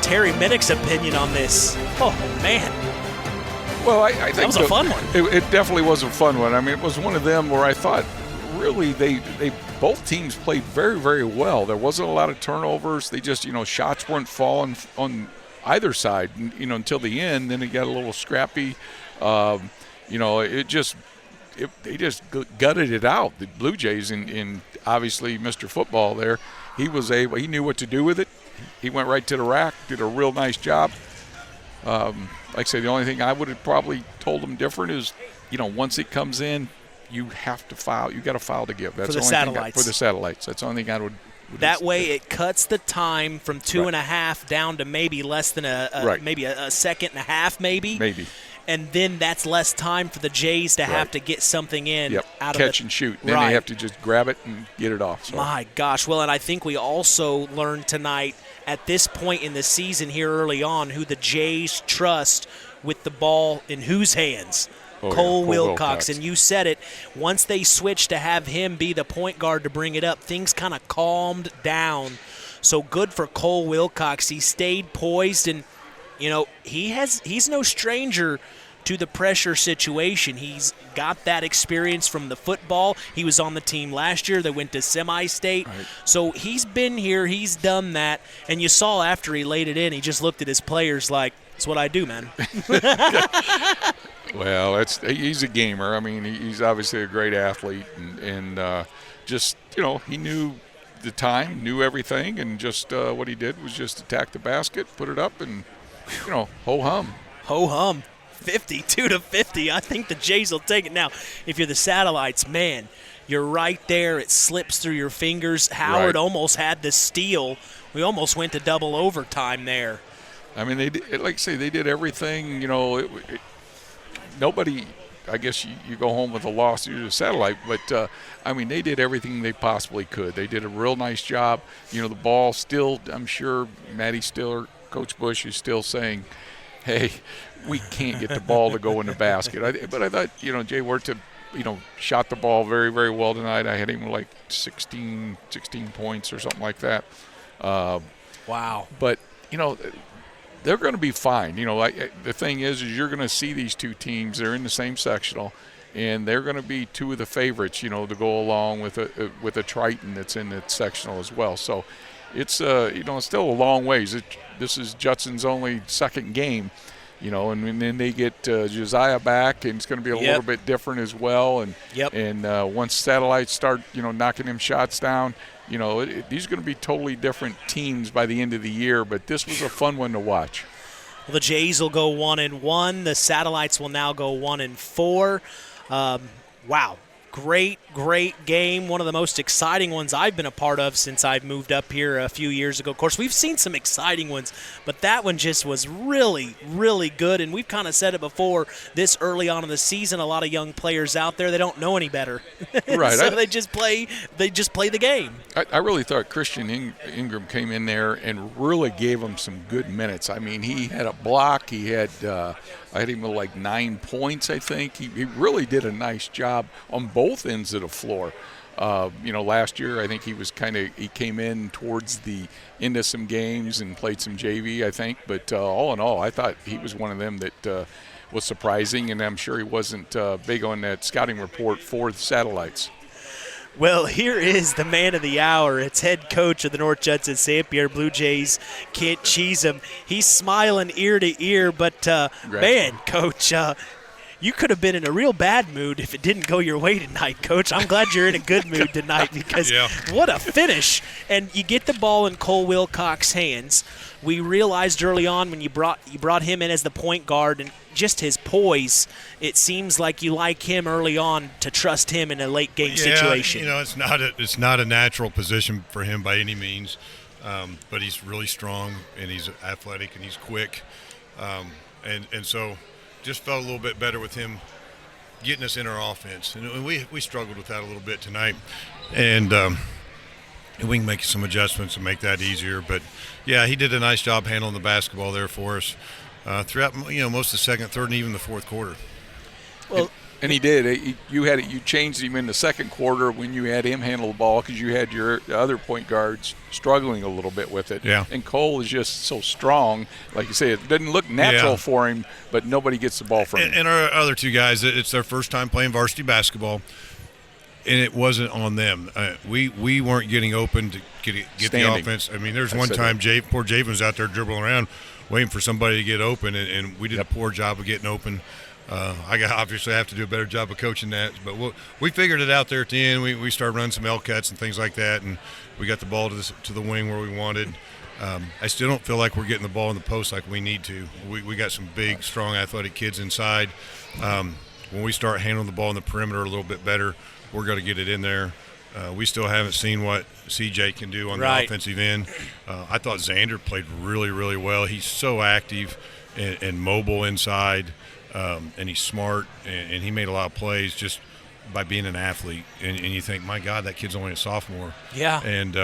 Terry Minnick's opinion on this. Oh, man. Well, I think that was a fun one. It definitely was a fun one. I mean, it was one of them where I thought really they both teams played very, very well. There wasn't a lot of turnovers. They just, shots weren't falling on either side, until the end. Then it got a little scrappy. They just gutted it out. The Blue Jays and obviously Mr. Football there, he knew what to do with it. He went right to the rack, did a real nice job. Like I say, the only thing I would have probably told him different is, once it comes in, you have to foul. You got a foul to give. That's for the satellites. For the satellites. That's the only thing I would. That way, it cuts the time from 2.5 down to maybe less than maybe a second and a half, maybe. Maybe. And then that's less time for the Jays to have to get something in out of catch and shoot. Then they have to just grab it and get it off. So. My gosh. Well, and I think we also learned tonight at this point in the season here early on who the Jays trust with the ball in whose hands. Cole Wilcox. And you said it, once they switched to have him be the point guard to bring it up, things kind of calmed down. So good for Cole Wilcox. He stayed poised, and he's no stranger to the pressure situation. He's got that experience from the football. He was on the team last year. They went to semi-state. Right. So he's been here. He's done that. And you saw after he laid it in, he just looked at his players like, that's what I do, man. Well, he's a gamer. I mean, he's obviously a great athlete, and just, he knew the time, knew everything, and just what he did was just attack the basket, put it up, and, ho-hum. Ho-hum. 52-50. I think the Jays will take it. Now, if you're the Satellites, man, you're right there. It slips through your fingers. Howard almost had the steal. We almost went to double overtime there. I mean, they did, like I say, they did everything. Nobody, I guess you go home with a loss due to the Satellite, but, I mean, they did everything they possibly could. They did a real nice job. The ball still, I'm sure Matty Stiller, Coach Bush is still saying, hey, we can't get the ball to go in the basket. But I thought, Jay Huerta, shot the ball very, very well tonight. I had him like 16 points or something like that. Wow. But, they're going to be fine. The thing is you're going to see these two teams. They're in the same sectional, and they're going to be two of the favorites, to go along with a Triton that's in the sectional as well. So it's it's still a long ways. This is Judson's only second game, and then they get Josiah back, and it's going to be a little bit different as well. And once Satellites start, knocking them shots down, these are going to be totally different teams by the end of the year. But this was a fun one to watch. Well, the Jays will go 1-1. The Satellites will now go 1-4. Wow. Great game. One of the most exciting ones I've been a part of since I've moved up here a few years ago. Of course, we've seen some exciting ones, but that one just was really, really good. And we've kind of said it before, this early on in the season, a lot of young players out there, they don't know any better. Right. So they just play the game. I really thought Christian Ingram came in there and really gave him some good minutes. I mean, he had a block. He had I had him with like 9 points, I think. He really did a nice job on both ends of the floor. Last year I think he came in towards the end of some games and played some JV, I think. But all in all, I thought he was one of them that was surprising, and I'm sure he wasn't big on that scouting report for the Satellites. Well, here is the man of the hour. It's head coach of the North Judson-San Pierre Blue Jays, Kent Cheesem. He's smiling ear to ear, but, man, Coach, you could have been in a real bad mood if it didn't go your way tonight, Coach. I'm glad you're in a good mood tonight because what a finish. And you get the ball in Cole Wilcox's hands. We realized early on when you brought him in as the point guard and just his poise, it seems like you like him early on to trust him in a late game situation. It's not a natural position for him by any means, but he's really strong and he's athletic and he's quick, and so just felt a little bit better with him getting us in our offense, and we struggled with that a little bit tonight, and we can make some adjustments and make that easier. But yeah, he did a nice job handling the basketball there for us. Throughout most of the second, third, and even the fourth quarter. Well, and he did. You changed him in the second quarter when you had him handle the ball because you had your other point guards struggling a little bit with it. Yeah. And Cole is just so strong. Like you say, it doesn't look natural for him, but nobody gets the ball from him. And our other two guys, it's their first time playing varsity basketball, and it wasn't on them. We weren't getting open to get the offense. I mean, there's one time poor Javen was out there dribbling around, waiting for somebody to get open, and we did a poor job of getting open. Obviously have to do a better job of coaching that, but we figured it out there at the end. We started running some L cuts and things like that, and we got the ball to the wing where we wanted. I still don't feel like we're getting the ball in the post like we need to. We got some big, strong, athletic kids inside. When we start handling the ball in the perimeter a little bit better, we're going to get it in there. We still haven't seen what CJ can do on the offensive end. I thought Xander played really, really well. He's so active and mobile inside, and he's smart, and he made a lot of plays just by being an athlete. And you think, my God, that kid's only a sophomore. Yeah. And,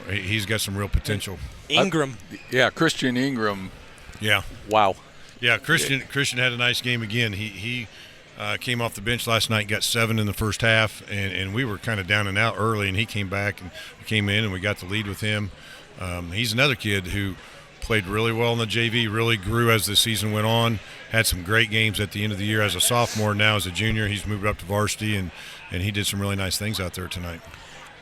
he's got some real potential. Ingram. Christian Ingram. Yeah. Wow. Yeah, Christian had a nice game again. He came off the bench last night, got 7 in the first half, and we were kind of down and out early, and he came back and came in, and we got the lead with him. He's another kid who played really well in the JV, really grew as the season went on, had some great games at the end of the year as a sophomore. Now as a junior, he's moved up to varsity, and he did some really nice things out there tonight.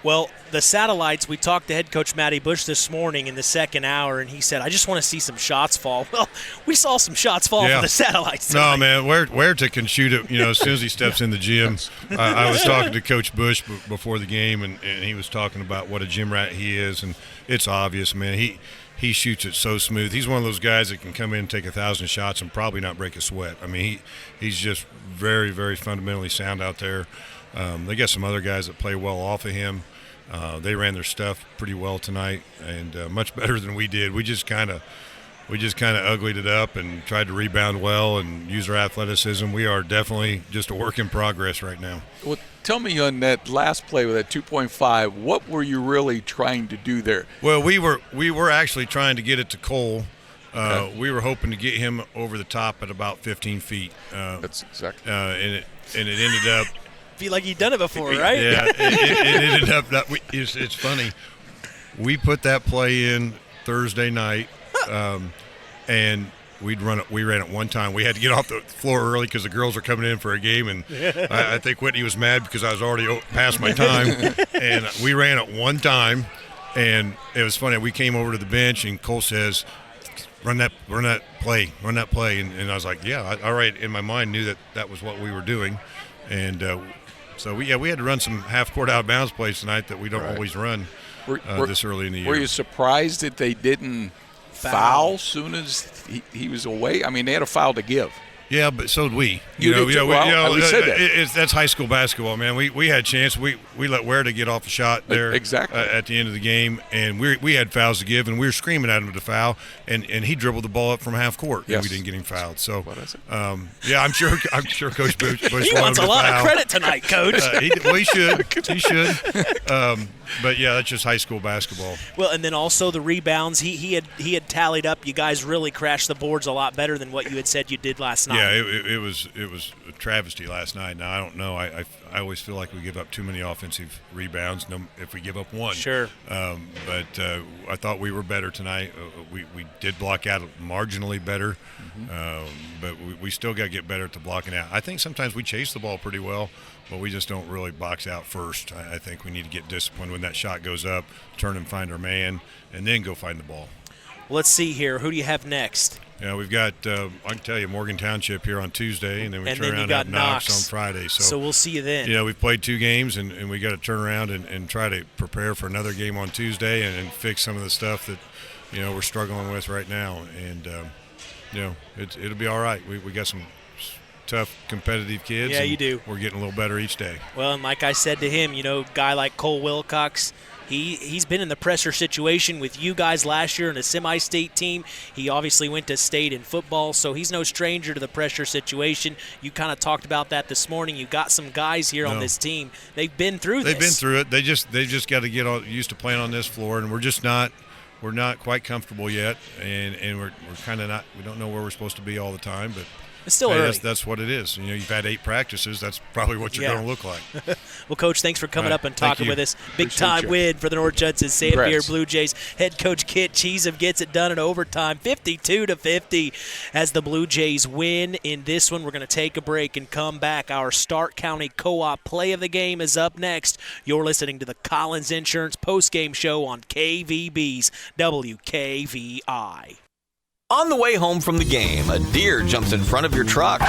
Well, the Satellites, we talked to head coach Matty Bush this morning in the second hour, and he said, I just want to see some shots fall. Well, we saw some shots fall for the Satellites tonight. No, man, Huerta can shoot it, as soon as he steps in the gym. I was talking to Coach Bush before the game, and he was talking about what a gym rat he is, and it's obvious, man. He shoots it so smooth. He's one of those guys that can come in and take 1,000 shots and probably not break a sweat. I mean, he's just very, very fundamentally sound out there. They got some other guys that play well off of him. They ran their stuff pretty well tonight, and much better than we did. We just kind of uglied it up and tried to rebound well and use our athleticism. We are definitely just a work in progress right now. Well, tell me on that last play with that 2.5, what were you really trying to do there? Well, we were actually trying to get it to Cole. We were hoping to get him over the top at about 15 feet. That's exactly. And it ended up. Feel like you'd done it before, right? Yeah, it ended up that it's funny. We put that play in Thursday night, and we ran it one time. We had to get off the floor early because the girls were coming in for a game, and I think Whitney was mad because I was already past my time. And we ran it one time, and it was funny. We came over to the bench, and Cole says, Run that play. And I was like, yeah, all right. In my mind, knew that was what we were doing. And so we had to run some half-court out-of-bounds plays tonight that we don't always run this early in the year. Were you surprised that they didn't foul soon as he was away? I mean, they had a foul to give. Yeah, but so did we. We said that. That's high school basketball, man. We had a chance. We let Huerta get off a shot there exactly at the end of the game, and we had fouls to give, and we were screaming at him to foul, and he dribbled the ball up from half court, and we didn't get him fouled. So, yeah, I'm sure Coach Bush he wants a lot of credit tonight, Coach. He should. But yeah, that's just high school basketball. Well, and then also the rebounds. He had tallied up. You guys really crashed the boards a lot better than what you had said you did last night. Yeah, it was a travesty last night. Now I don't know. I always feel like we give up too many offensive rebounds. If we give up one, sure. But I thought we were better tonight. We did block out marginally better, but we still got to get better at the blocking out. I think sometimes we chase the ball pretty well, but we just don't really box out first. I think we need to get disciplined when that shot goes up, turn and find our man, and then go find the ball. Let's see here. Who do you have next? Yeah, we've got, I can tell you, Morgan Township here on Tuesday, and then we turn around and have Knox on Friday. So we'll see you then. Yeah, we've played 2 games, and we got to turn around and try to prepare for another game on Tuesday and fix some of the stuff that, we're struggling with right now. And, it'll be all right. We got some tough, competitive kids. Yeah, you do. We're getting a little better each day. Well, and like I said to him, guy like Cole Wilcox, he's been in the pressure situation with you guys last year in a semi-state team. He obviously went to state in football, so he's no stranger to the pressure situation. You kind of talked about that this morning. You've got some guys here on this team. They've been through this. They've been through it. They just got to get used to playing on this floor, and we're not quite comfortable yet, and we're kind of not. We don't know where we're supposed to be all the time, but. It's still early. That's what it is. You've had 8 practices. That's probably what you're going to look like. Well, Coach, thanks for coming up and talking with us. Big-time win for the North Judson-San Pierre Blue Jays. Head coach Kit Cheesem gets it done in overtime, 52-50, as the Blue Jays win in this one. We're going to take a break and come back. Our Stark County Co-op play of the game is up next. You're listening to the Collins Insurance postgame show on KVB's WKVI. On the way home from the game, a deer jumps in front of your truck.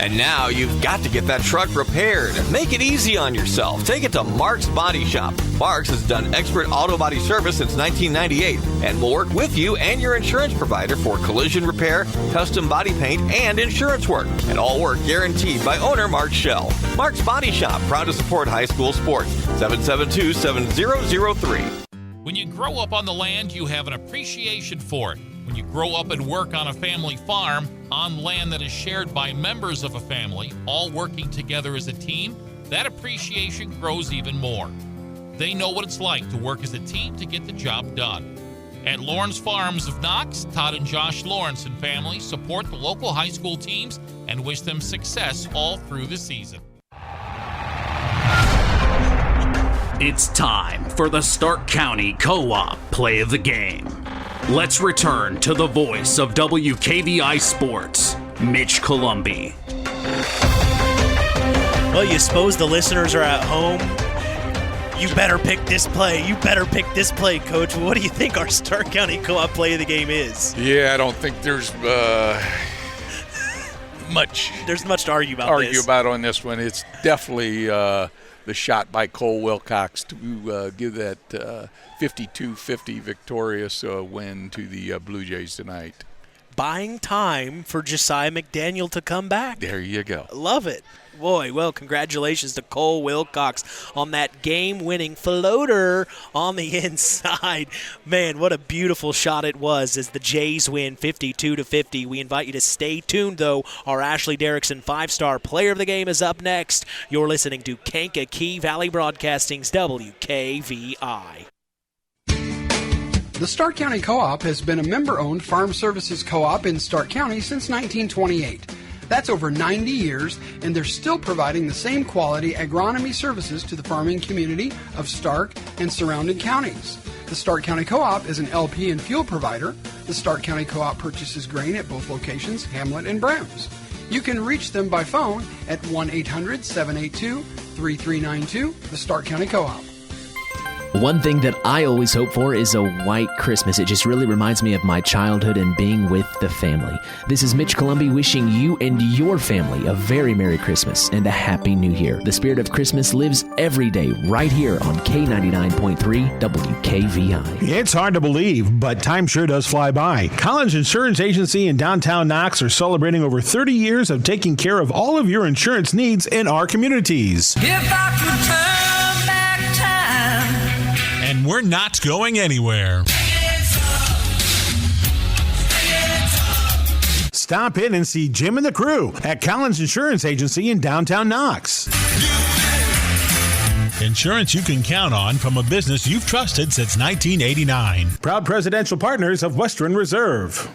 And now you've got to get that truck repaired. Make it easy on yourself. Take it to Mark's Body Shop. Mark's has done expert auto body service since 1998 and will work with you and your insurance provider for collision repair, custom body paint, and insurance work. And all work guaranteed by owner Mark Schell. Mark's Body Shop, proud to support high school sports. 772-7003. When you grow up on the land, you have an appreciation for it. When you grow up and work on a family farm, on land that is shared by members of a family, all working together as a team, that appreciation grows even more. They know what it's like to work as a team to get the job done. At Lawrence Farms of Knox, Todd and Josh Lawrence and family support the local high school teams and wish them success all through the season. It's time for the Stark County Co-op Play of the Game. Let's return to the voice of WKVI Sports, Mitch Columbi. Well, you suppose the listeners are at home. You better pick this play. You better pick this play, Coach. What do you think our Stark County Co-op Play of the Game is? Yeah, I don't think there's much to argue about on this one. It's definitely the shot by Cole Wilcox to give that 52-50 victorious win to the Blue Jays tonight. Buying time for Josiah McDaniel to come back. There you go. Love it. Boy, well, congratulations to Cole Wilcox on that game-winning floater on the inside. Man, what a beautiful shot it was as the Jays win 52-50. We invite you to stay tuned, though. Our Ashley Derrickson 5-star player of the game is up next. You're listening to Kankakee Valley Broadcasting's WKVI. The Stark County Co-op has been a member-owned farm services co-op in Stark County since 1928. That's over 90 years, and they're still providing the same quality agronomy services to the farming community of Stark and surrounding counties. The Stark County Co-op is an LP and fuel provider. The Stark County Co-op purchases grain at both locations, Hamlet and Browns. You can reach them by phone at 1-800-782-3392, the Stark County Co-op. One thing that I always hope for is a white Christmas. It just really reminds me of my childhood and being with the family. This is Mitch Columbi wishing you and your family a very Merry Christmas and a Happy New Year. The spirit of Christmas lives every day right here on K99.3 WKVI. It's hard to believe, but time sure does fly by. Collins Insurance Agency in downtown Knox are celebrating over 30 years of taking care of all of your insurance needs in our communities. If I could turn back time. And we're not going anywhere. Stop in and see Jim and the crew at Collins Insurance Agency in downtown Knox. Insurance you can count on from a business you've trusted since 1989. Proud presidential partners of Western Reserve.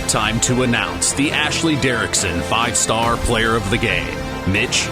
Time to announce the Ashley Derrickson 5-star player of the game, Mitch.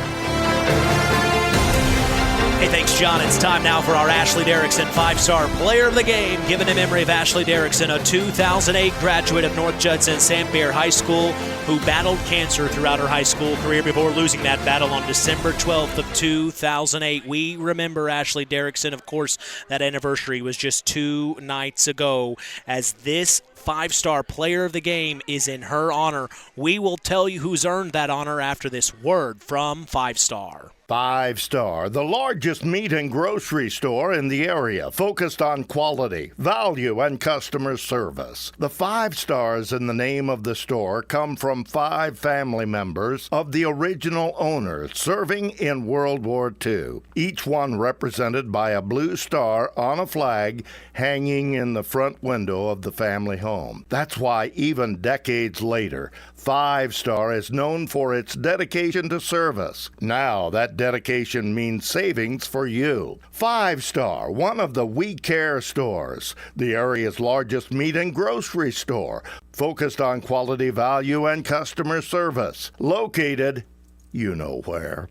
Hey, thanks, John. It's time now for our Ashley Derrickson 5-star player of the game, given in memory of Ashley Derrickson, a 2008 graduate of North Judson-San Pierre High School who battled cancer throughout her high school career before losing that battle on December 12th of 2008. We remember Ashley Derrickson. Of course, that anniversary was just 2 nights ago. As this 5-star player of the game is in her honor, we will tell you who's earned that honor after this word from 5-star. 5-Star, the largest meat and grocery store in the area, focused on quality, value, and customer service. The 5 stars in the name of the store come from 5 family members of the original owner serving in World War II, each one represented by a blue star on a flag hanging in the front window of the family home. That's why even decades later, 5-Star is known for its dedication to service. Now, that dedication means savings for you. 5-Star, one of the We Care stores, the area's largest meat and grocery store, focused on quality, value, and customer service. Located, you know where,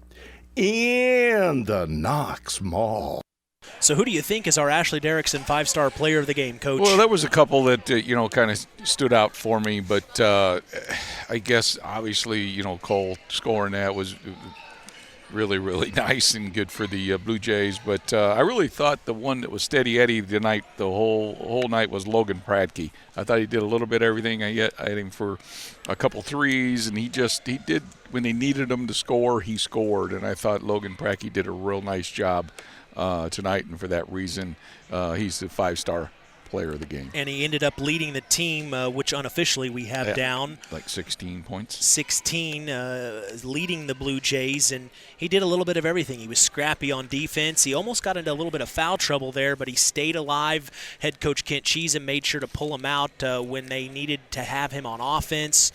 in the Knox Mall. So who do you think is our Ashley Derrickson 5-star player of the game, Coach? Well, there was a couple that, kind of stood out for me, but I guess obviously, Cole scoring that was really, really nice and good for the Blue Jays. But I really thought the one that was steady Eddie tonight, the whole night, was Logan Pratke. I thought he did a little bit of everything. I had him for a couple threes, and he did, when they needed him to score, he scored. And I thought Logan Pratke did a real nice job tonight, and for that reason, he's the 5-star player of the game. And he ended up leading the team, which unofficially we have down. Like 16 points. 16, leading the Blue Jays, and he did a little bit of everything. He was scrappy on defense. He almost got into a little bit of foul trouble there, but he stayed alive. Head coach Kent Cheeseman made sure to pull him out when they needed to have him on offense.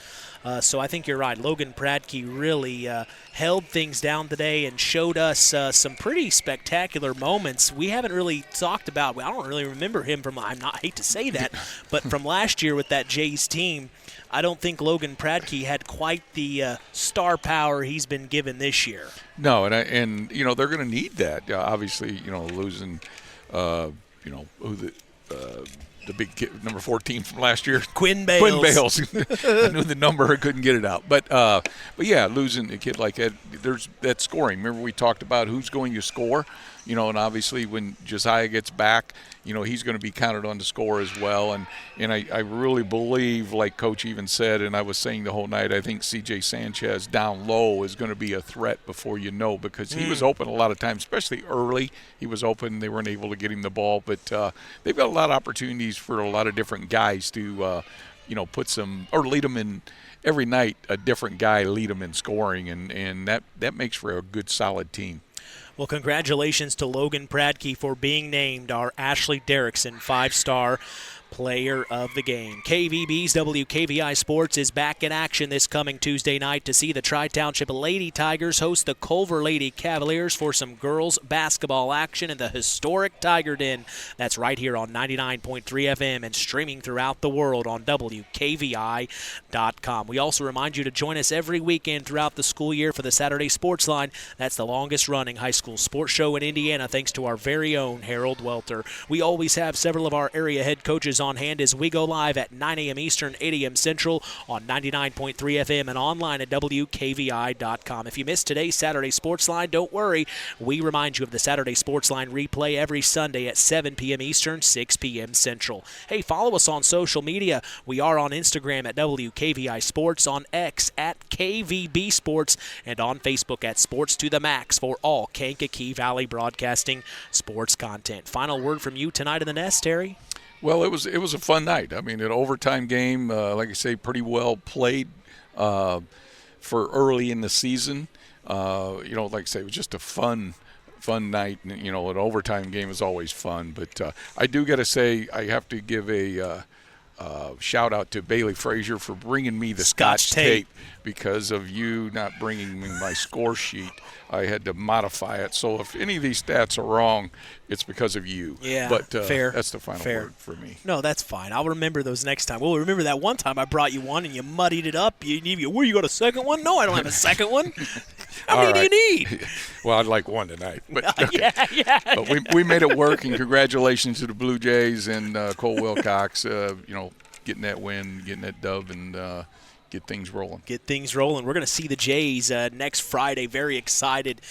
So I think you're right. Logan Pradke really held things down today and showed us some pretty spectacular moments we haven't really talked about. I don't really remember him from, I hate to say that, but from last year with that Jays team, I don't think Logan Pradke had quite the star power he's been given this year. No, and you know, they're going to need that. Obviously, you know, losing, you know, who the big kid, number 14 from last year, Quinn Bales. Quinn Bales. I knew the number, I couldn't get it out. But yeah, losing a kid like that, there's that scoring. Remember we talked about who's going to score, you know, and obviously when Josiah gets back, you know, he's going to be counted on to score as well. And I really believe, like Coach even said, and I was saying the whole night, I think C.J. Sanchez down low is going to be a threat before you know, because he was open a lot of times, especially early. He was open. They weren't able to get him the ball. But they've got a lot of opportunities for a lot of different guys to, you know, put some – or lead them in – every night a different guy lead them in scoring, and that makes for a good, solid team. Well, congratulations to Logan Pradke for being named our Ashley Derrickson 5-star player of the game. KVB's WKVI Sports is back in action this coming Tuesday night to see the Tri-Township Lady Tigers host the Culver Lady Cavaliers for some girls basketball action in the historic Tiger Den. That's right here on 99.3 FM and streaming throughout the world on WKVI.com. We also remind you to join us every weekend throughout the school year for the Saturday Sports Line. That's the longest running high school sports show in Indiana, thanks to our very own Harold Welter. We always have several of our area head coaches on hand as we go live at 9 a.m. Eastern, 8 a.m. Central on 99.3 FM and online at WKVI.com. If you missed today's Saturday Sports Line, don't worry. We remind you of the Saturday Sports Line replay every Sunday at 7 p.m. Eastern, 6 p.m. Central. Hey, follow us on social media. We are on Instagram at WKVI Sports, on X at KVB Sports, and on Facebook at Sports to the Max for all Kankakee Valley Broadcasting sports content. Final word from you tonight in the nest, Terry? Well, it was a fun night. I mean, an overtime game, like I say, pretty well played for early in the season. You know, like I say, it was just a fun night. You know, an overtime game is always fun. But I do got to say, I have to give a shout out to Bailey Frazier for bringing me the Scotch tape. Because of you not bringing me my score sheet, I had to modify it. So if any of these stats are wrong, it's because of you. Yeah, but fair. That's the final word for me. No, that's fine. I'll remember those next time. We'll remember that one time I brought you one and you muddied it up. Where, you got a second one? No, I don't have a second one. How many do you need? Well, I'd like one tonight. But yeah. But we made it work, and congratulations to the Blue Jays and Cole Wilcox, you know, getting that win, getting that dub, and get things rolling. We're going to see the Jays next Friday. Very excited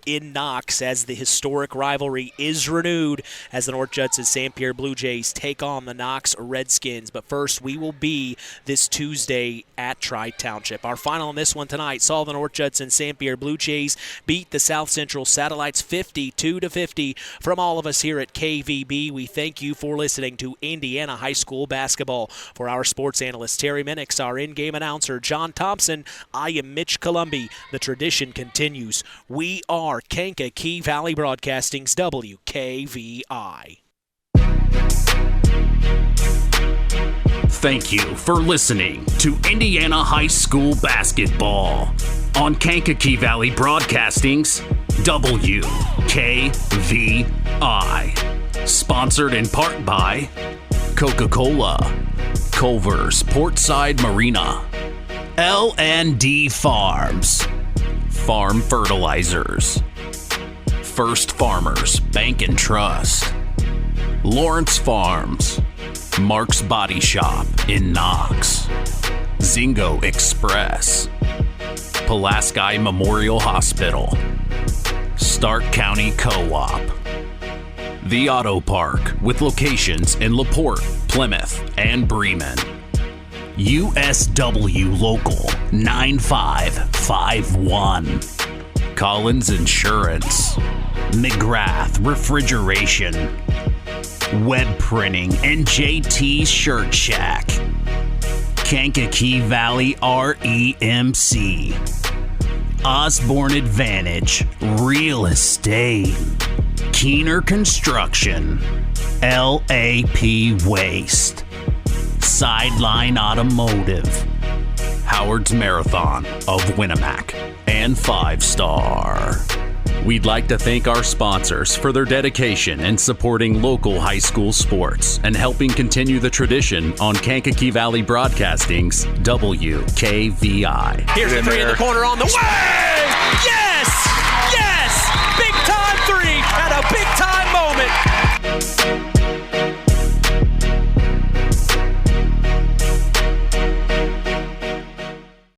in Knox as the historic rivalry is renewed as the North Judson-San Pierre Blue Jays take on the Knox Redskins. But first, we will be this Tuesday at Tri-Township. Our final on this one tonight saw the North Judson-San Pierre Blue Jays beat the South Central Satellites 52-50. From all of us here at KVB, we thank you for listening to Indiana High School Basketball. For our sports analyst Terry Minix, our in-game announcer John Thompson, I am Mitch Columby. The tradition continues. We are Kankakee Valley Broadcasting's WKVI. Thank you for listening to Indiana High School Basketball on Kankakee Valley Broadcasting's WKVI. Sponsored in part by Coca-Cola, Culver's Portside Marina, L&D Farms, Farm Fertilizers, First Farmers Bank and Trust, Lawrence Farms, Mark's Body Shop in Knox, Zingo Express, Pulaski Memorial Hospital, Stark County Co-op, The Auto Park with locations in LaPorte, Plymouth, and Bremen, USW Local 9551, Collins Insurance, McGrath Refrigeration, Web Printing and JT Shirt Shack, Kankakee Valley REMC, Osborne Advantage Real Estate, Keener Construction, LAP Waste, Sideline Automotive, Howard's Marathon of Winamac, and 5-Star. We'd like to thank our sponsors for their dedication in supporting local high school sports and helping continue the tradition on Kankakee Valley Broadcasting's WKVI. Here's the three in the corner on the way! Yes! Yes! Big time three at a big time moment!